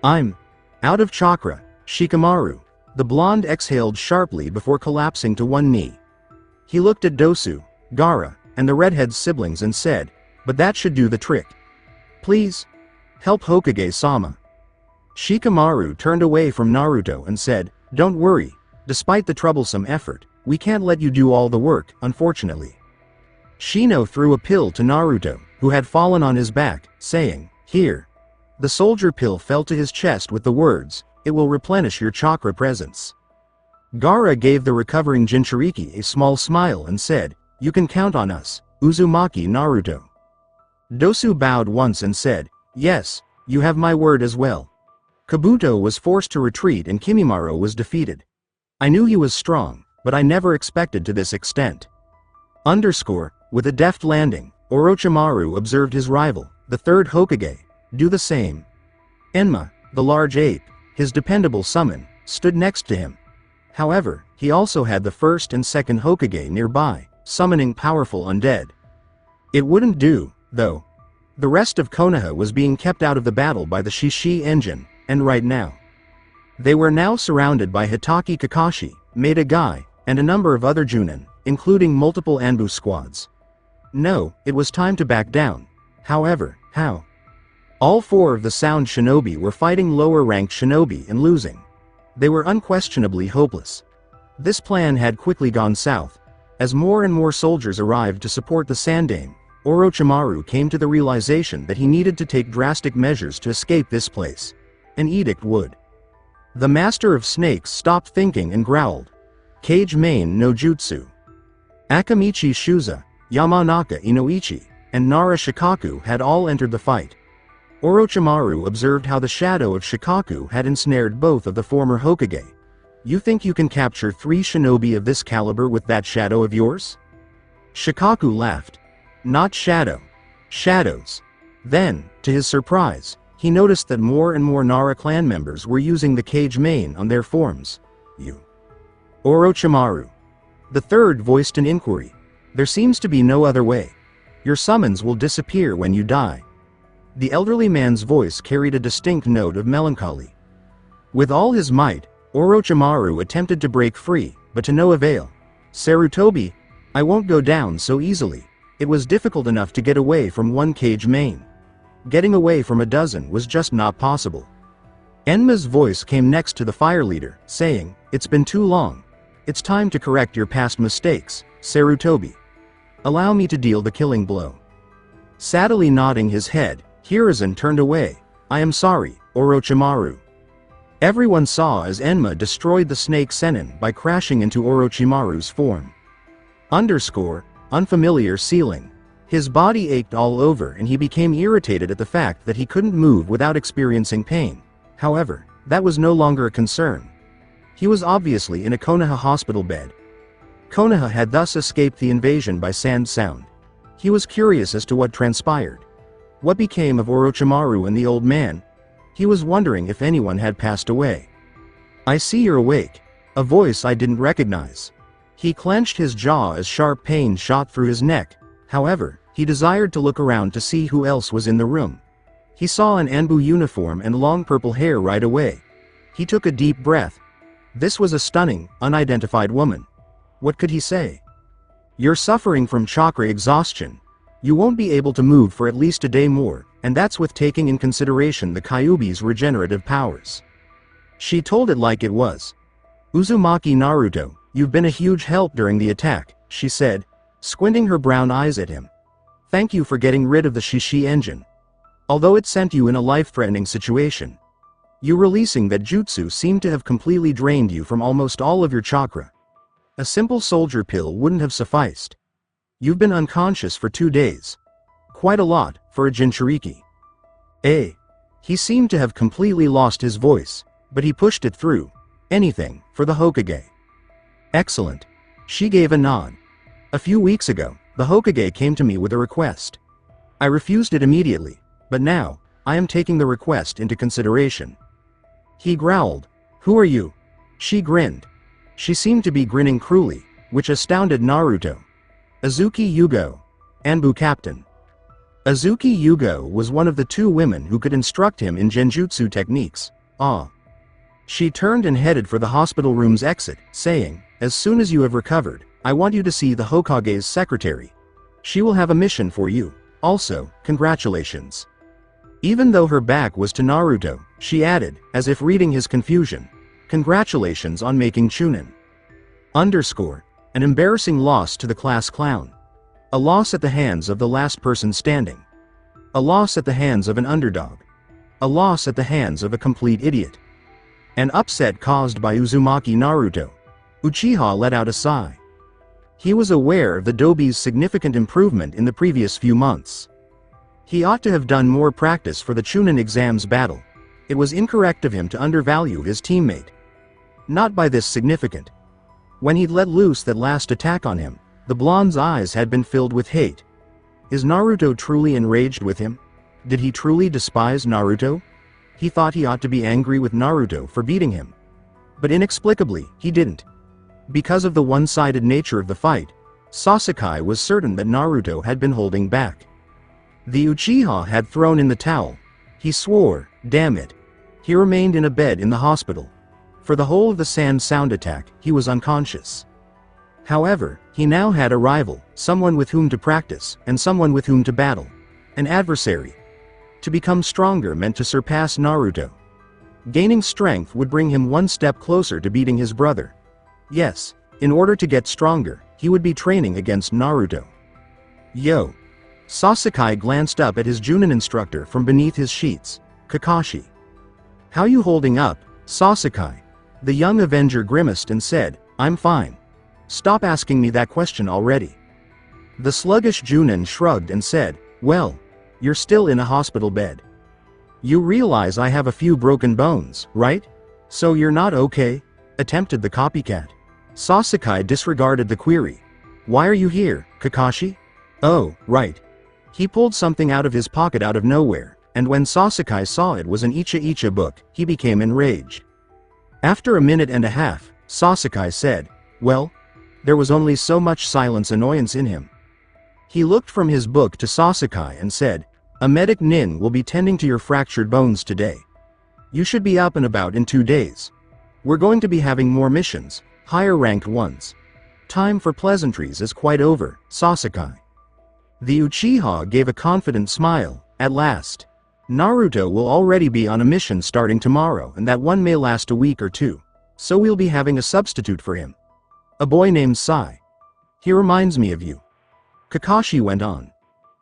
I'm out of chakra, Shikamaru. The blonde exhaled sharply before collapsing to one knee. He looked at Dosu, Gaara, and the redhead's siblings and said, "But that should do the trick. Please? Help Hokage-sama." Shikamaru turned away from Naruto and said, "Don't worry, despite the troublesome effort, we can't let you do all the work, unfortunately." Shino threw a pill to Naruto, who had fallen on his back, saying, "Here." The soldier pill fell to his chest with the words, "It will replenish your chakra presence." Gaara gave the recovering Jinchuriki a small smile and said, "You can count on us, Uzumaki Naruto." Dosu bowed once and said, "Yes, you have my word as well." Kabuto was forced to retreat and Kimimaro was defeated. I knew he was strong, but I never expected to this extent. With a deft landing, Orochimaru observed his rival, the third Hokage, do the same. Enma, the large ape, his dependable summon, stood next to him. However, he also had the first and second Hokage nearby, summoning powerful undead. It wouldn't do, though. The rest of Konoha was being kept out of the battle by the Shishi engine, and right now. They were now surrounded by Hitaki Kakashi, Maeda Guy, and a number of other Junin, including multiple Anbu squads. No, it was time to back down. However, how? All four of the Sound Shinobi were fighting lower-ranked shinobi and losing. They were unquestionably hopeless. This plan had quickly gone south. As more and more soldiers arrived to support the Sandaime, Orochimaru came to the realization that he needed to take drastic measures to escape this place. An edict would. The Master of Snakes stopped thinking and growled. "Kage main no jutsu." Akamichi Shuza, Yamanaka Inoichi, and Nara Shikaku had all entered the fight. Orochimaru observed how the shadow of Shikaku had ensnared both of the former Hokage. "You think you can capture 3 shinobi of this caliber with that shadow of yours?" Shikaku laughed. "Not shadow. Shadows." Then, to his surprise, he noticed that more and more Nara clan members were using the Kage main on their forms. "You." Orochimaru. The third voiced an inquiry. "There seems to be no other way. Your summons will disappear when you die." The elderly man's voice carried a distinct note of melancholy. With all his might, Orochimaru attempted to break free, but to no avail. "Sarutobi, I won't go down so easily. It was difficult enough to get away from one Kage main. Getting away from a dozen was just not possible." Enma's voice came next to the fire leader, saying, "It's been too long. It's time to correct your past mistakes, Sarutobi. Allow me to deal the killing blow." Sadly nodding his head, Hiruzen turned away. "I am sorry, Orochimaru." Everyone saw as Enma destroyed the snake Sennin by crashing into Orochimaru's form. Unfamiliar ceiling. His body ached all over and he became irritated at the fact that he couldn't move without experiencing pain. However, that was no longer a concern. He was obviously in a Konoha hospital bed. Konoha had thus escaped the invasion by Sand Sound. He was curious as to what transpired. What became of Orochimaru and the old man? He was wondering if anyone had passed away. "I see you're awake." A voice I didn't recognize. He clenched his jaw as sharp pain shot through his neck. However, he desired to look around to see who else was in the room. He saw an Anbu uniform and long purple hair right away. He took a deep breath. This was a stunning, unidentified woman. What could he say? "You're suffering from chakra exhaustion. You won't be able to move for at least a day more, and that's with taking in consideration the Kyuubi's regenerative powers." She told it like it was. "Uzumaki Naruto, you've been a huge help during the attack," she said, squinting her brown eyes at him. "Thank you for getting rid of the Shishi engine. Although it sent you in a life-threatening situation. You releasing that jutsu seemed to have completely drained you from almost all of your chakra. A simple soldier pill wouldn't have sufficed. You've been unconscious for 2 days. Quite a lot, for a Jinchuriki." He seemed to have completely lost his voice, but he pushed it through. "Anything, for the Hokage." "Excellent." She gave a nod. "A few weeks ago, the Hokage came to me with a request. I refused it immediately, but now, I am taking the request into consideration." He growled. "Who are you?" She grinned. She seemed to be grinning cruelly, which astounded Naruto. "Azuki Yugo, Anbu Captain." Azuki Yugo was one of the 2 women who could instruct him in genjutsu techniques. She turned and headed for the hospital room's exit, saying, "As soon as you have recovered, I want you to see the Hokage's secretary." She will have a mission for you. Also, congratulations. Even though her back was to Naruto, she added, as if reading his confusion, congratulations on making Chunin. Underscore. An embarrassing loss to the class clown. A loss at the hands of the last person standing. A loss at the hands of an underdog. A loss at the hands of a complete idiot. An upset caused by Uzumaki Naruto. Uchiha let out a sigh. He was aware of the Dobi's significant improvement in the previous few months. He ought to have done more practice for the Chunin exams battle. It was incorrect of him to undervalue his teammate. Not by this significant. When he'd let loose that last attack on him, the blonde's eyes had been filled with hate. Is Naruto truly enraged with him? Did he truly despise Naruto? He thought he ought to be angry with Naruto for beating him. But inexplicably, he didn't. Because of the one-sided nature of the fight, Sasuke was certain that Naruto had been holding back. The Uchiha had thrown in the towel. He swore, damn it. He remained in a bed in the hospital. For the whole of the sand sound attack, he was unconscious. However, he now had a rival, someone with whom to practice, and someone with whom to battle. An adversary. To become stronger meant to surpass Naruto. Gaining strength would bring him one step closer to beating his brother. Yes, in order to get stronger, he would be training against Naruto. Yo. Sasuke glanced up at his Junin instructor from beneath his sheets. Kakashi. How you holding up, Sasuke? The young Avenger grimaced and said, I'm fine. Stop asking me that question already. The sluggish Junin shrugged and said, well, you're still in a hospital bed. You realize I have a few broken bones, right? So you're not okay? Attempted the copycat. Sasuke disregarded the query. Why are you here, Kakashi? Oh, right. He pulled something out of his pocket out of nowhere, and when Sasuke saw it was an Icha book, he became enraged. After a minute and a half, Sasuke said, well, there was only so much silence annoyance in him. He looked from his book to Sasuke and said, a medic nin will be tending to your fractured bones today. You should be up and about in 2 days. We're going to be having more missions, higher ranked ones. Time for pleasantries is quite over, Sasuke. The Uchiha gave a confident smile. At last. Naruto will already be on a mission starting tomorrow, and that one may last a week or two. So we'll be having a substitute for him. A boy named Sai. He reminds me of you. Kakashi went on.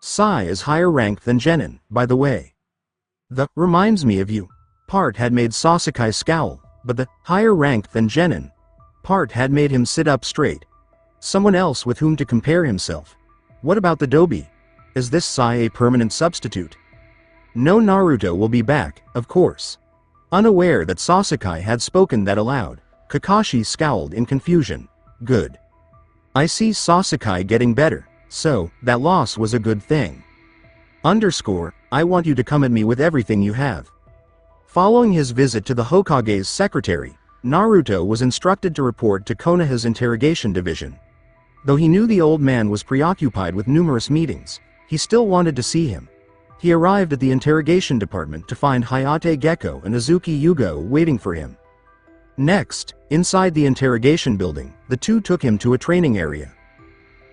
Sai is higher ranked than Genin, by the way. The reminds me of you part had made Sasuke scowl, but the higher ranked than Genin part had made him sit up straight. Someone else with whom to compare himself. What about the Dobi? Is this Sai a permanent substitute? No, Naruto will be back, of course. Unaware that Sasuke had spoken that aloud, Kakashi scowled in confusion. Good. I see Sasuke getting better, so that loss was a good thing. Underscore, I want you to come at me with everything you have. Following his visit to the Hokage's secretary, Naruto was instructed to report to Konoha's interrogation division. Though he knew the old man was preoccupied with numerous meetings, he still wanted to see him. He arrived at the interrogation department to find Hayate Gecko and Azuki Yugo waiting for him. Next, inside the interrogation building, the two took him to a training area.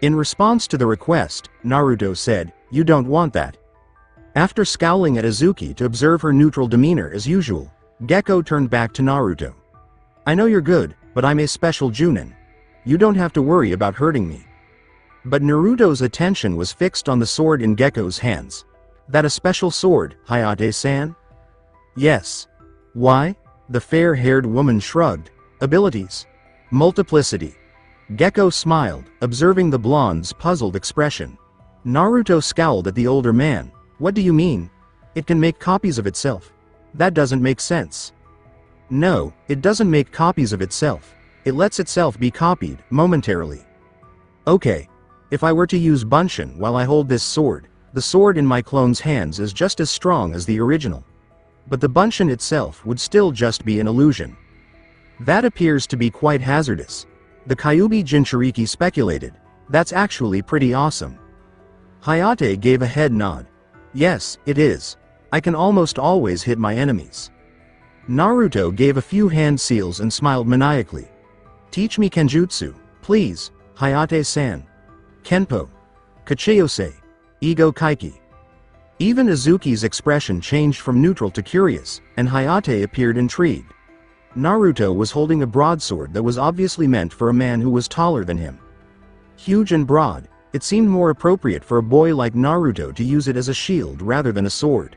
In response to the request, Naruto said, you don't want that. After scowling at Azuki to observe her neutral demeanor as usual, Gecko turned back to Naruto. I know you're good, but I'm a special Junin. You don't have to worry about hurting me. But Naruto's attention was fixed on the sword in Gecko's hands. That a special sword, Hayate-san? Yes. Why? The fair-haired woman shrugged. Abilities. Multiplicity. Gecko smiled, observing the blonde's puzzled expression. Naruto scowled at the older man. What do you mean? It can make copies of itself. That doesn't make sense. No, it doesn't make copies of itself. It lets itself be copied, momentarily. Okay. If I were to use Bunshin while I hold this sword, the sword in my clone's hands is just as strong as the original. But the Bunshin itself would still just be an illusion. That appears to be quite hazardous. The Kyuubi Jinchuriki speculated. That's actually pretty awesome. Hayate gave a head nod. Yes, it is. I can almost always hit my enemies. Naruto gave a few hand seals and smiled maniacally. Teach me Kenjutsu, please, Hayate-san. Kenpo. Kachiyose. Ego Kaiki. Even Izuki's expression changed from neutral to curious, and Hayate appeared intrigued. Naruto was holding a broadsword that was obviously meant for a man who was taller than him. Huge and broad, it seemed more appropriate for a boy like Naruto to use it as a shield rather than a sword.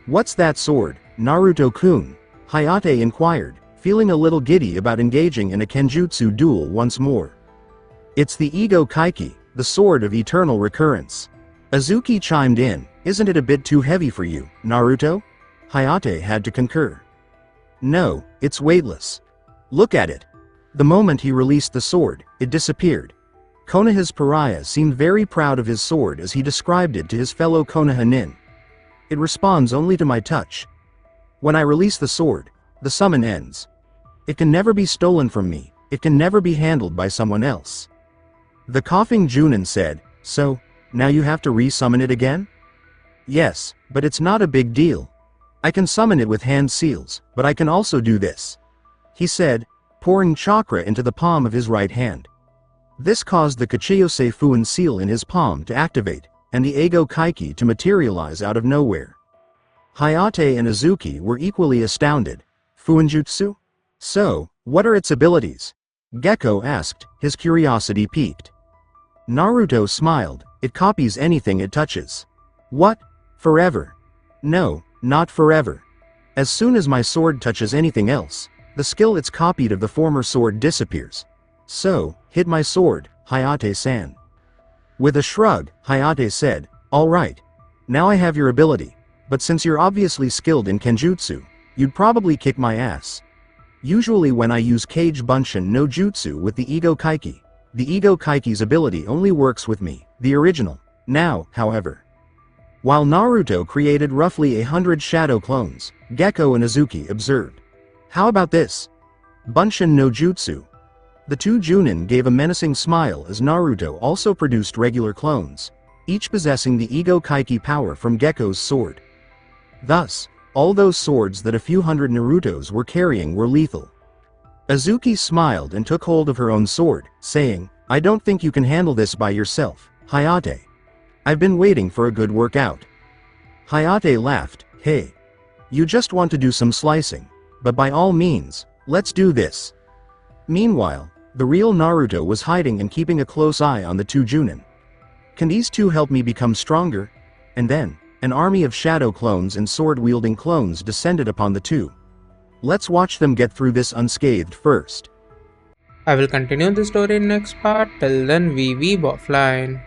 "What's that sword, Naruto-kun?" Hayate inquired, feeling a little giddy about engaging in a kenjutsu duel once more. "It's the Ego Kaiki, the sword of eternal recurrence." Izuki chimed in, "Isn't it a bit too heavy for you, Naruto?" Hayate had to concur. "No, it's weightless. Look at it." The moment he released the sword, it disappeared. Konoha's pariah seemed very proud of his sword as he described it to his fellow Konoha nin. "It responds only to my touch. When I release the sword, the summon ends. It can never be stolen from me, it can never be handled by someone else." The coughing Junin said, "So, now you have to re-summon it again?" "Yes, but it's not a big deal. I can summon it with hand seals, but I can also do this," he said, pouring chakra into the palm of his right hand. This caused the Kachiyose Fuin seal in his palm to activate, and the Ego Kaiki to materialize out of nowhere. Hayate and Izuki were equally astounded. "Fuinjutsu? So, what are its abilities?" Gekko asked, his curiosity piqued. Naruto smiled, "It copies anything it touches." "What? Forever?" "No, not forever. As soon as my sword touches anything else, the skill it's copied of the former sword disappears. So, hit my sword, Hayate-san." With a shrug, Hayate said, "All right. Now I have your ability, but since you're obviously skilled in kenjutsu, you'd probably kick my ass. Usually when I use Kage Bunshin no Jutsu with the Ego Kaiki, the Ego Kaiki's ability only works with me, the original. Now, however." While Naruto created roughly 100 shadow clones, Gekko and Izuki observed. "How about this? Bunshin no Jutsu." The two Junin gave a menacing smile as Naruto also produced regular clones, each possessing the Ego Kaiki power from Gekko's sword. Thus, all those swords that a few hundred Narutos were carrying were lethal. Izuki smiled and took hold of her own sword, saying, "I don't think you can handle this by yourself, Hayate. I've been waiting for a good workout." Hayate laughed, "Hey. You just want to do some slicing, but by all means, let's do this." Meanwhile, the real Naruto was hiding and keeping a close eye on the two Junin. "Can these two help me become stronger?" And then, an army of shadow clones and sword-wielding clones descended upon the two. Let's watch them get through this unscathed first. I will continue the story in next part. Till then, we weeb offline.